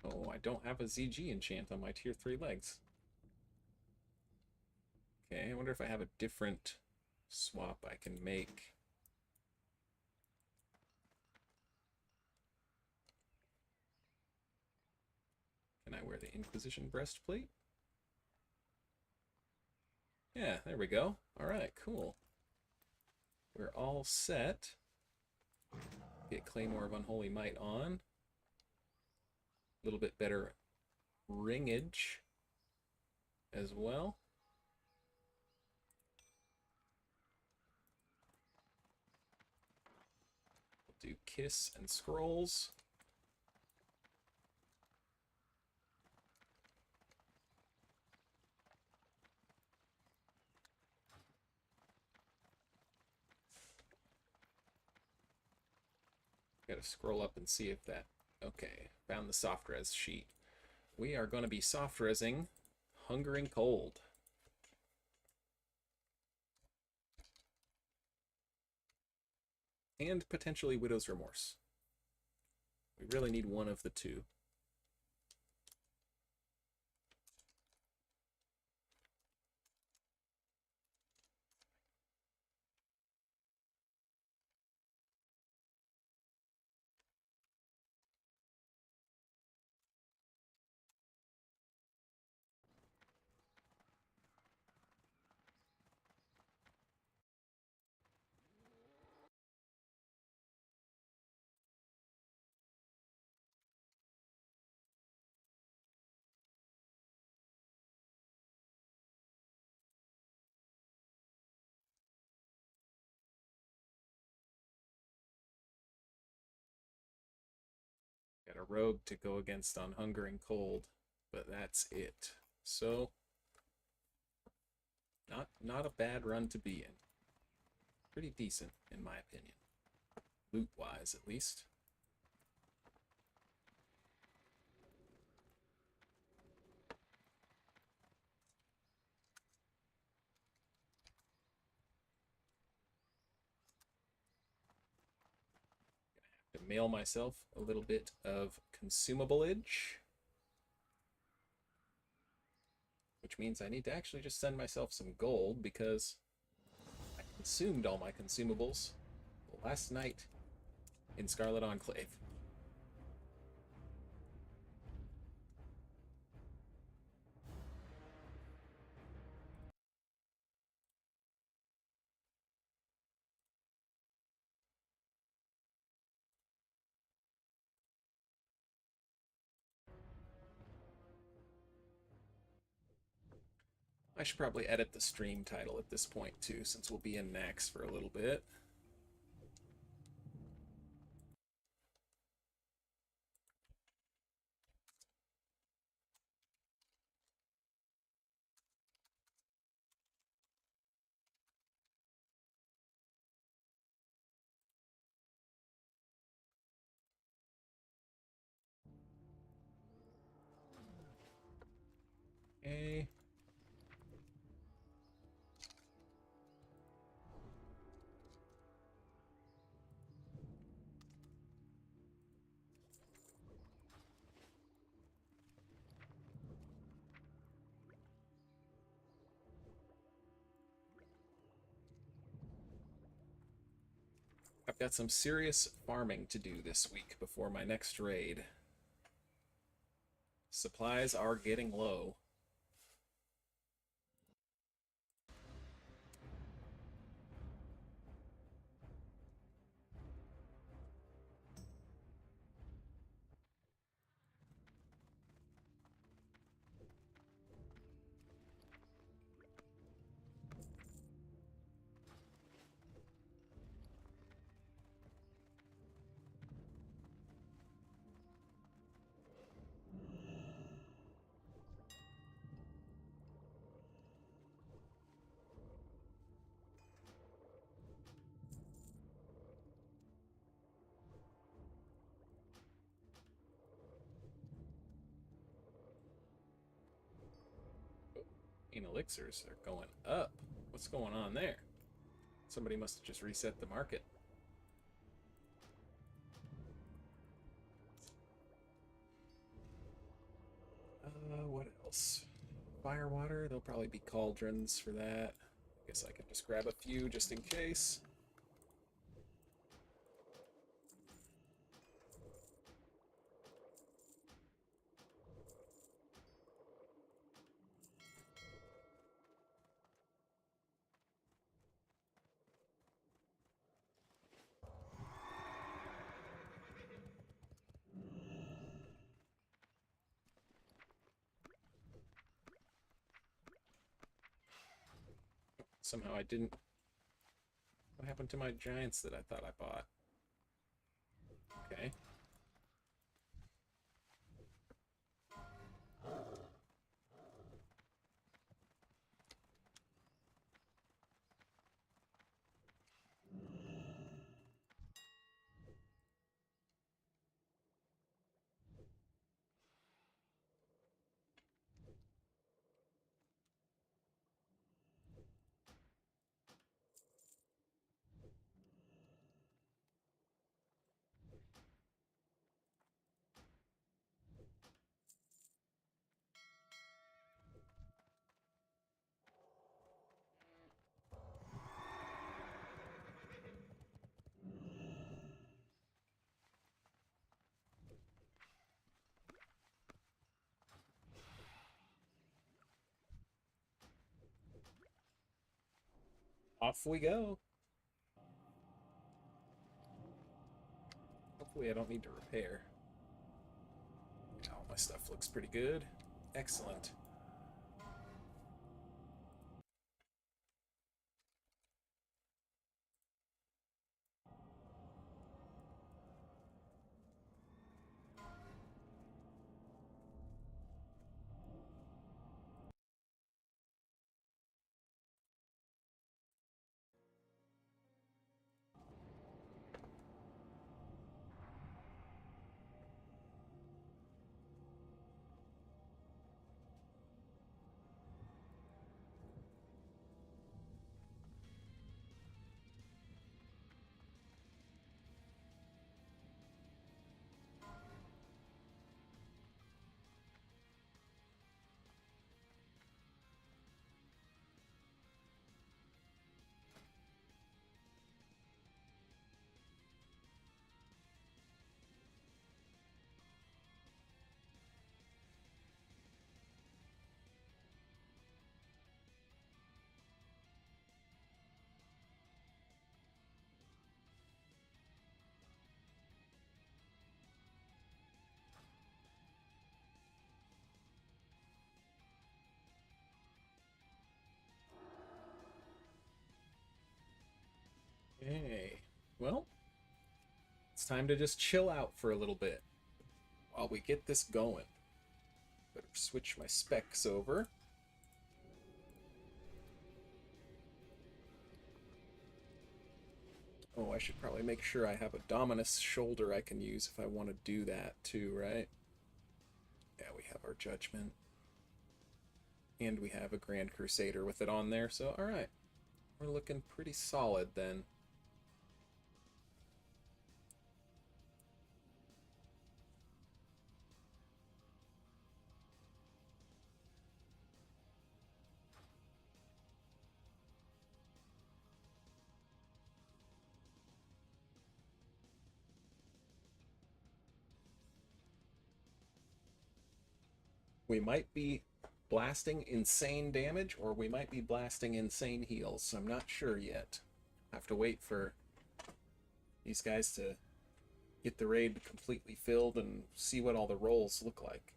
Oh, I don't have a ZG enchant on my tier 3 legs. Okay, I wonder if I have a different swap I can make. Can I wear the Inquisition breastplate? Yeah, there we go. Alright, cool. We're all set. Get Claymore of Unholy Might on. A little bit better ringage as well. We'll do Kiss and Scrolls. Gotta scroll up and see if that... Okay, found the soft res sheet. We are going to be soft resing Hungering Cold. And potentially Widow's Remorse. We really need one of the two. a rogue to go against on hunger and cold, but that's it. So, not a bad run to be in. Pretty decent, in my opinion. Loot-wise, at least. To mail myself a little bit of consumableage, which means I need to actually just send myself some gold because I consumed all my consumables last night in Scarlet Enclave. I should probably edit the stream title at this point too, since we'll be in Naxx for a little bit. Okay. I've got some serious farming to do this week before my next raid. Supplies are getting low. Elixirs are going up. What's going on there? Somebody must have just reset the market. What else? Firewater, there'll probably be cauldrons for that. I guess I can just grab a few just in case. Somehow I didn't... What happened to my giants that I thought I bought? Okay. Off we go. Hopefully I don't need to repair. Oh, my stuff looks pretty good. Excellent. It's time to just chill out for a little bit while we get this going. Better switch my specs over. Oh, I should probably make sure I have a Dominus shoulder I can use if I want to do that too, right? Yeah, we have our Judgment. And we have a Grand Crusader with it on there, so alright. We're looking pretty solid then. We might be blasting insane damage, or we might be blasting insane heals, so I'm not sure yet. I have to wait for these guys to get the raid completely filled and see what all the rolls look like.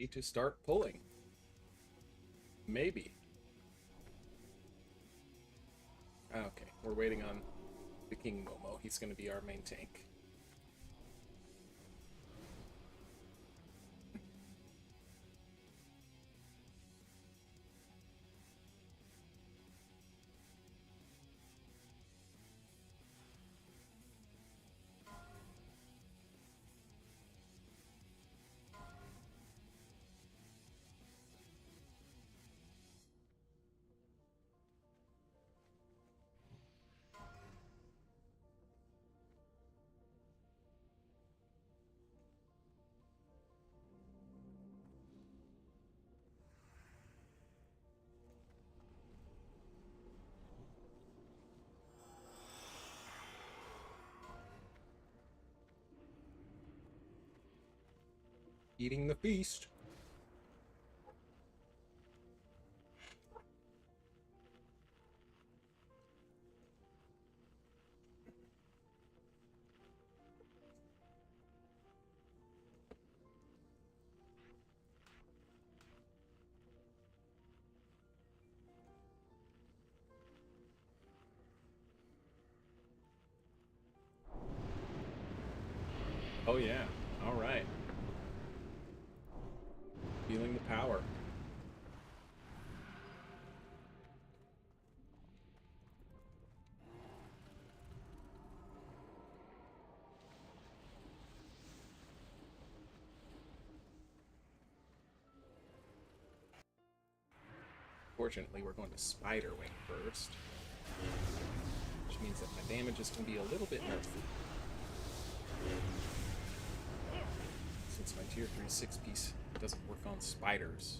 ready to start pulling. Maybe. Okay, we're waiting on the King Momo. He's going to be our main tank. Eating the feast. Oh yeah, all right. Feeling the power. Fortunately, we're going to Spiderwing first, which means that my damage is going to be a little bit nerfy. Since my tier 3 6-piece doesn't work on spiders.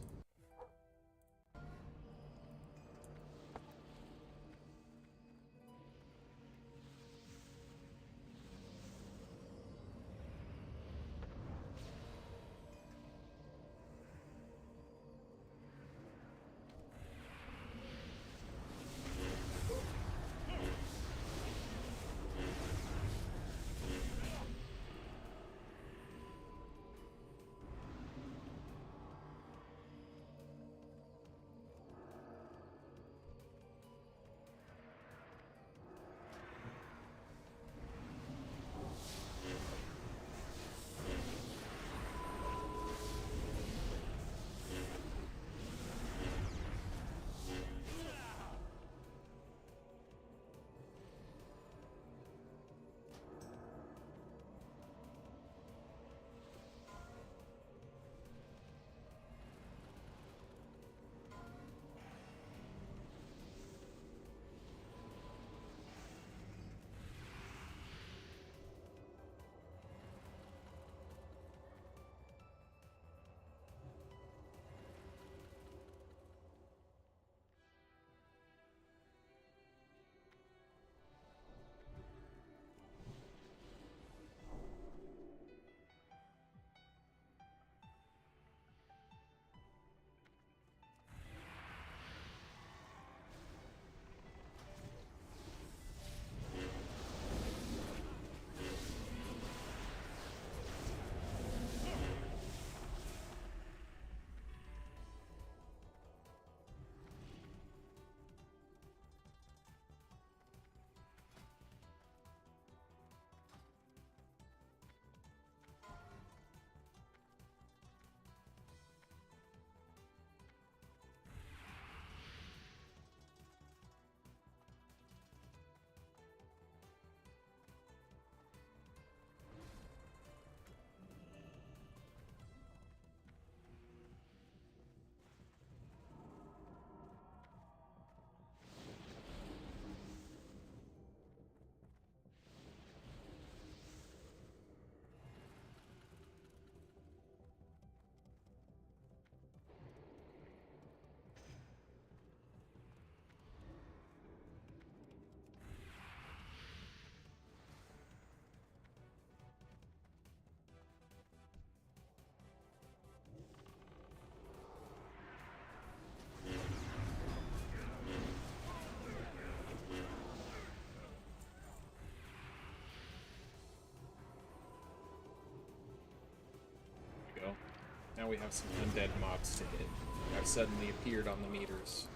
now we have some undead mobs to hit. Have suddenly appeared on the meters.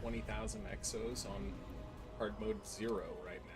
$20,000 exos on hard mode 0 right now.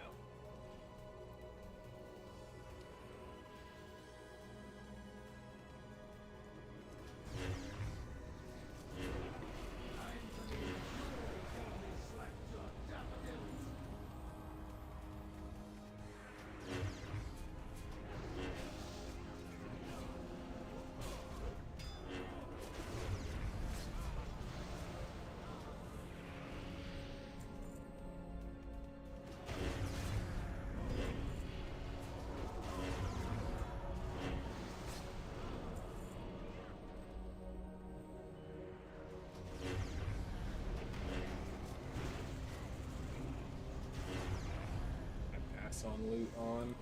On loot on.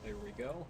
There we go.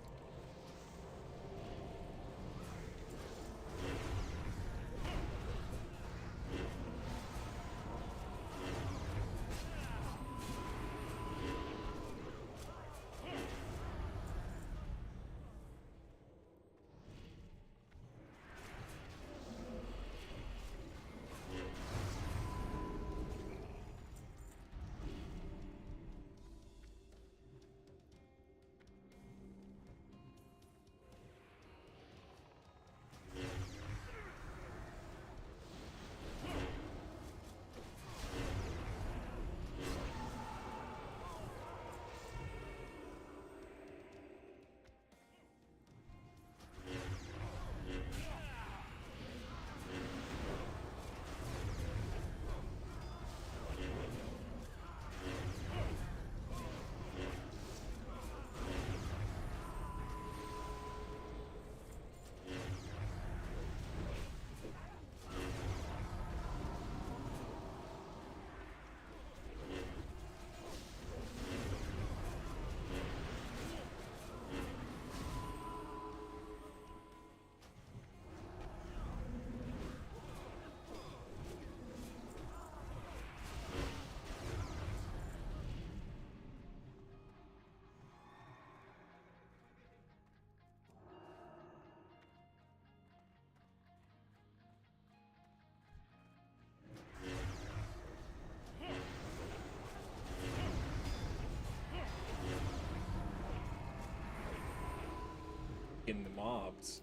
In the mobs.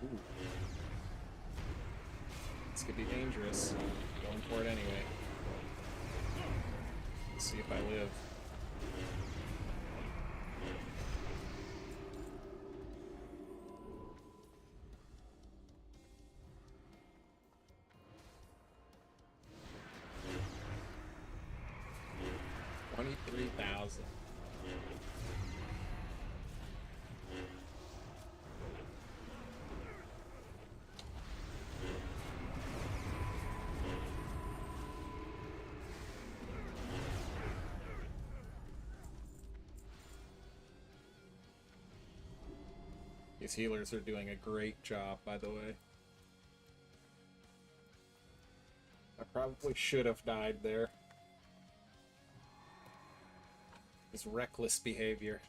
Ooh. This could be dangerous. Going for it anyway. Let's see if I live. $23,000. These healers are doing a great job, by the way. I probably should have died there. This reckless behavior.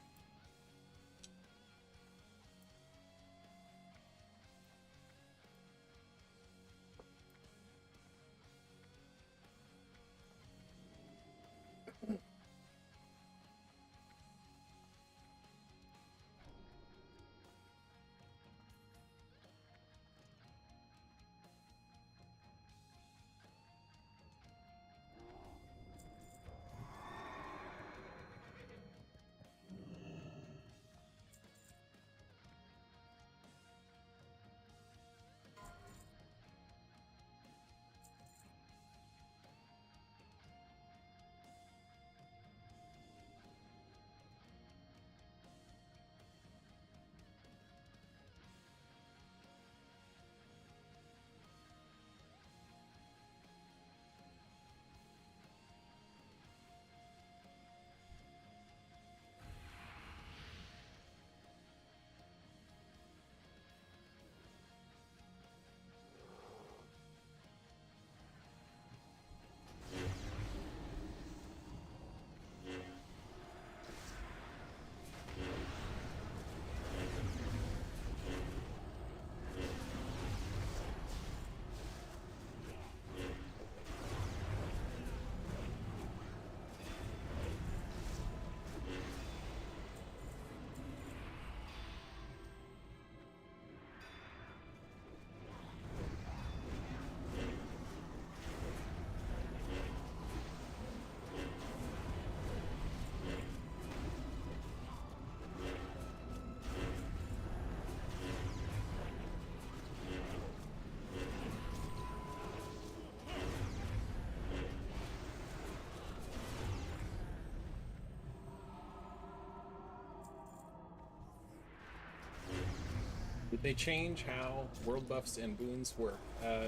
they change how world buffs and boons work.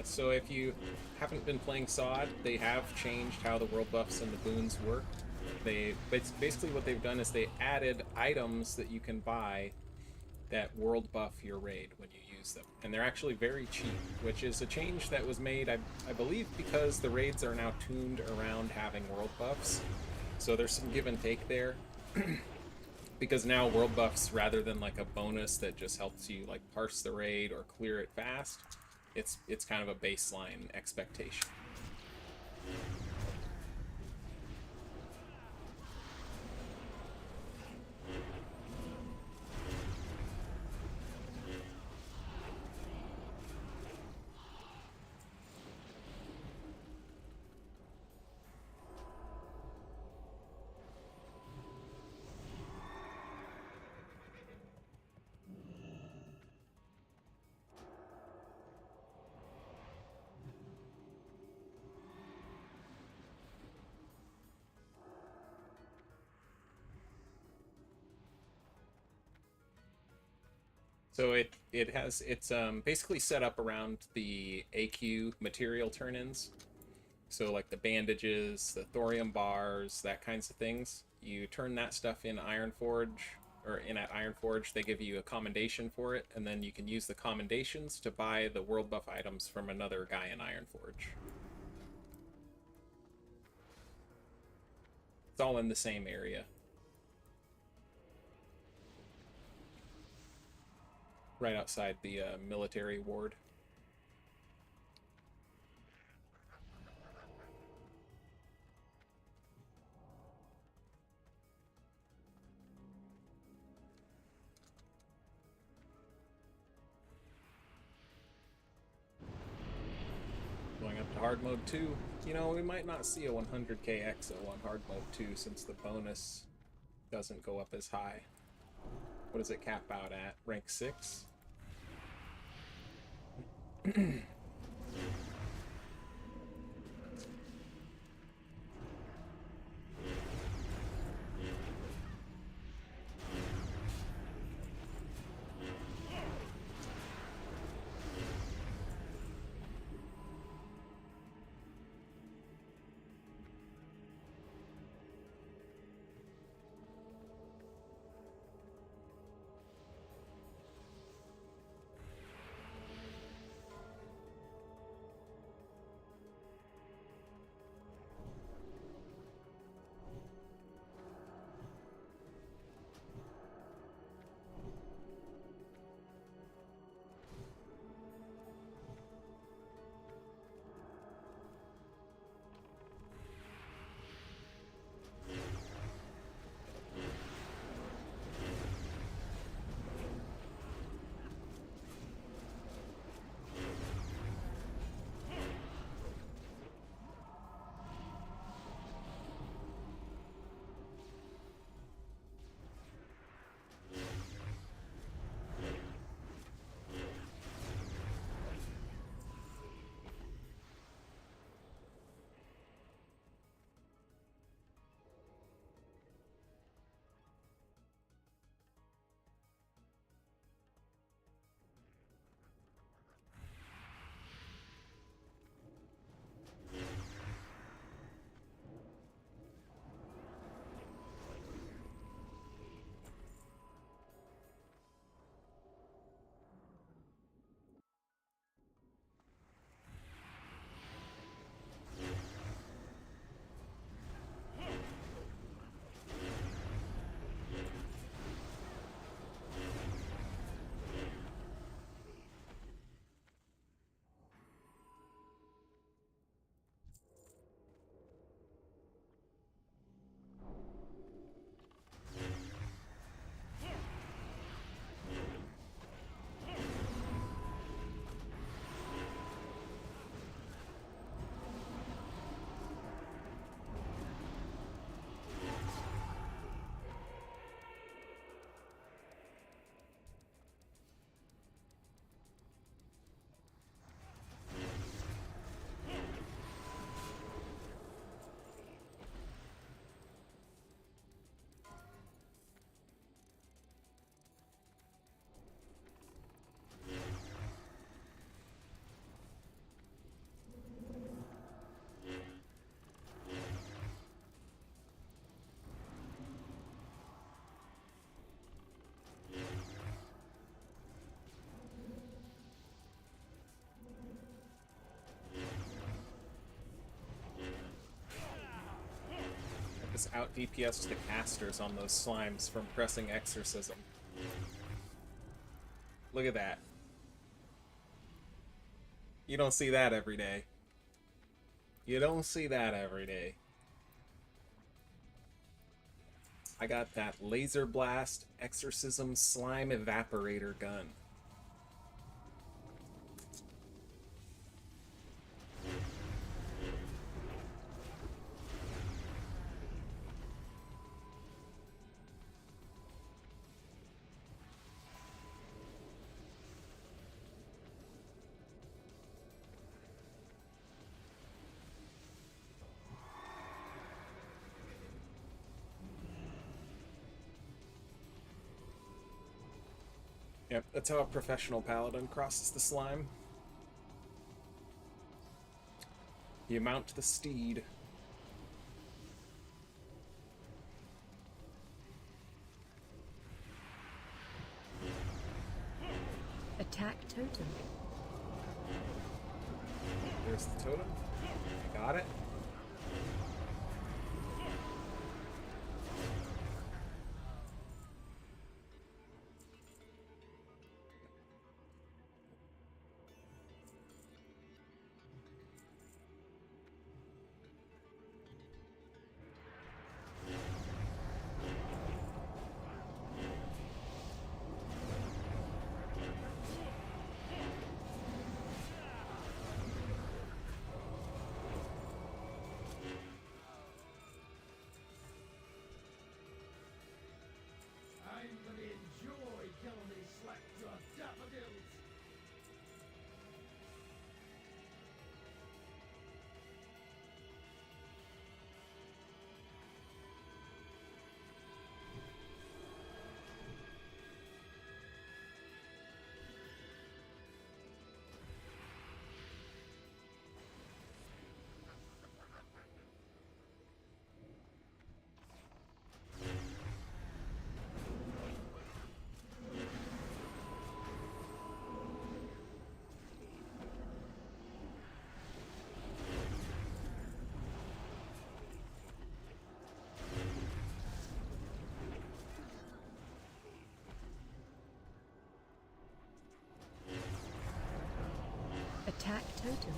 So if you haven't been playing SOD, they have changed how the world buffs and the boons work. Basically what they've done is they added items that you can buy that world buff your raid when you use them. And they're actually very cheap, which is a change that was made, I believe, because the raids are now tuned around having world buffs. So there's some give and take there. Because now world buffs, rather than like a bonus that just helps you like parse the raid or clear it fast, it's kind of a baseline expectation. So it's basically set up around the AQ material turn-ins. So like the bandages, the thorium bars, that kinds of things. You turn that stuff in Ironforge, or in at Ironforge, they give you a commendation for it, and then you can use the commendations to buy the world buff items from another guy in Ironforge. It's all in the same area. Right outside the military ward. Going up to hard mode 2. You know, we might not see a 100k EXO on hard mode 2 since the bonus doesn't go up as high. What does it cap out at? Rank 6? things out DPS the casters on those slimes from pressing Exorcism. Look at that. You don't see that every day. You don't see that every day. I got that Laser Blast Exorcism Slime Evaporator gun. Yep, that's how a professional paladin crosses the slime. You mount the steed. Attack totem. There's the totem. Got it. I'm gonna enjoy killing these slack-jawed daffodils. Attack totem.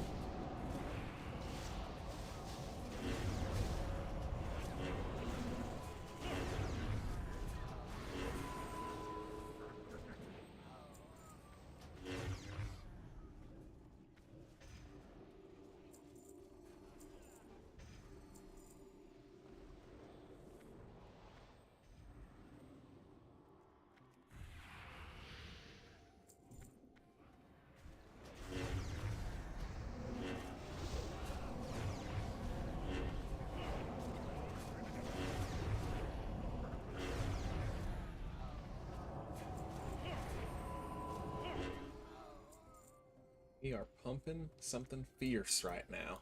We are pumping something fierce right now.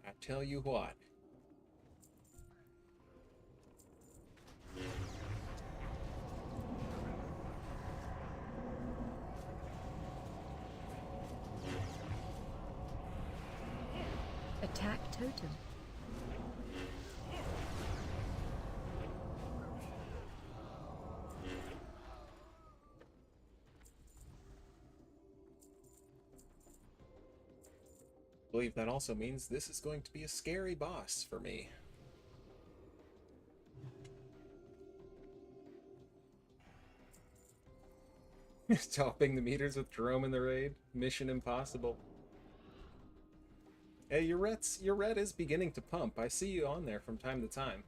I tell you what. Attack totem. I believe that also means this is going to be a scary boss for me. Topping the meters with Jerome in the raid. Mission impossible. Hey, your ret is beginning to pump. I see you on there from time to time.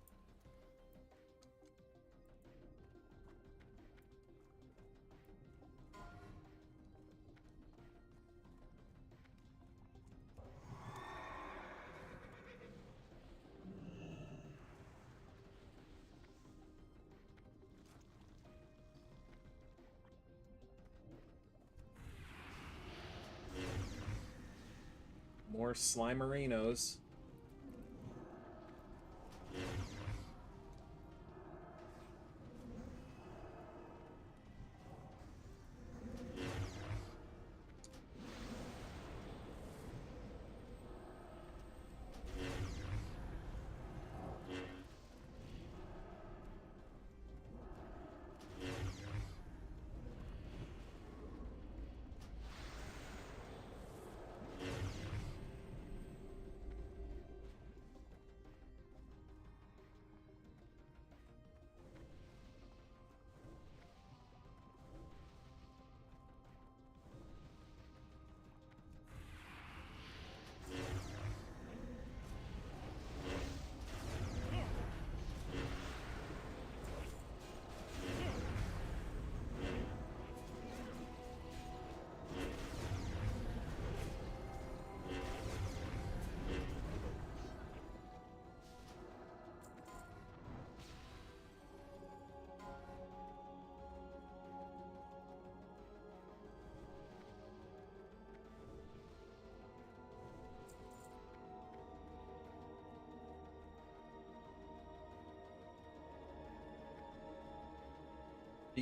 More Slimerinos.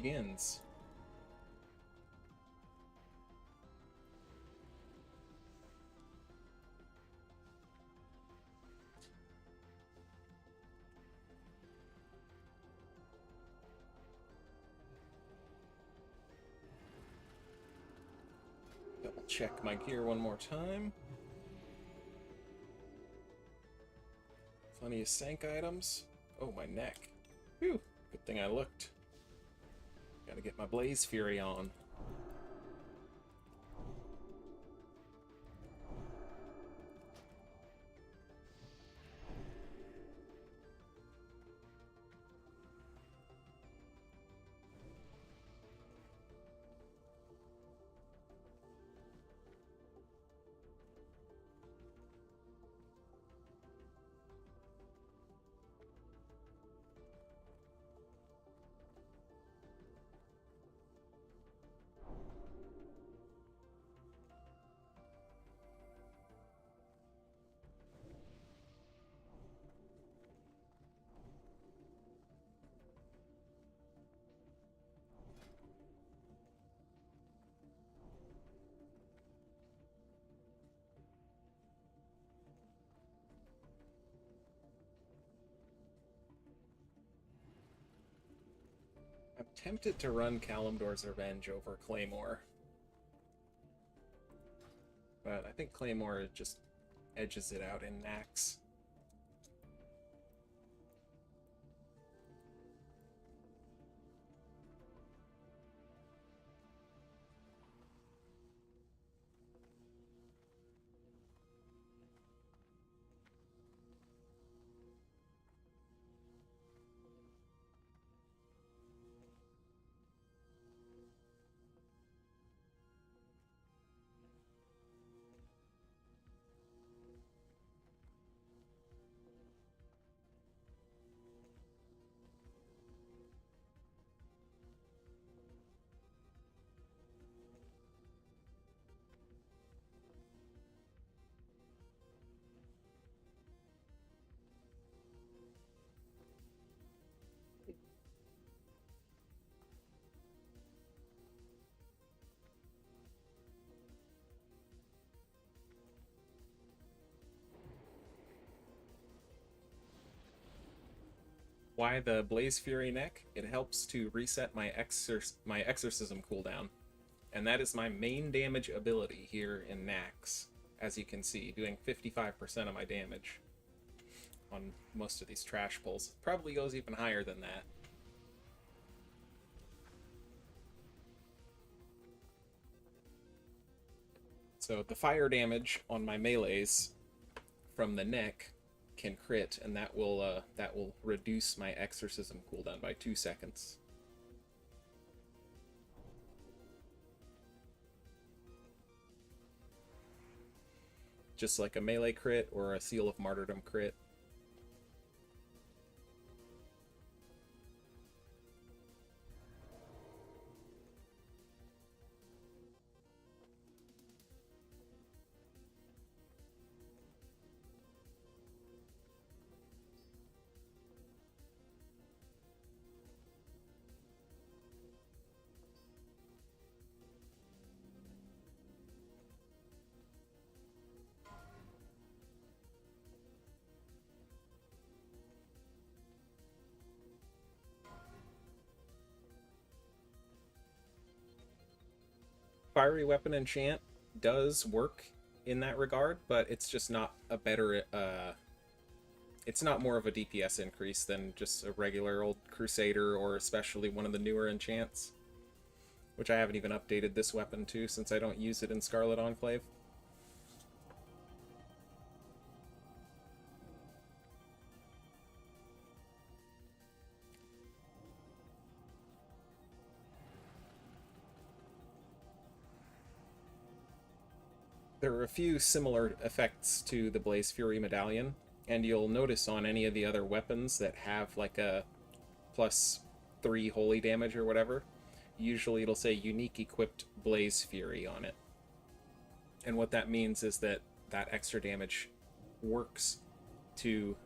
begins. Double check my gear one more time. Plenty of sank items. Oh, my neck. Phew, good thing I looked. Gotta get my Blaze Fury on. I'm tempted to run Kalimdor's Revenge over Claymore. But I think Claymore just edges it out in Naxx. Why the Blaze Fury neck? It helps to reset my exorcism cooldown. And that is my main damage ability here in Naxx, as you can see, doing 55% of my damage on most of these trash pulls. Probably goes even higher than that. So the fire damage on my melees from the neck can crit, and that will reduce my exorcism cooldown by 2 seconds. Just like a melee crit or a Seal of Martyrdom crit. Fiery Weapon enchant does work in that regard, but it's just not a better, it's not more of a DPS increase than just a regular old Crusader, or especially one of the newer enchants, which I haven't even updated this weapon to since I don't use it in Scarlet Enclave. There are a few similar effects to the Blaze Fury Medallion, and you'll notice on any of the other weapons that have like a +3 holy damage or whatever, usually it'll say unique equipped Blaze Fury on it. And what that means is that that extra damage works to,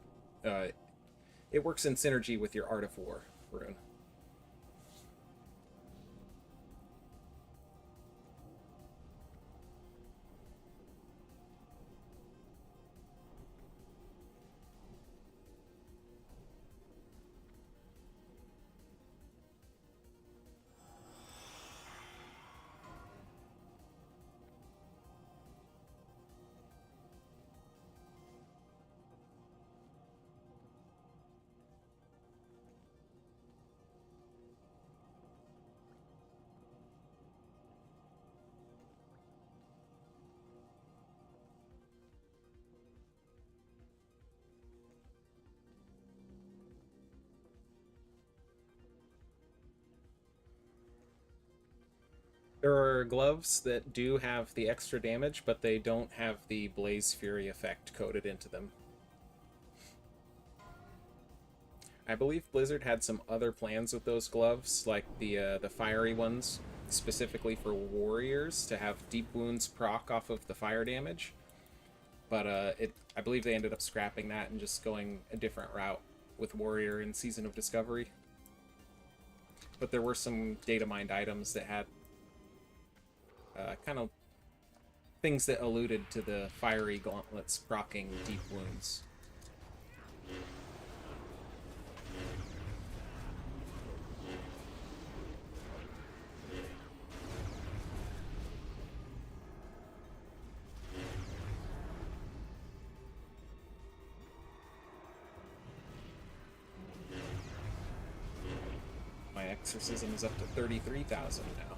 it works in synergy with your Art of War rune. There are gloves that do have the extra damage, but they don't have the Blaze Fury effect coded into them. I believe Blizzard had some other plans with those gloves, like the fiery ones, specifically for warriors to have deep wounds proc off of the fire damage. But I believe they ended up scrapping that and just going a different route with warrior in Season of Discovery. But there were some data mined items that had kind of things that alluded to the fiery gauntlets proccing deep wounds. My exorcism is up to 33,000 now.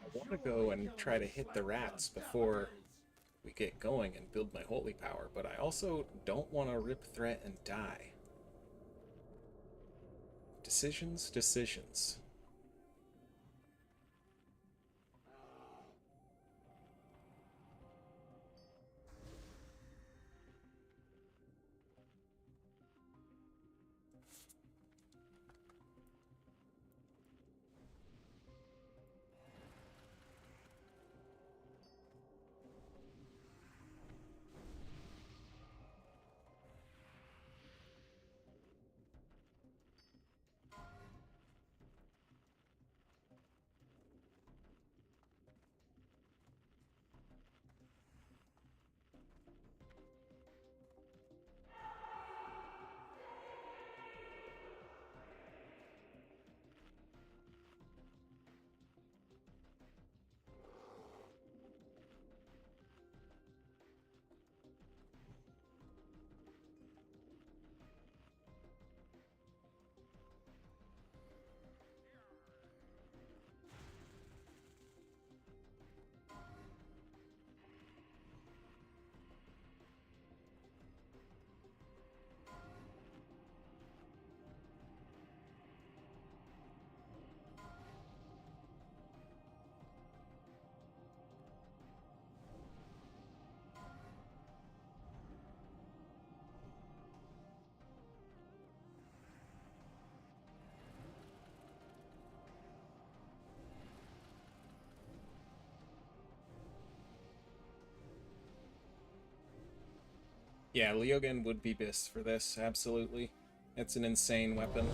I want to go and try to hit the rats before we get going and build my holy power, but I also don't want to rip threat and die. Decisions, decisions. Yeah, Leogan would be best for this, absolutely. It's an insane weapon.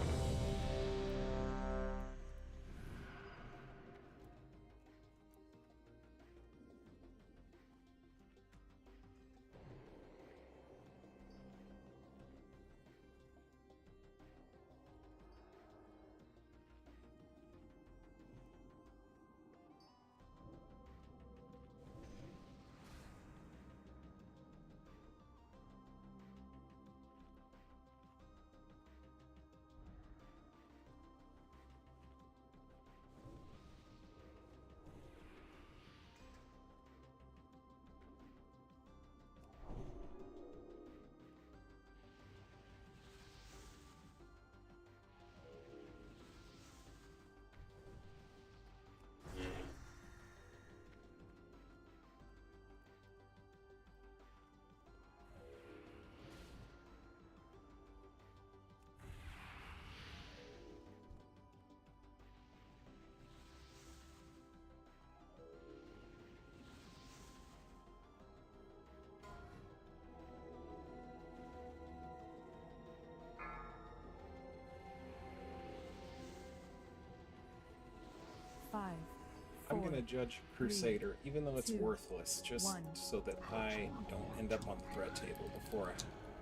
I'm gonna judge Crusader, even though it's 2, worthless, just 1. so that I don't end up on the threat table before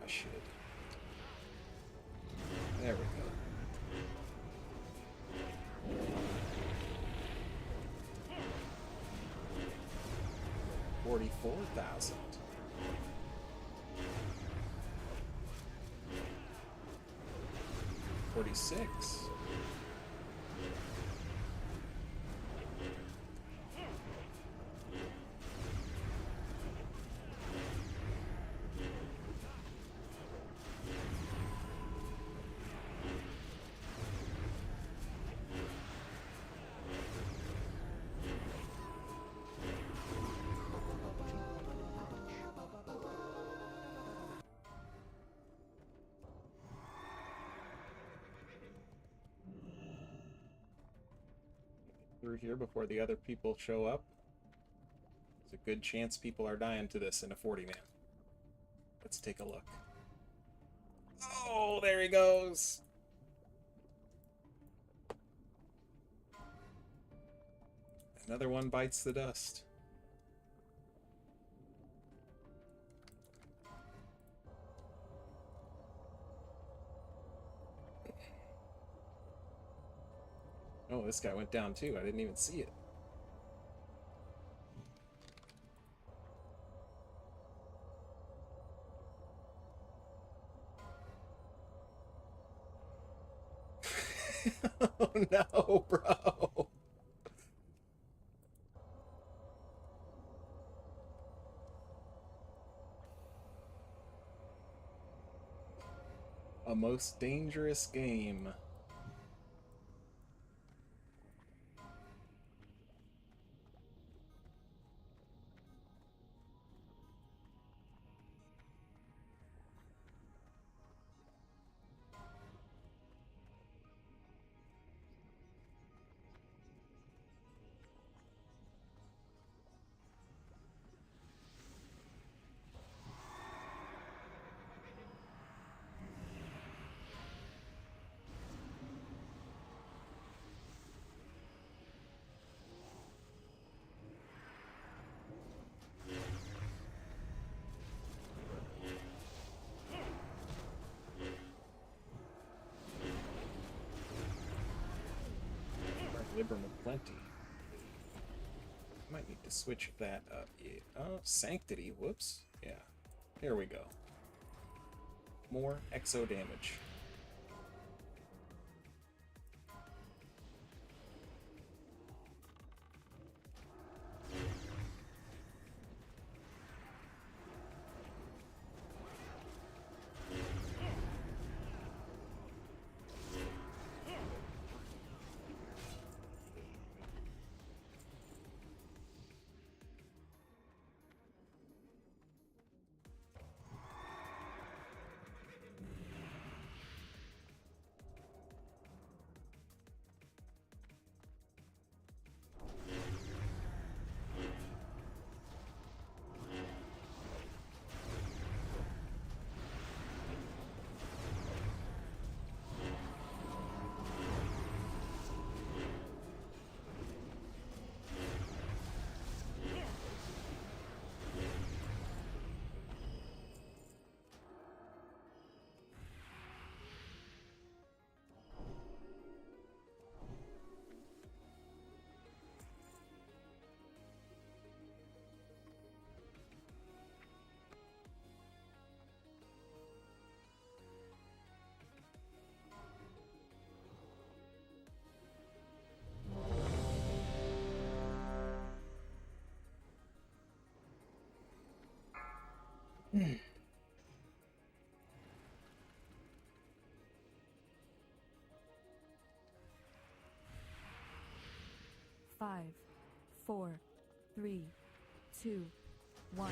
I should. There we go. $44,000. $46,000. Through here before the other people show up. There's a good chance people are dying to this in a 40-man. Let's take a look. Oh, there he goes! Another one bites the dust. Oh, this guy went down too. I didn't even see it. Oh no, bro. A most dangerous game. Liberum plenty. Might need to switch that up. Yeah. Oh, Sanctity. Whoops. Yeah. Here we go. More exo damage. Five, 4, 3, 2, 1.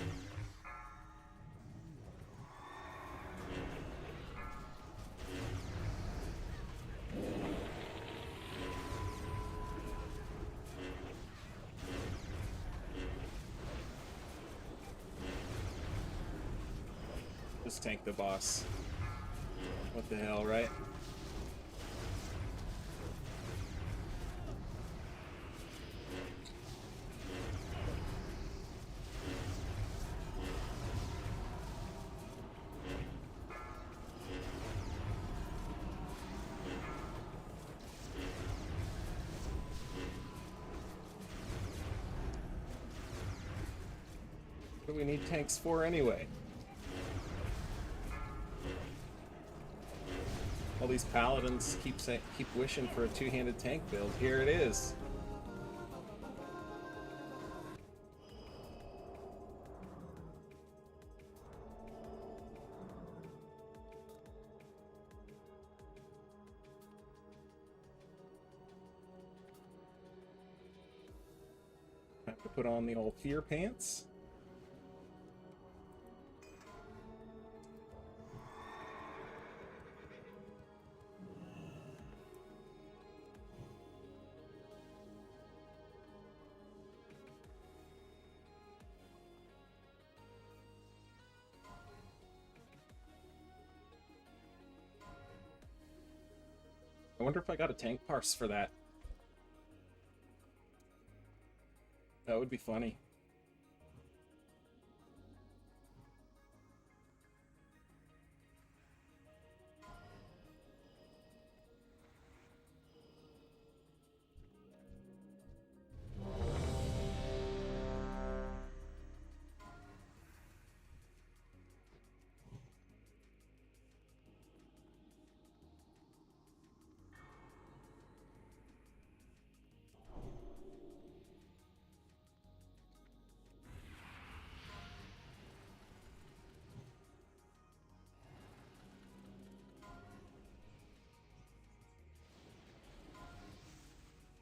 Just tank the boss. What the hell, right? do we need tanks for anyway? All these paladins keep wishing for a two-handed tank build. Here it is. Have to put on the old fear pants. I wonder if I got a tank parse for that. That would be funny.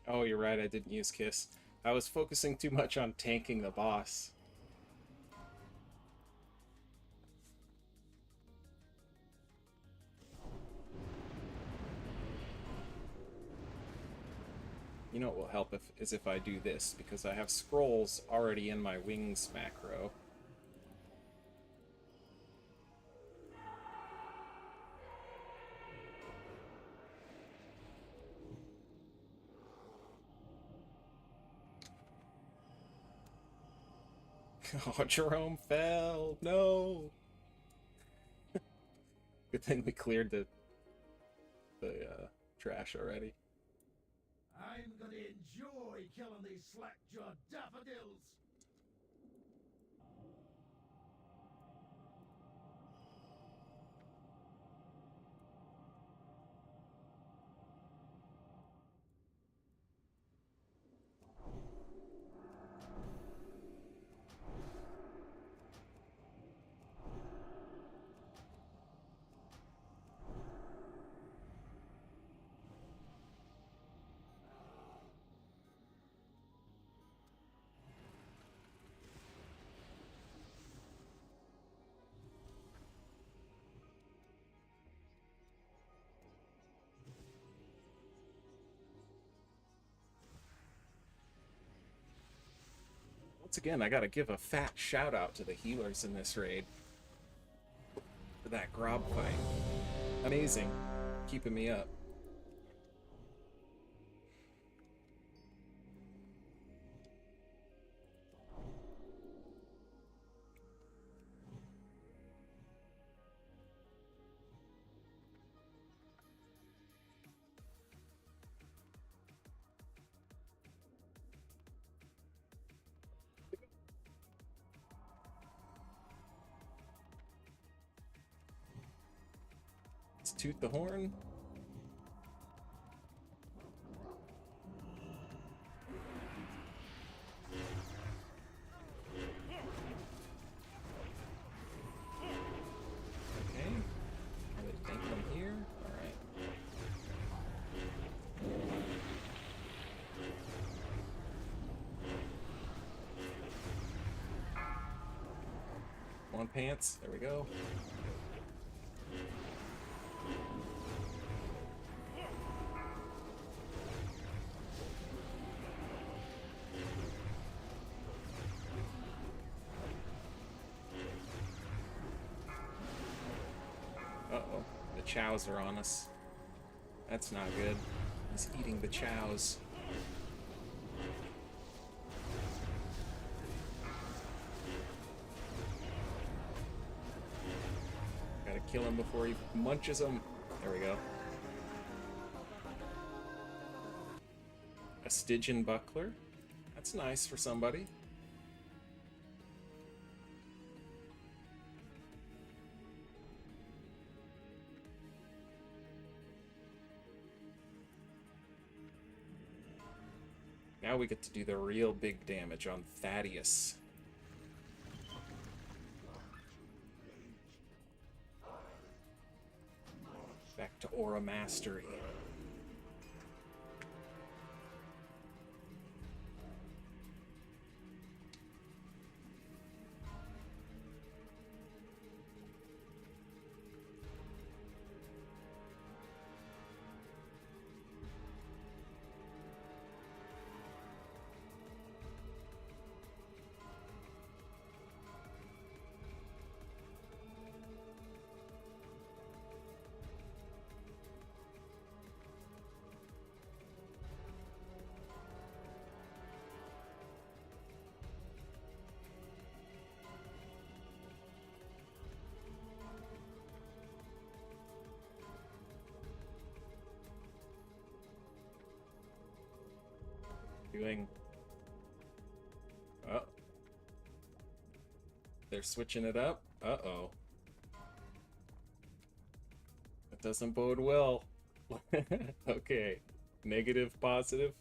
Oh, you're right, I didn't use Kiss. I was focusing too much on tanking the boss. You know what will help is if I do this, because I have scrolls already in my wings macro. Oh, Jerome fell. No. Good thing we cleared the trash already. I'm gonna enjoy killing these slack-jawed daffodils. Once again, I gotta give a fat shout out to the healers in this raid for that grob fight. Amazing. Keeping me up. Let's toot the horn. Okay. Another tank from here. Alright. One pants. There we go. Uh-oh, the chows are on us. That's not good. He's eating the chows. Gotta kill him before he munches them. There we go. A Stygian buckler. That's nice for somebody. Now we get to do the real big damage on Thaddeus. Back to Aura Mastery. Doing... Oh. They're switching it up. Uh-oh. That doesn't bode well. Okay. Negative, positive.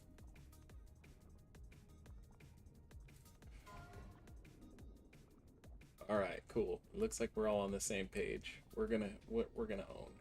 Alright, cool. Looks like we're all on the same page. We're gonna own.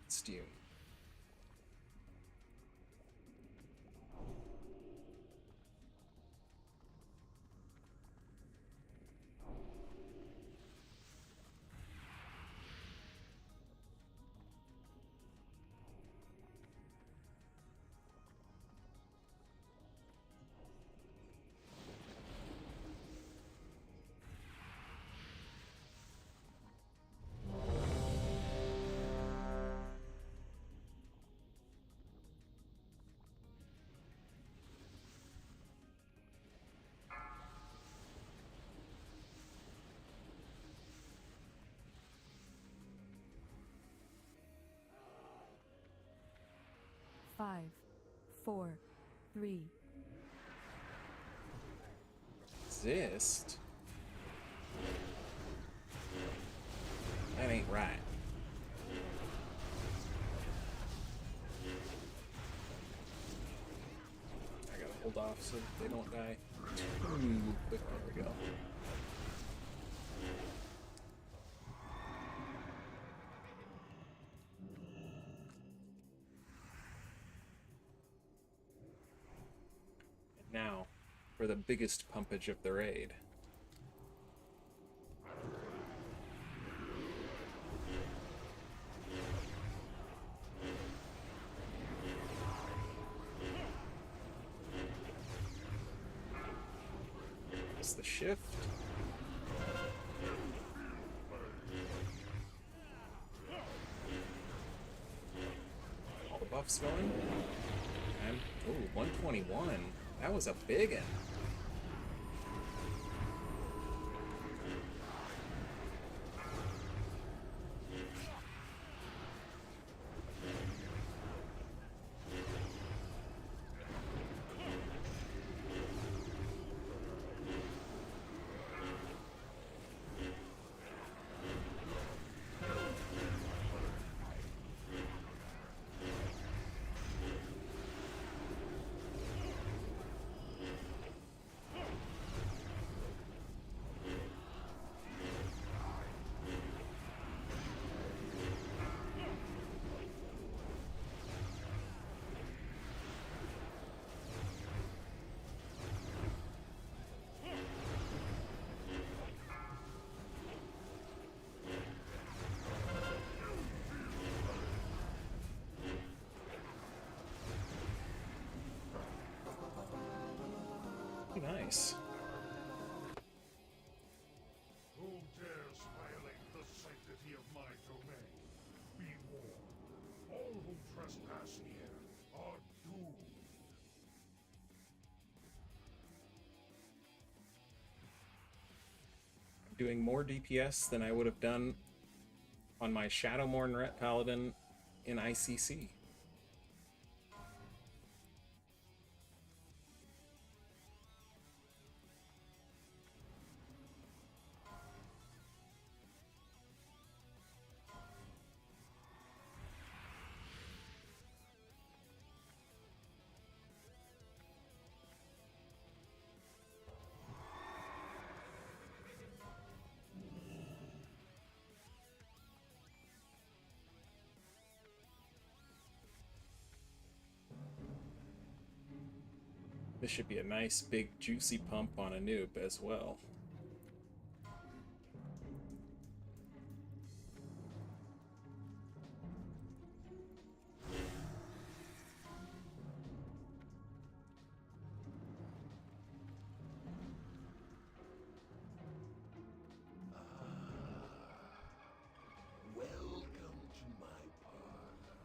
Stew. Five, four, three. Exist? That ain't right. I gotta hold off so that they don't die too quick. There we go. Now, for the biggest pumpage of the raid. It's the shift. All the buffs going. And, ooh, 121. That was a big one. nice. Who dares violate the sanctity of my domain? Be warned. All who trespass here are doomed. Doing more DPS than I would have done on my Shadowmourne Ret Paladin in ICC. This should be a nice big juicy pump on a noob as well. Welcome to my parlor.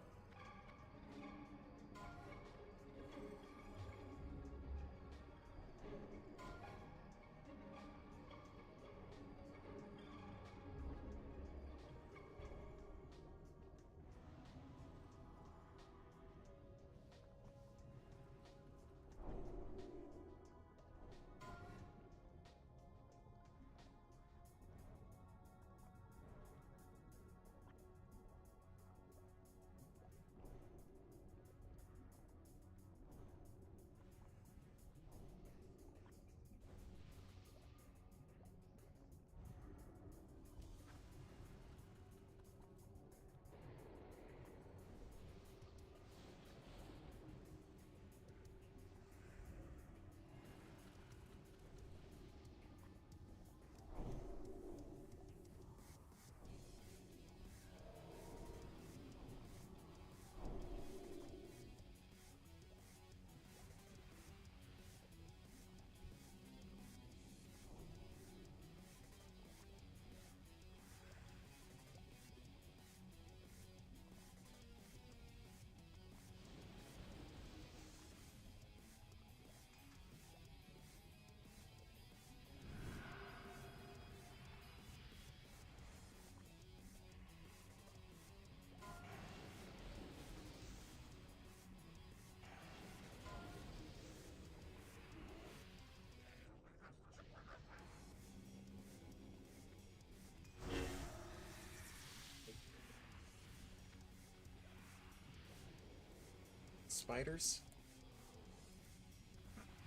Spiders.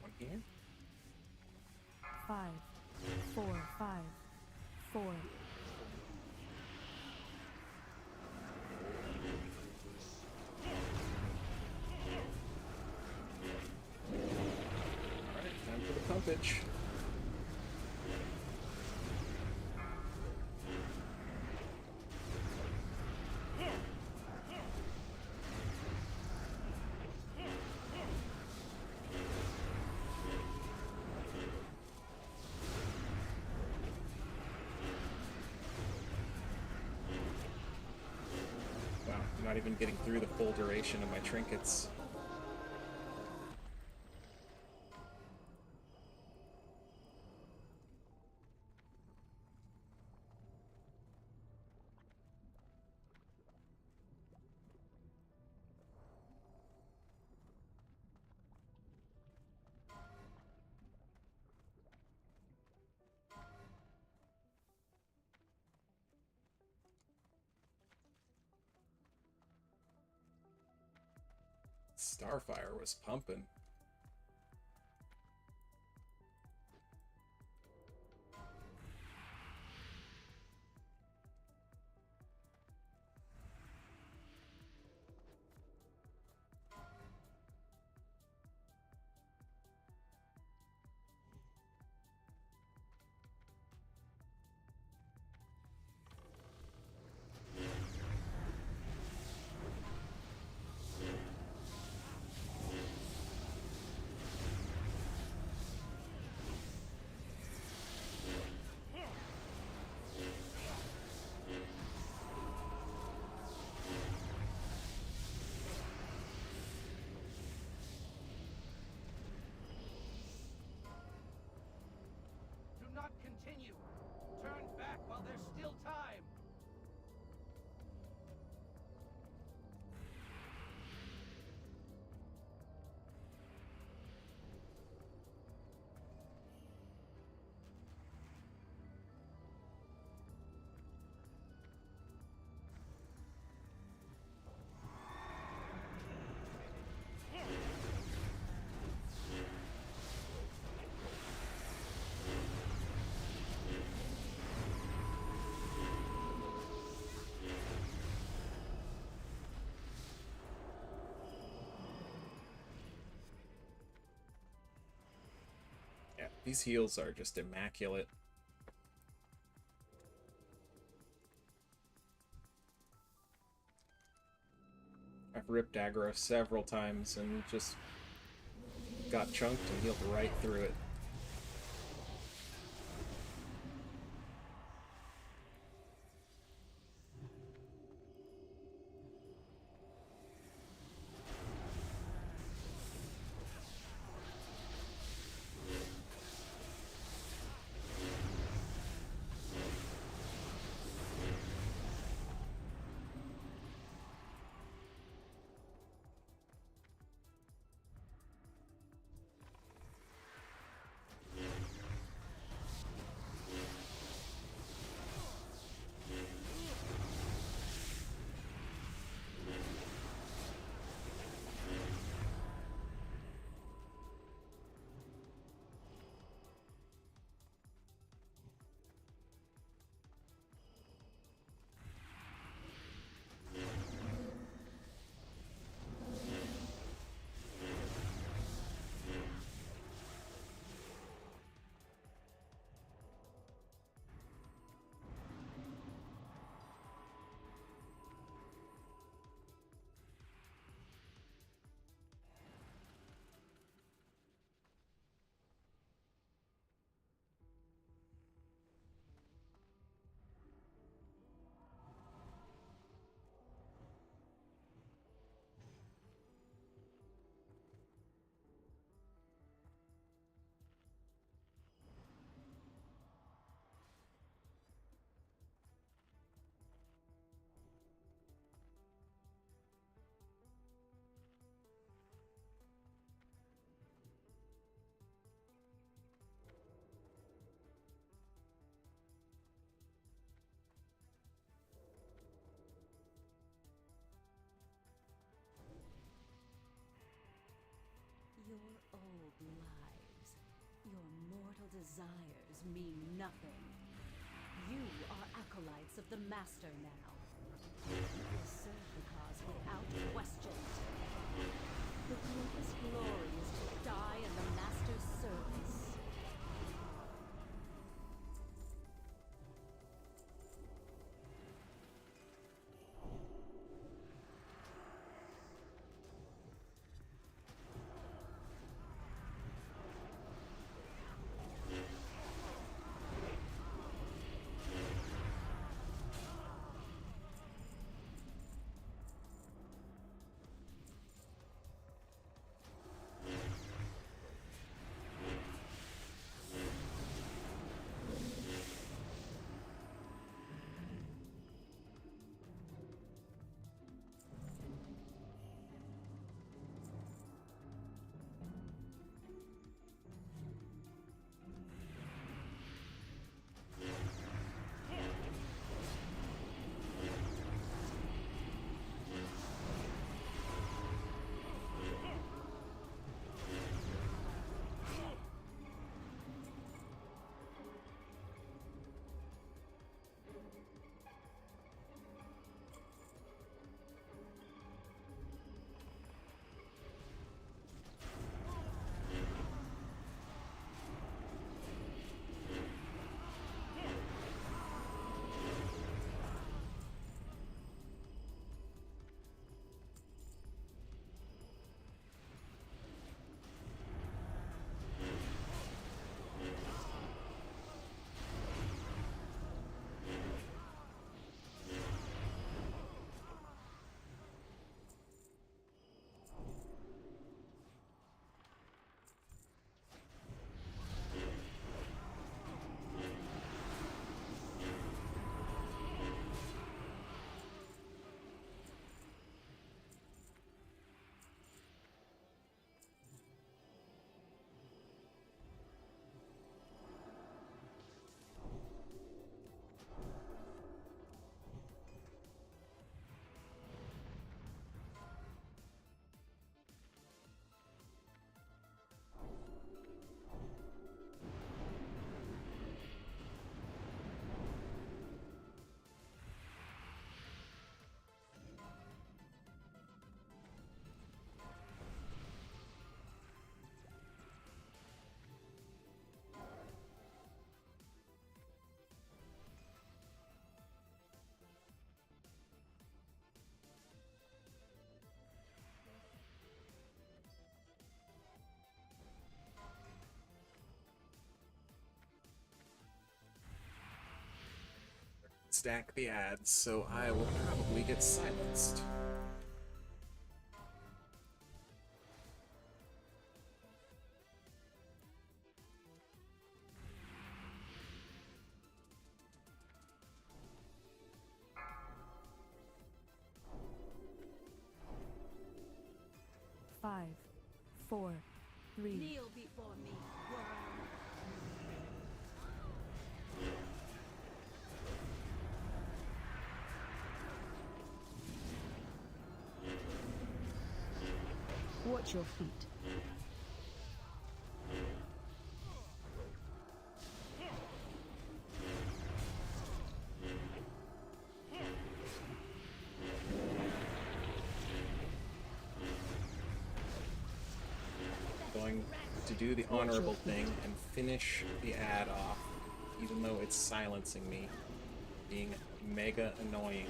One here. 5, 4, 5, 4. Alright, time for the pumpage. Wow, I'm not even getting through the full duration of my trinkets. Starfire was pumping. These heals are just immaculate. I've ripped aggro several times and just got chunked and healed right through it. Your old lives, your mortal desires mean nothing. You are acolytes of the Master now. You will serve the cause without question. The greatest glory is to die in the Master's service. stack the ads, so I will probably get silenced. Five, four, three, Kneel before me, worm. watch your feet. Going to do the honorable thing and finish the ad off, even though it's silencing me, being mega annoying.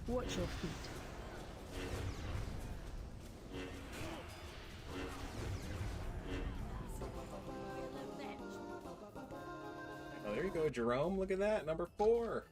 Watch your feet. Oh, there you go, Jerome. Look at that, number 4.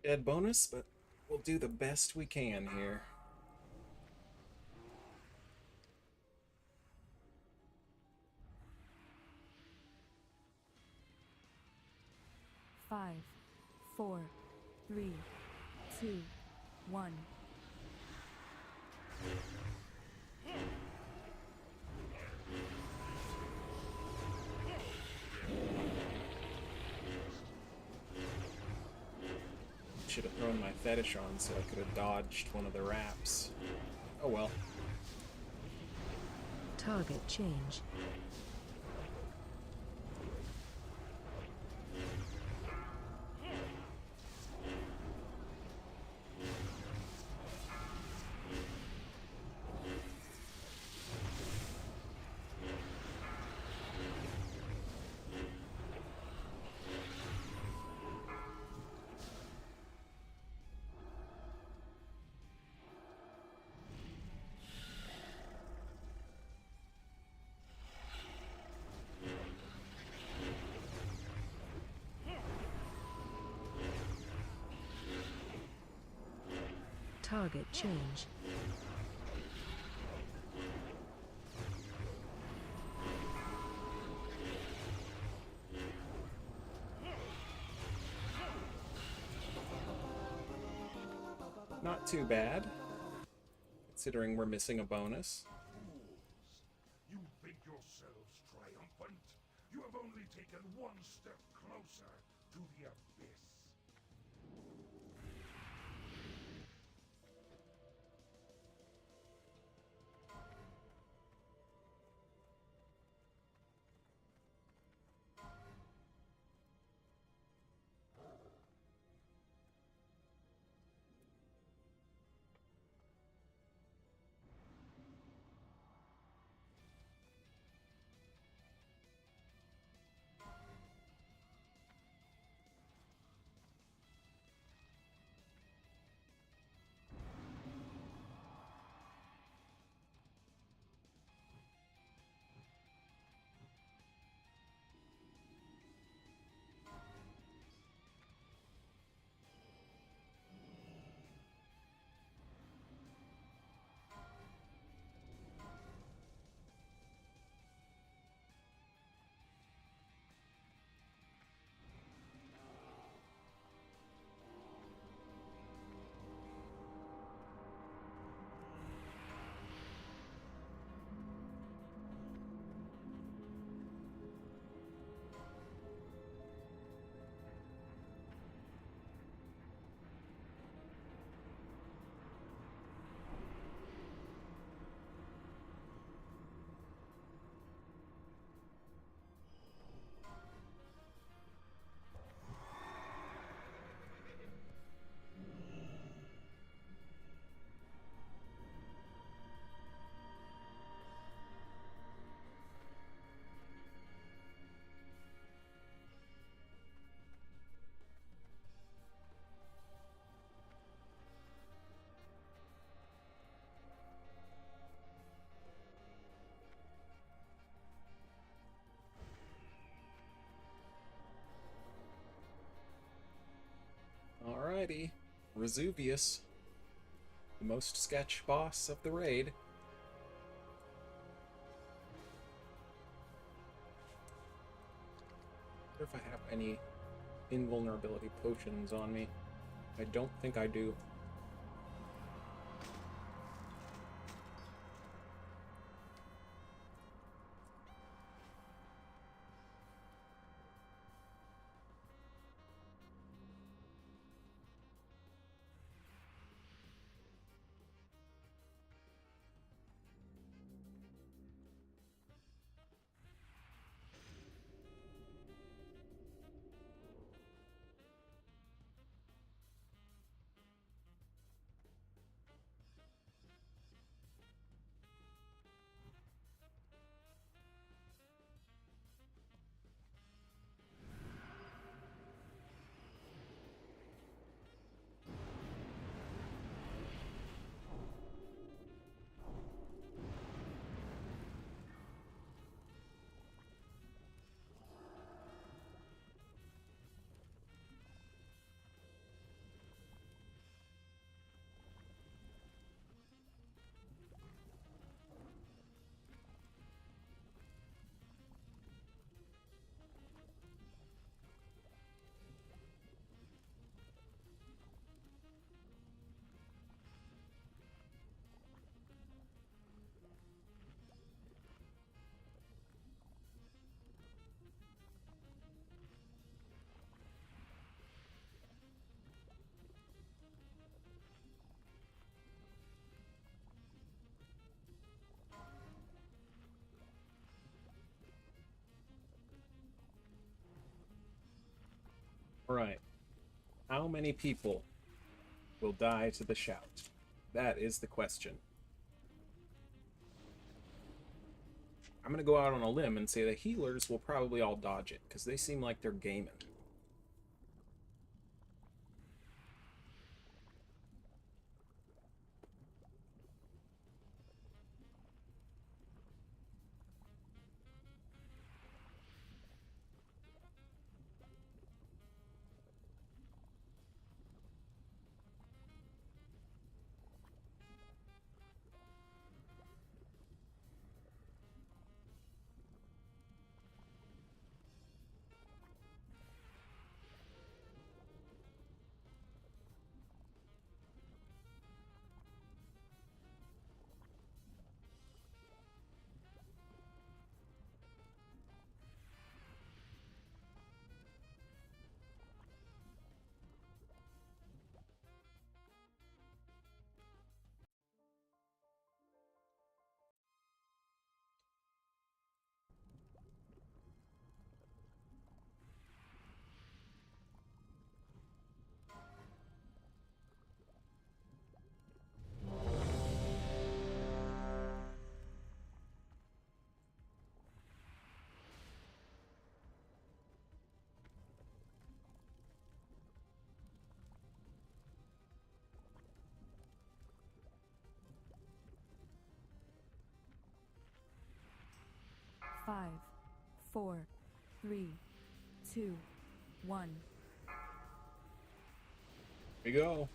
Dead bonus, but we'll do the best we can here. Five, four, three, two, one. Should have thrown my fetish on so I could have dodged one of the wraps. Oh well. Target change. Target change. Not too bad, considering we're missing a bonus. You think yourselves triumphant? You have only taken one step closer to the abyss. Alrighty, Resuvius, the most sketch boss of the raid. I wonder if I have any invulnerability potions on me. I don't think I do. Alright. How many people will die to the shout? That is the question. I'm going to go out on a limb and say the healers will probably all dodge it, because they seem like they're gaming. Five, 4, 3, 2, 1. Here we go.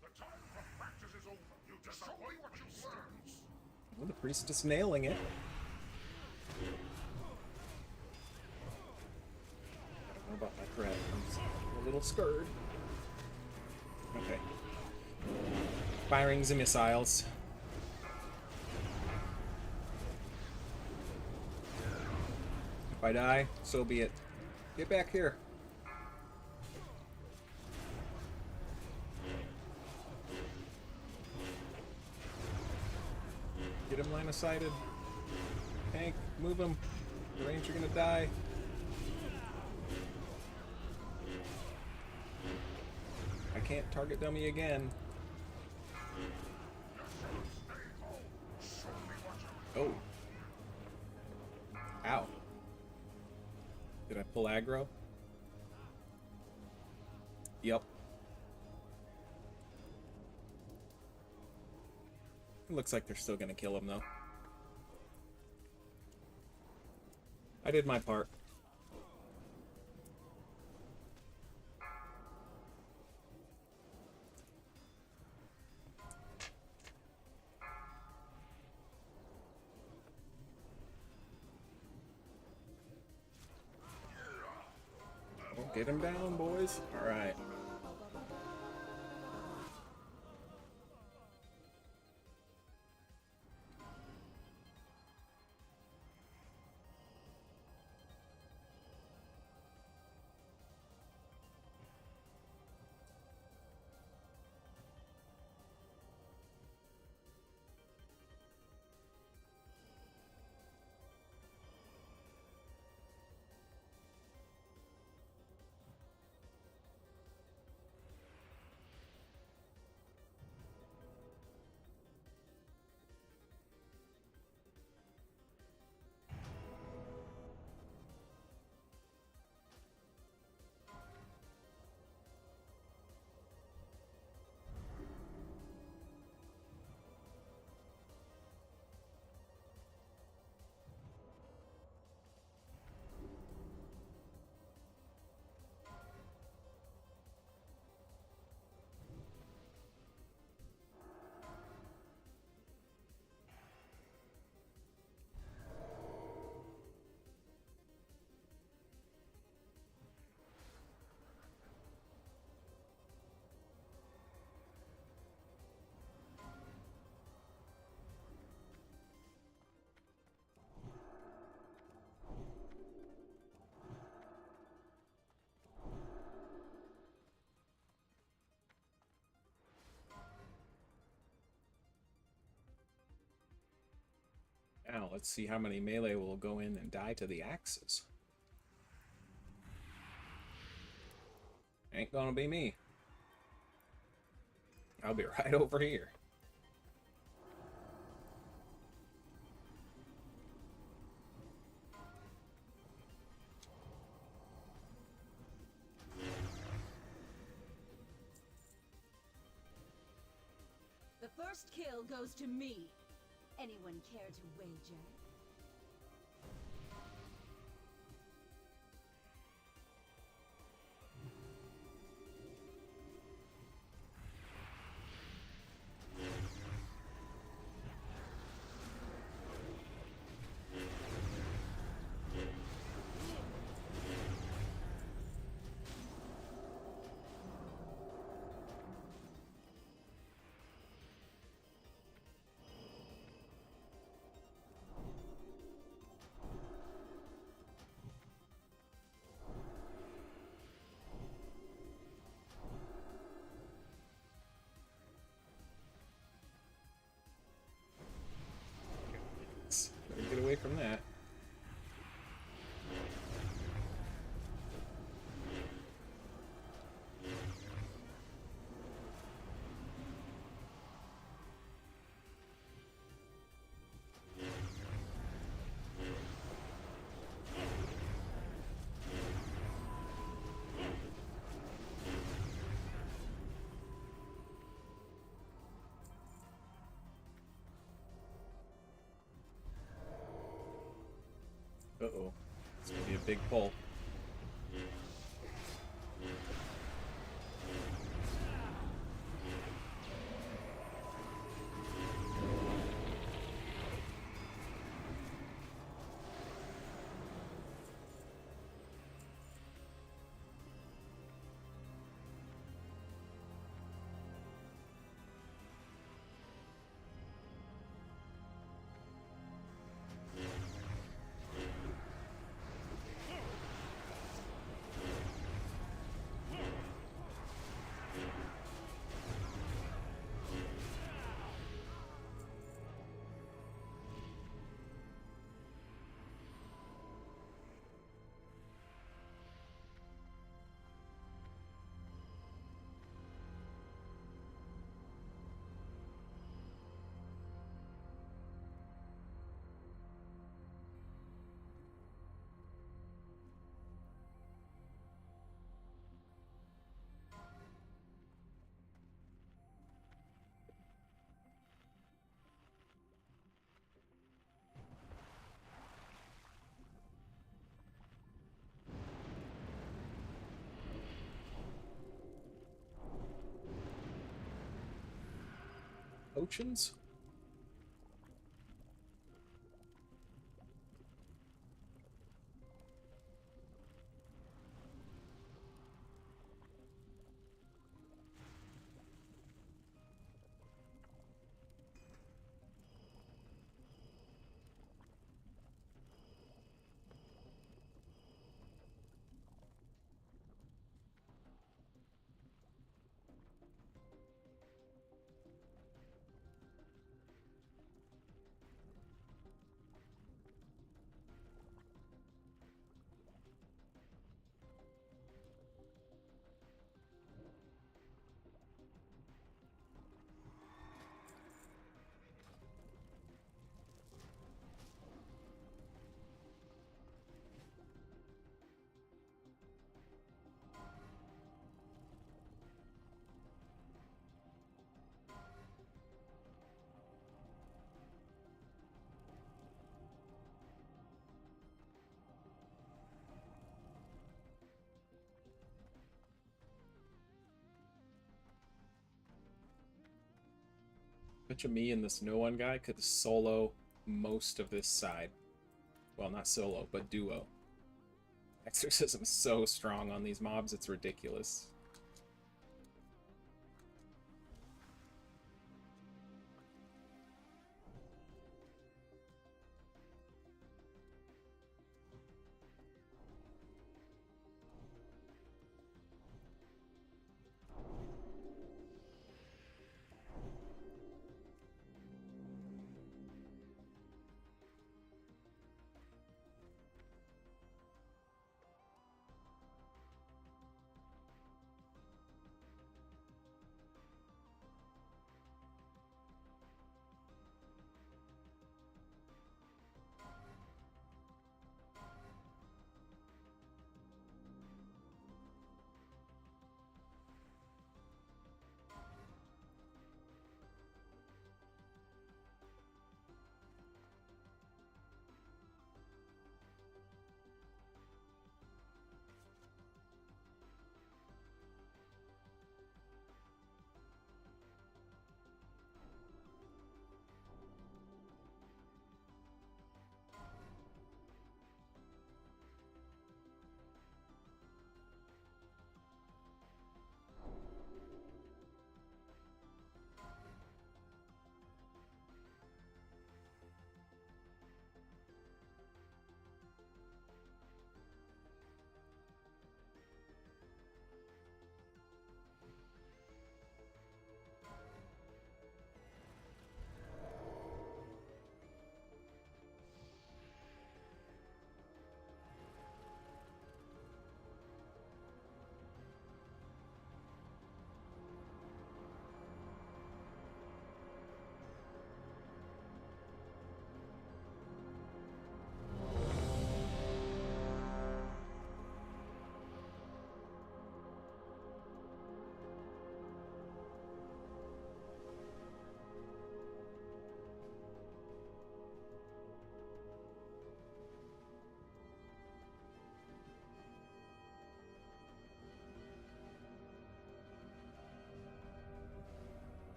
The time for practice is over. You just show me what you've learned. Well, the priestess nailing it. I don't know about my threat. I'm a little scared. Okay. Firing the missiles. If I die, so be it. Get back here. Get him line of sighted. Hank, move him. The Ranger gonna die. I can't target dummy again. Oh. Ow. Did I pull aggro? Yep. It looks like they're still gonna kill him, though. I did my part. Well, get him down, boys. All right. Now, let's see how many melee will go in and die to the axes. Ain't gonna be me. I'll be right over here. The first kill goes to me. Anyone care to wager? Better get away from that. Uh-oh. It's gonna be a big pull. Potions? Bet you me and this no one guy could solo most of this side. Well, not solo, but duo. Exorcism is so strong on these mobs, it's ridiculous.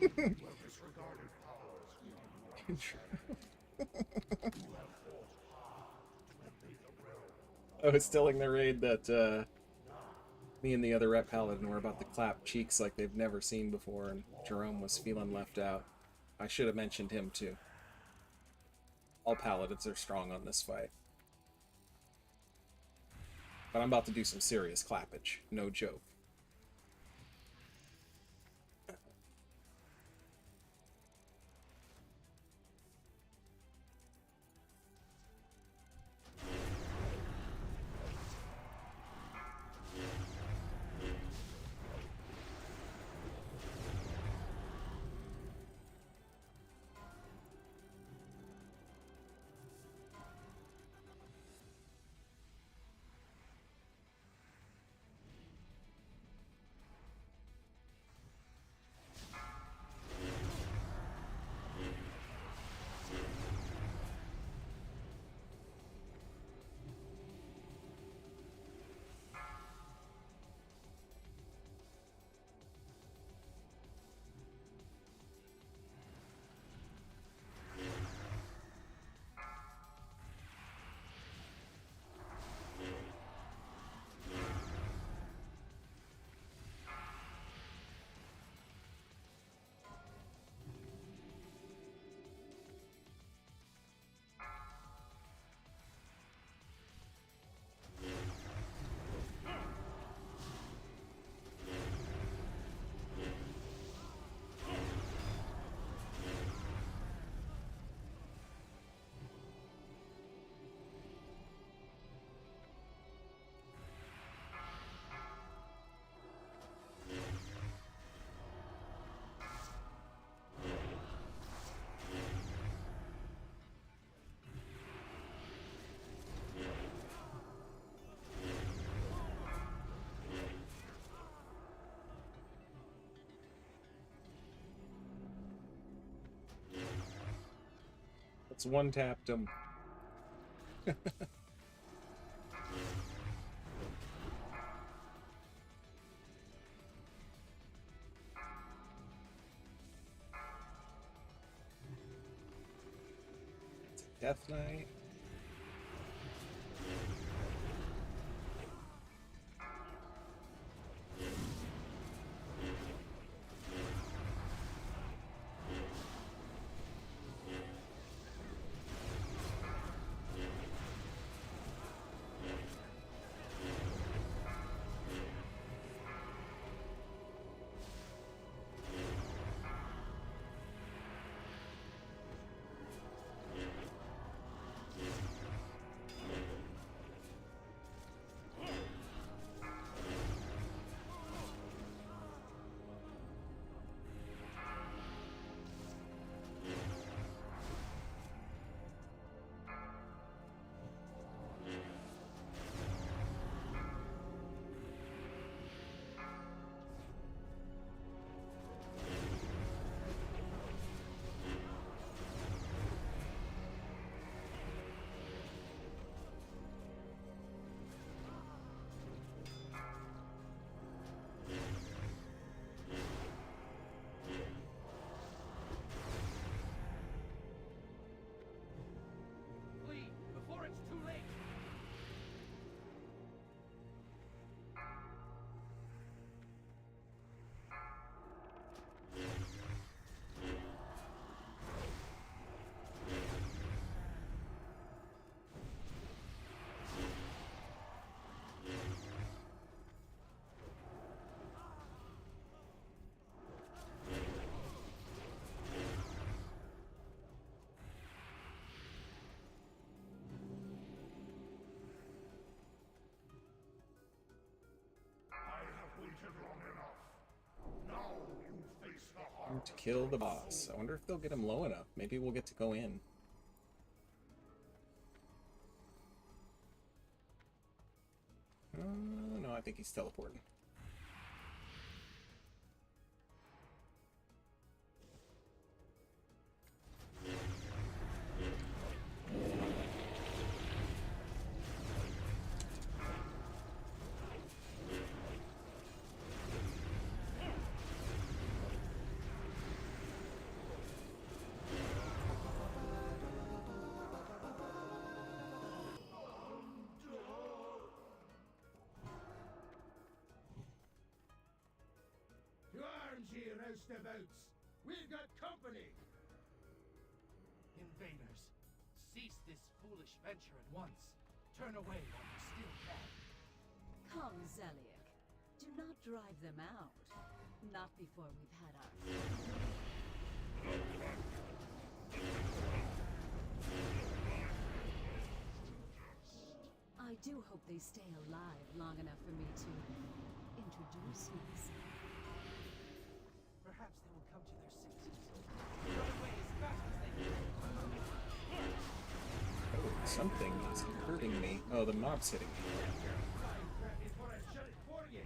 Well disregarded powers. I was telling the raid that me and the other rep paladin were about to clap cheeks like they've never seen before, and Jerome was feeling left out. I should have mentioned him too. All paladins are strong on this fight. But I'm about to do some serious clappage. No joke. It's one tapped him. It's a Death Knight. Flee before it's too late. I have waited long enough. Now you face the heart. To kill the boss. I wonder if they'll get him low enough. Maybe we'll get to go in. No, I think he's teleporting. roustabouts! We've got company! Invaders, cease this foolish venture at once. Turn away while you still can. Come, Zeliek. Do not drive them out. Not before we've had our... I do hope they stay alive long enough for me to introduce myself. Perhaps they will come to their senses. Run away as fast as they can. Oh, something is hurting me. Oh, the mob's hitting me. Before I shut it for you!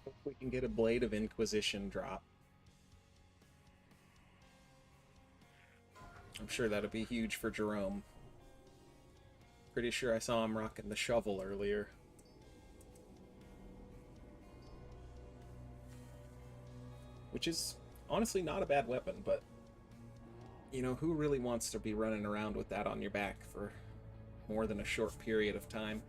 Hope we can get a Blade of Inquisition drop. I'm sure that'll be huge for Jerome. Pretty sure I saw him rocking the shovel earlier. Which is honestly not a bad weapon, but you know, who really wants to be running around with that on your back for more than a short period of time?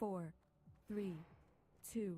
4, 3, 2.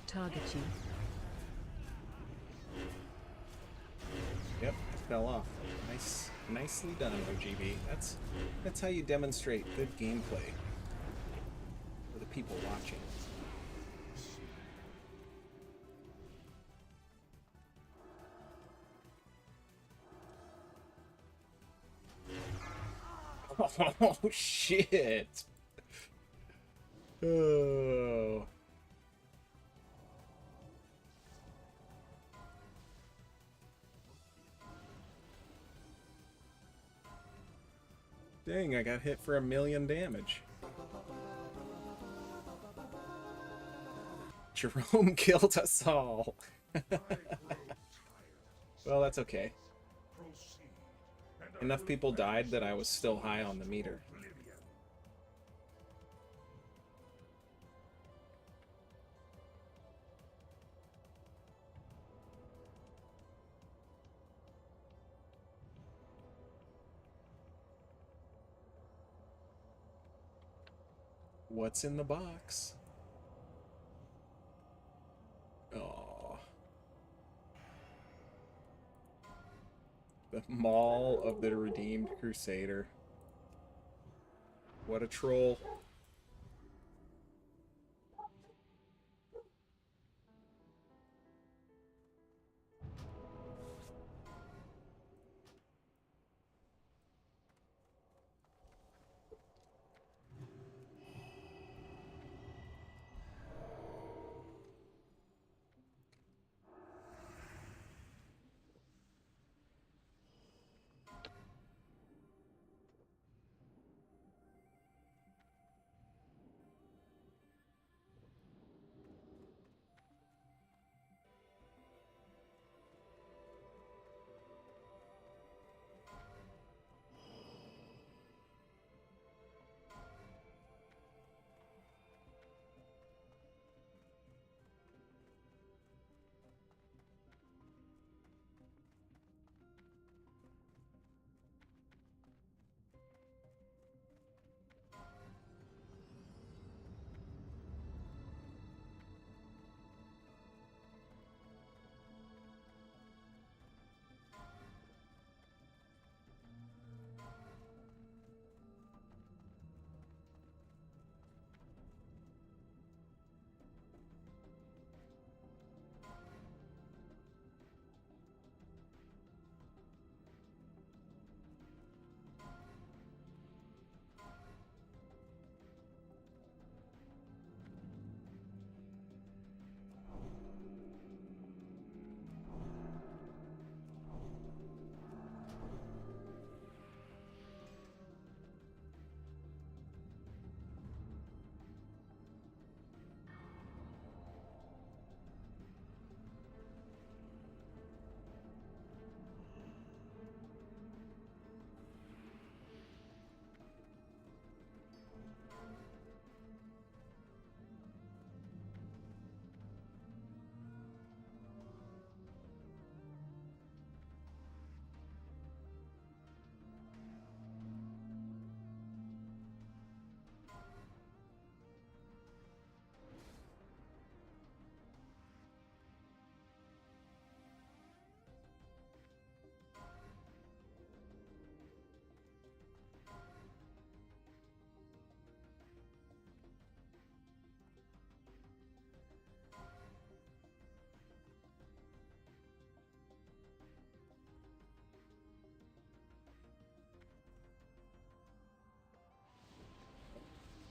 Target you. Yep, it fell off. Nicely done, OGB. That's how you demonstrate good gameplay for the people watching. Oh shit! Oh. Dang, I got hit for 1,000,000 damage. Jerome killed us all. Well, that's okay. Enough people died that I was still high on the meter. What's in the box? Oh. The Maul of the Redeemed Crusader. What a troll.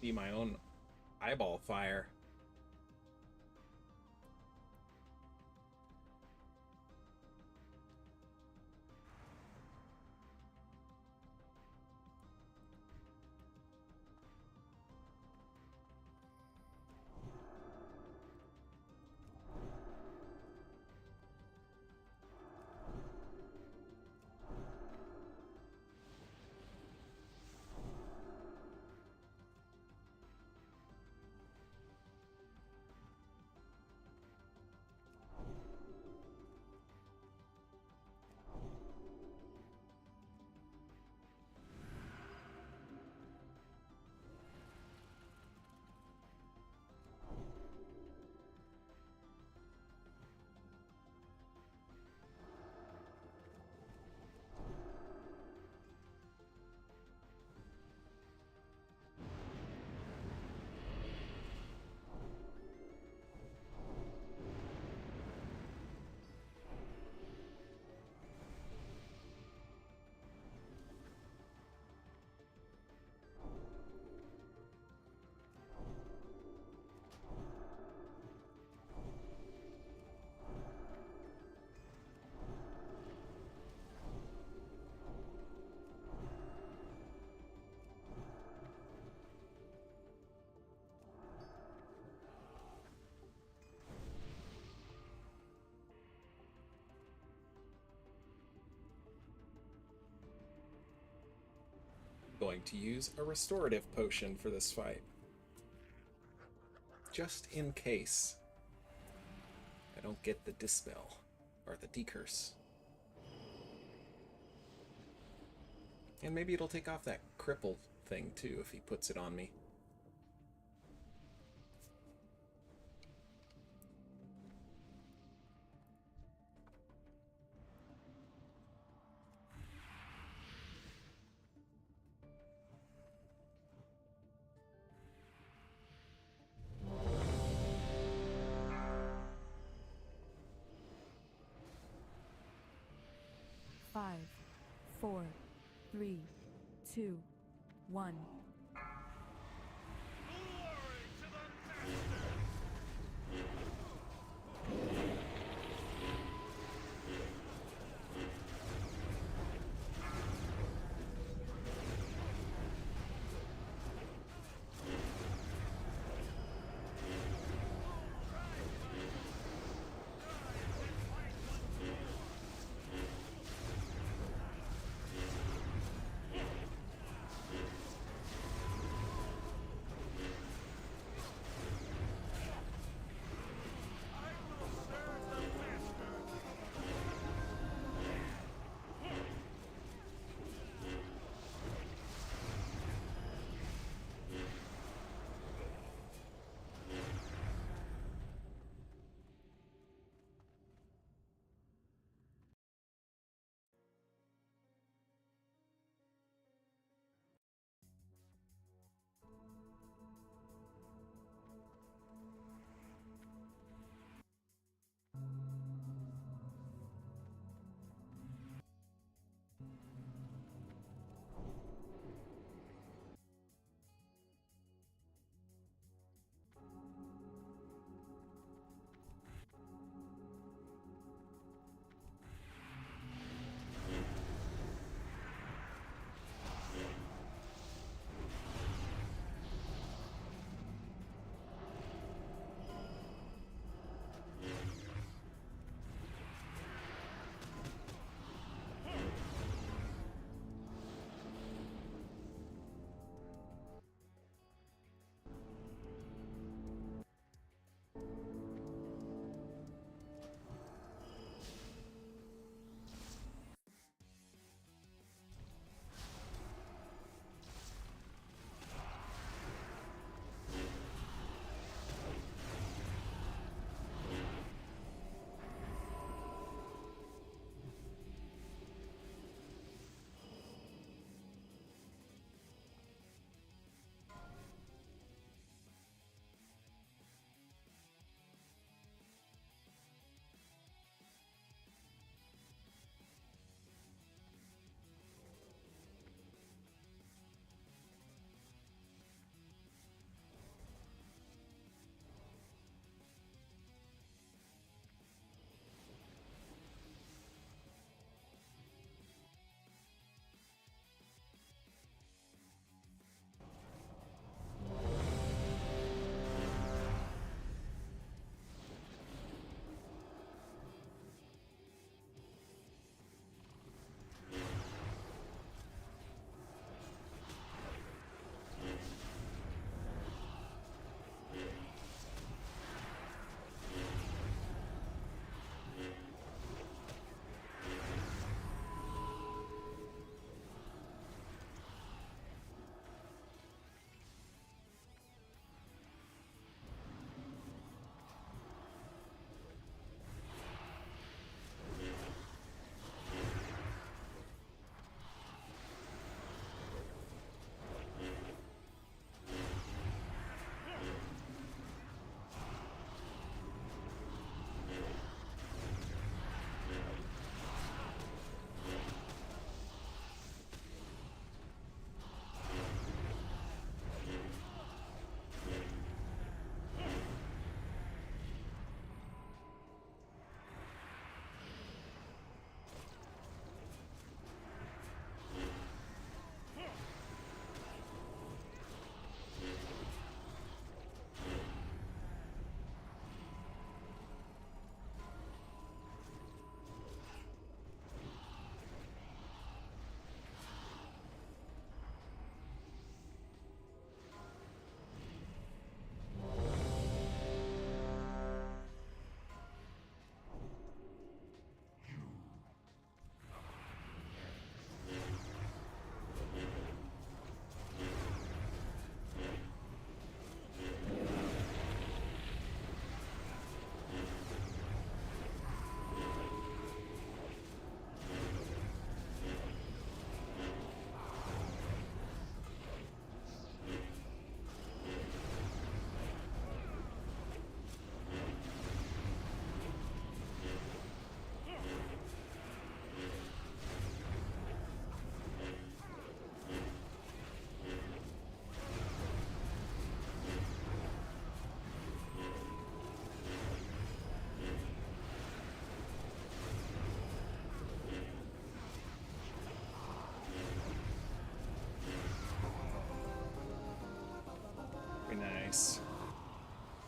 Be my own eyeball fire. Going to use a restorative potion for this fight. Just in case I don't get the dispel or the decurse. And maybe it'll take off that cripple thing too if he puts it on me. Five, 4, 3, 2, 1.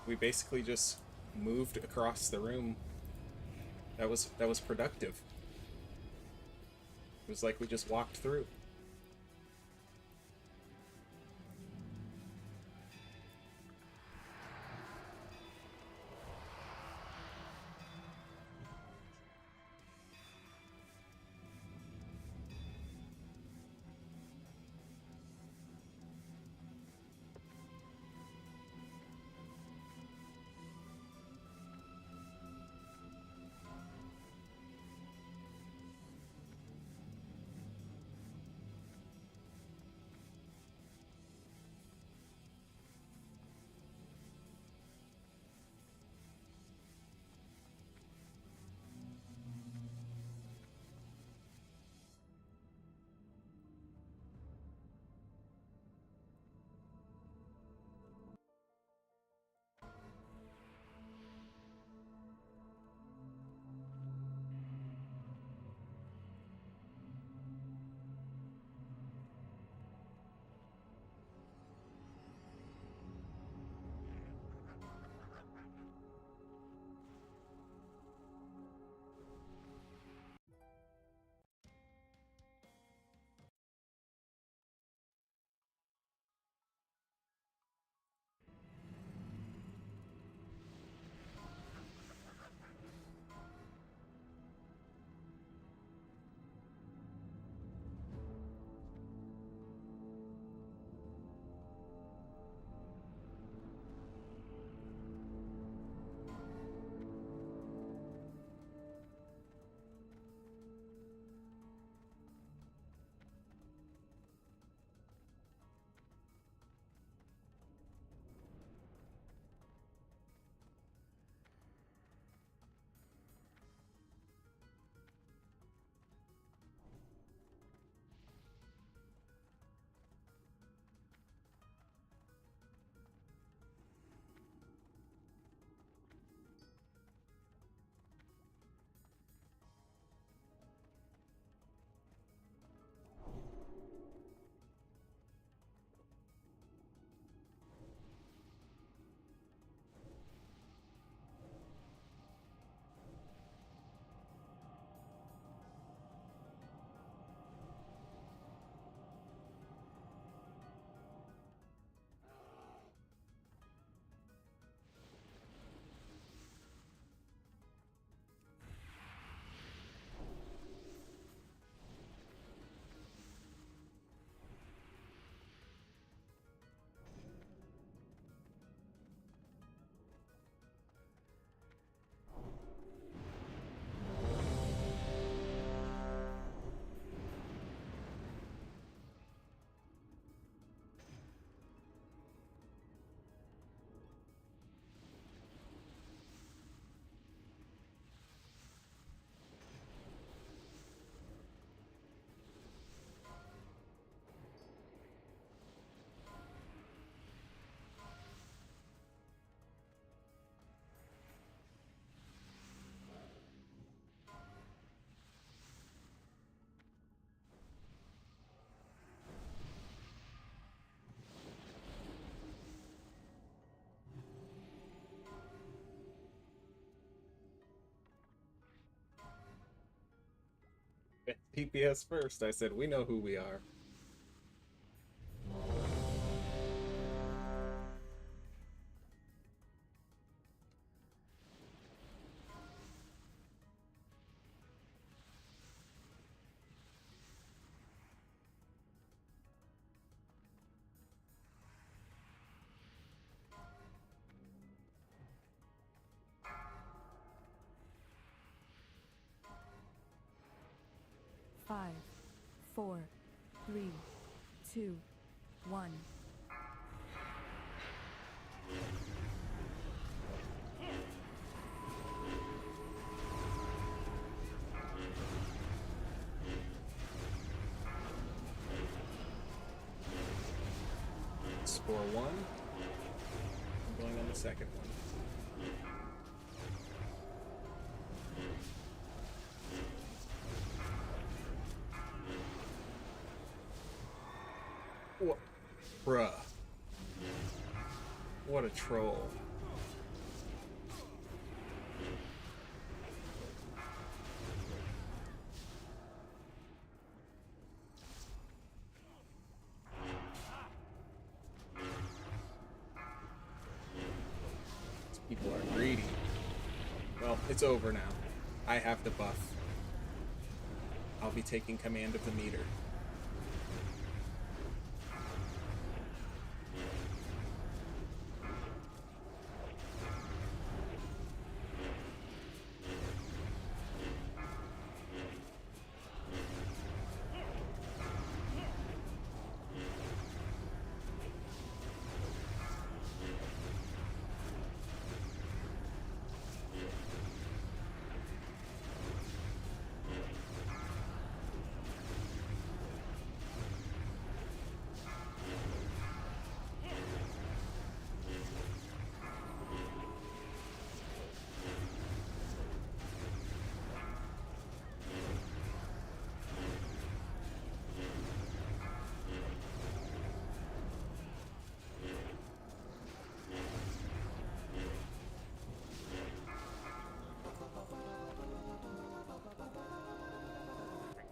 We basically just moved across the room. That was productive. It was like we just walked through. PPS first. I said, we know who we are. Five, four, three, two, one. Score one. I'm going on the second one. What? Bruh. What a troll. It's over now. I have the buff. I'll be taking command of the meter.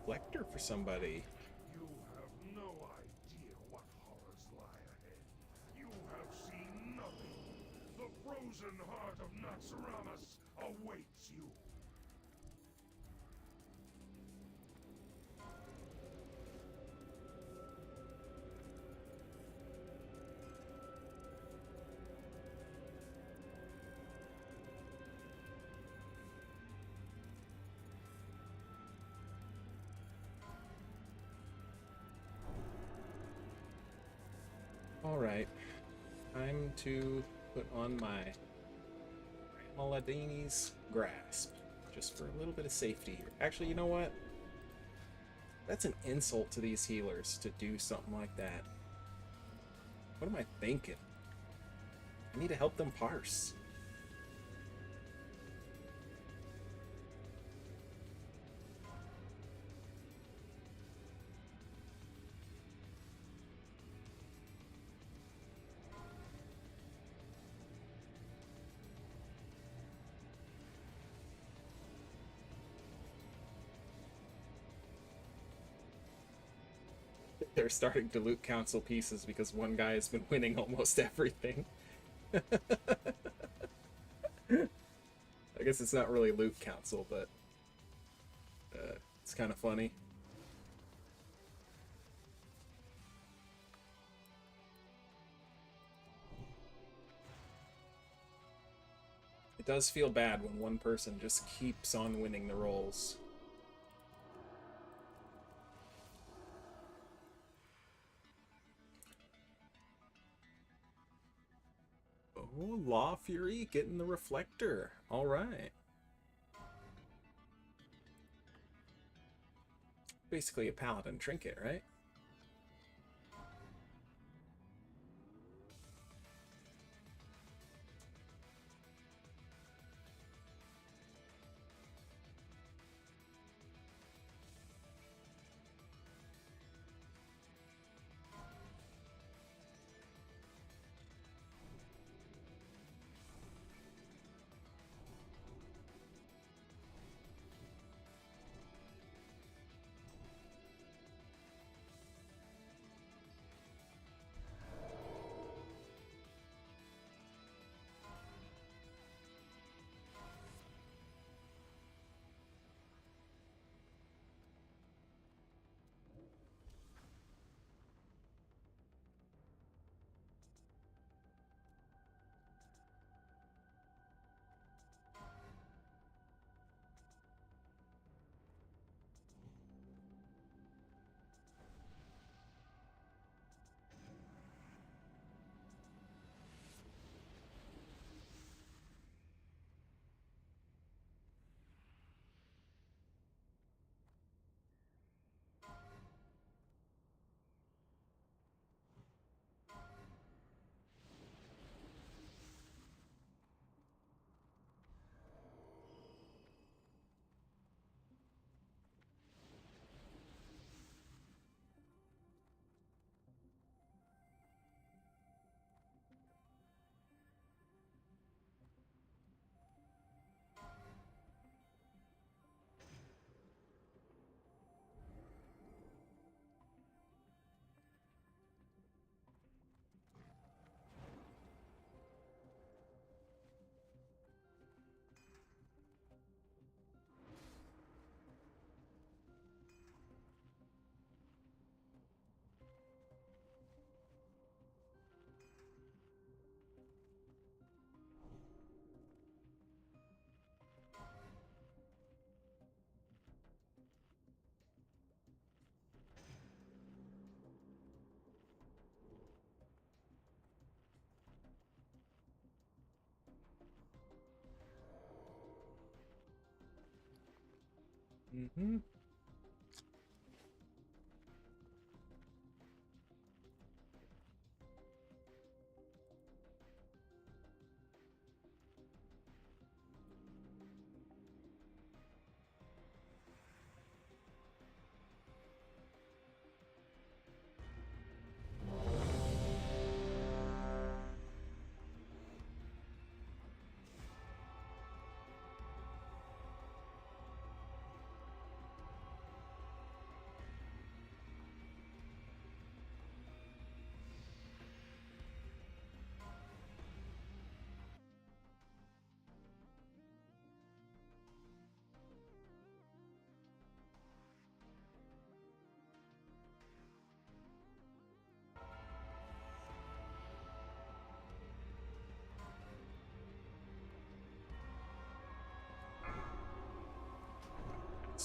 Reflector for somebody. You have no idea what horrors lie ahead. You have seen nothing. The frozen heart of Naxxramas awaits you. Alright. Time to put on my Maladini's Grasp. Just for a little bit of safety here. Actually, you know what? That's an insult to these healers to do something like that. What am I thinking? I need to help them parse. They're starting to loot council pieces because one guy has been winning almost everything. I guess it's not really loot council, but it's kind of funny. It does feel bad when one person just keeps on winning the rolls. Oh, Law Fury getting the reflector. All right. Basically a paladin trinket, right? Mm-hmm.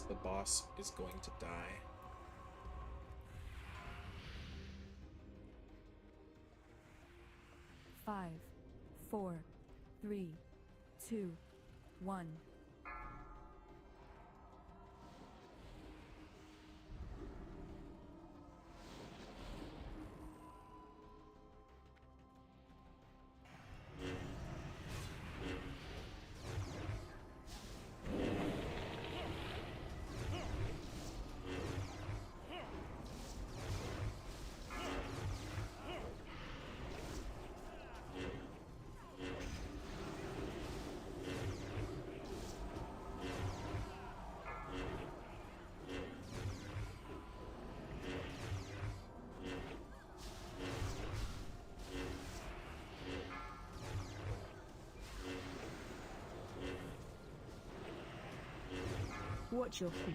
The boss is going to die. Five, 4, 3, 2, 1. Watch your feet.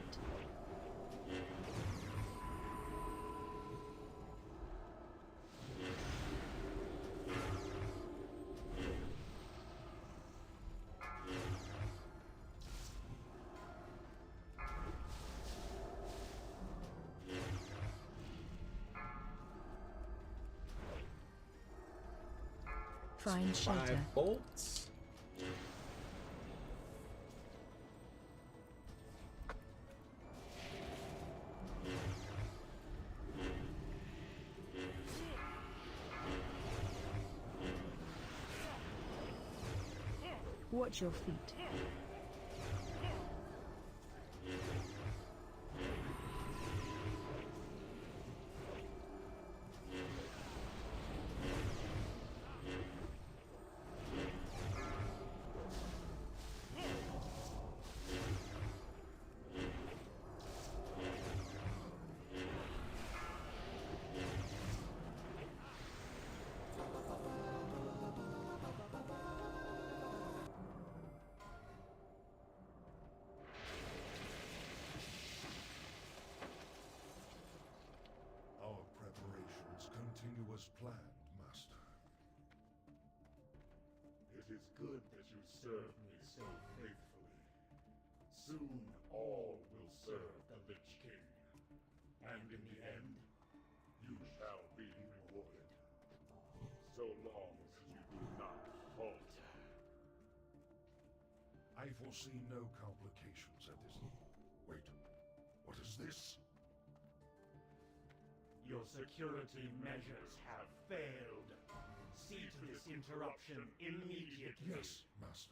Find shelter. 5 bolts. Watch your feet. Our preparations continue as planned, Master. It is good that you serve me so faithfully. Soon all will serve the Lich King. And in the end, you shall be rewarded. So long as you do not falter. I foresee no complications at this. Wait, what is this? Your security measures have failed. See to this interruption immediately. Yes, Master.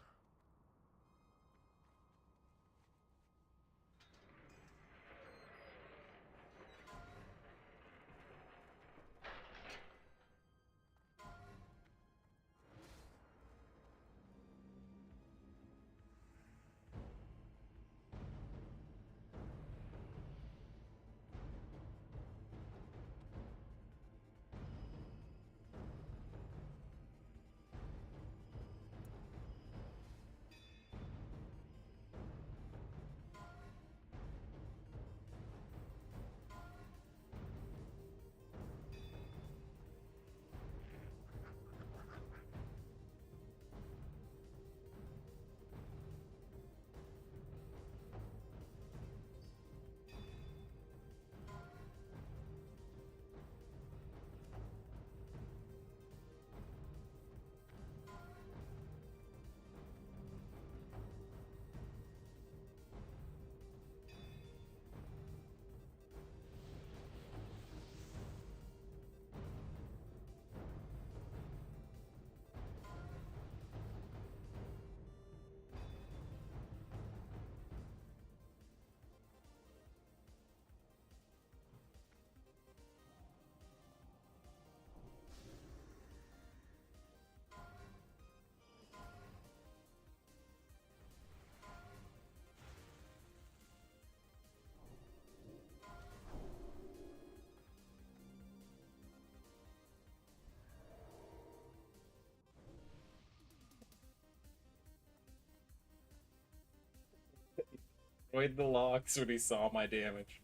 destroyed the logs when he saw my damage.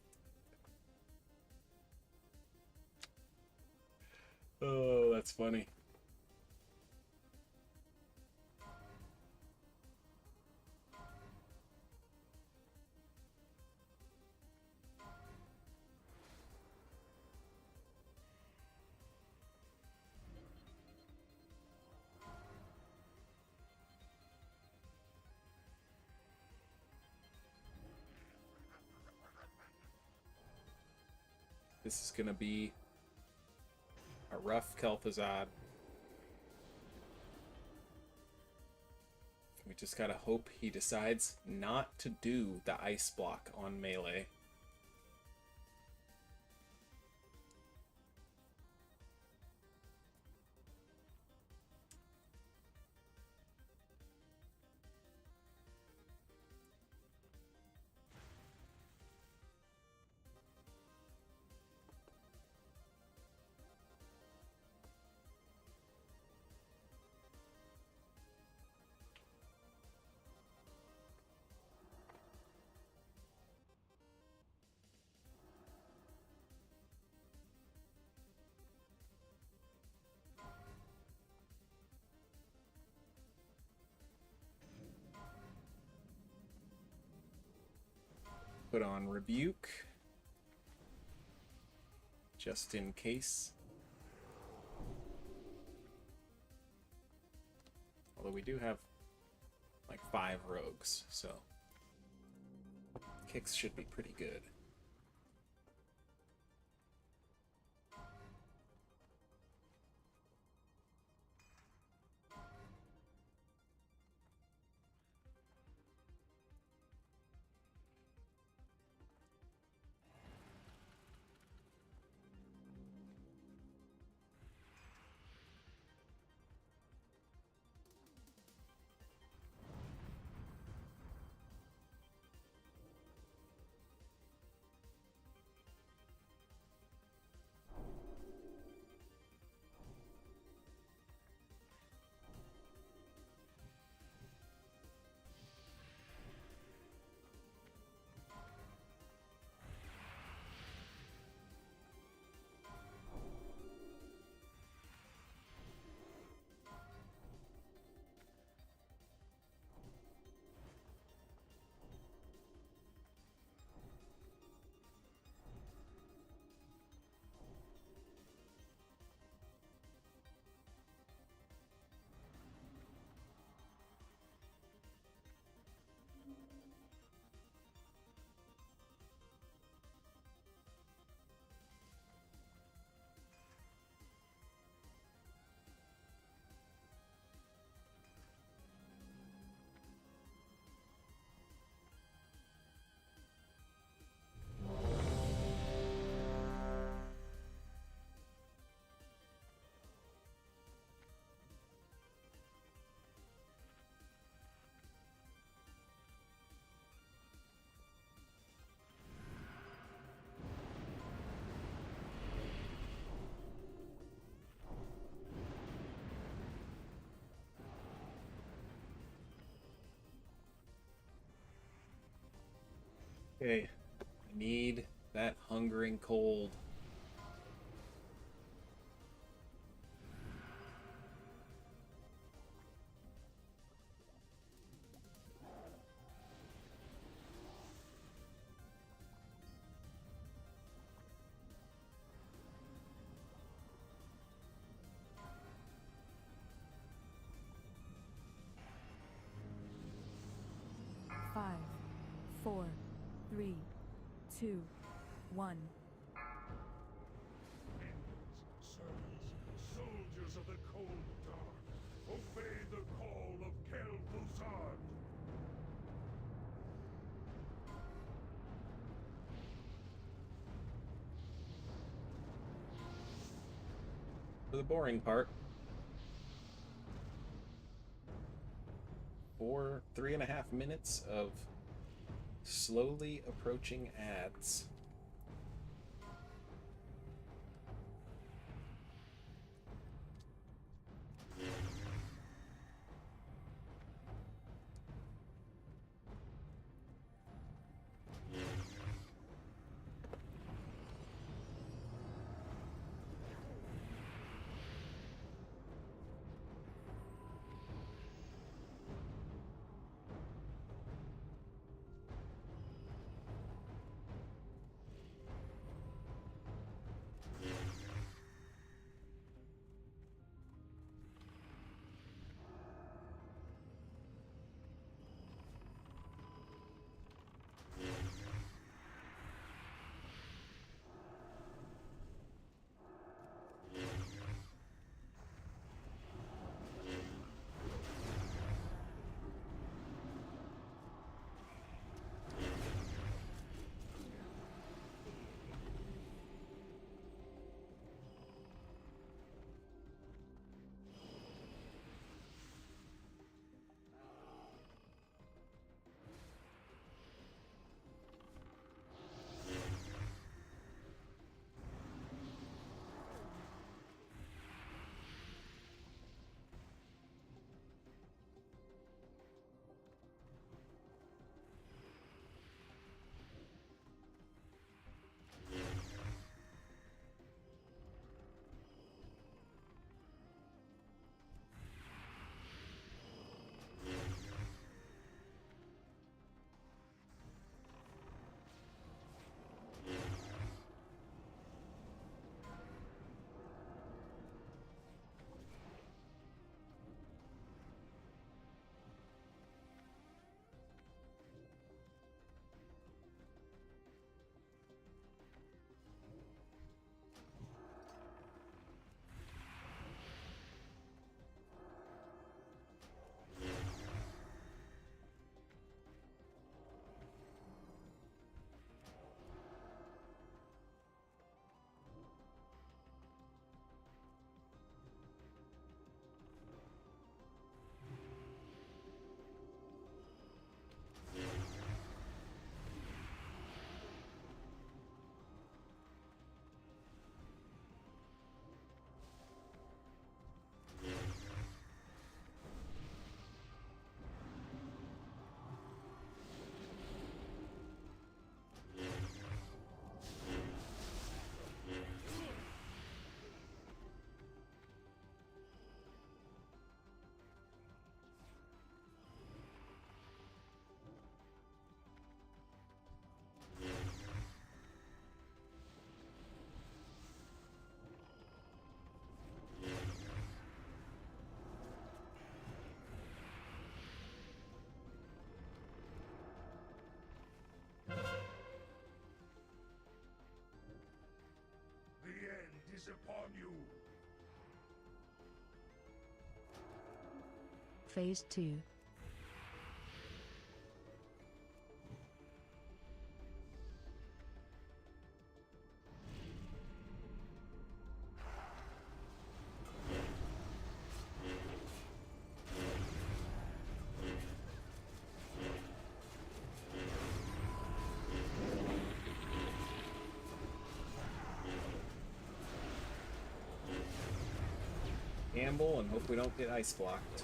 Oh, that's funny. This is gonna be a rough Kel'Thuzad. We just gotta hope he decides not to do the ice block on melee. Put on Rebuke, just in case. Although we do have like 5 rogues, so kicks should be pretty good. Okay, I need that hungering cold. Five, 4, 3, 2, 1. Sirs, soldiers of the cold dark, obey the call of Kel'Thuzad! For the boring part. 3.5 minutes of slowly approaching ads. eyes upon you. Phase 2. Gamble and hope we don't get ice blocked.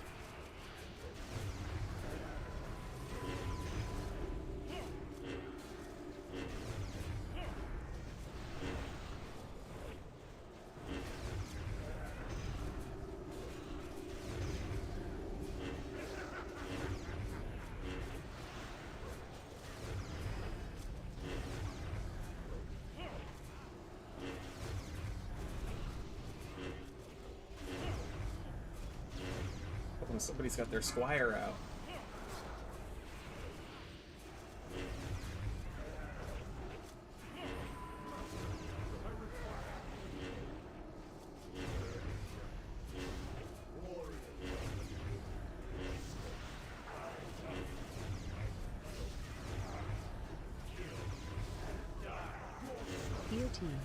Somebody's got their squire out. Your team.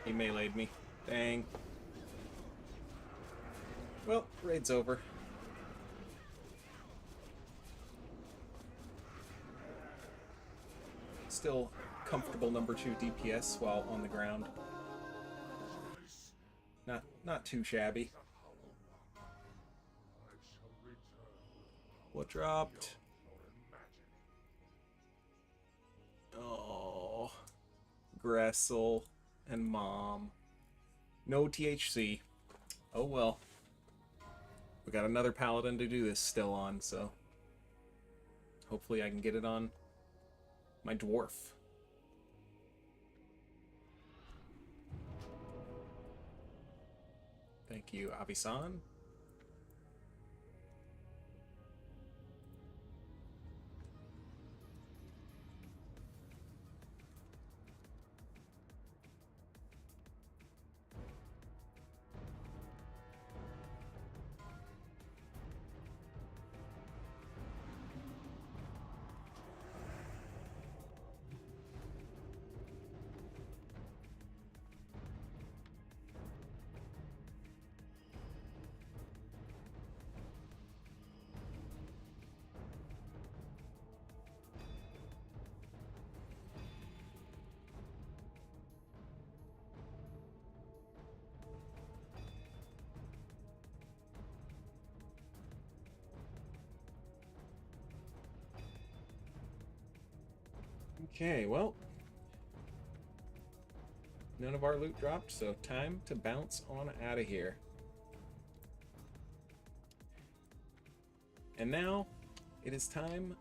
He meleeed me. Dang. Well, raid's over. Still comfortable number 2 DPS while on the ground. Not too shabby. What dropped? Oh, Gressel and Mom. No THC. Oh well. We got another paladin to do this still on, so hopefully I can get it on my dwarf. Thank you, Avisan. Okay, well, none of our loot dropped, so time to bounce on out of here. And now, it is time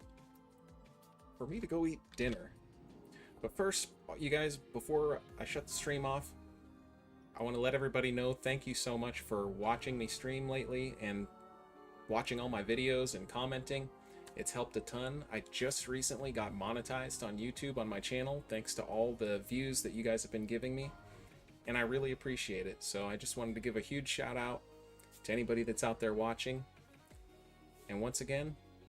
for me to go eat dinner. But first, you guys, before I shut the stream off, I want to let everybody know thank you so much for watching me stream lately and watching all my videos and commenting. It's helped a ton. I just recently got monetized on YouTube on my channel thanks to all the views that you guys have been giving me, and I really appreciate it. So I just wanted to give a huge shout out to anybody that's out there watching. And once again,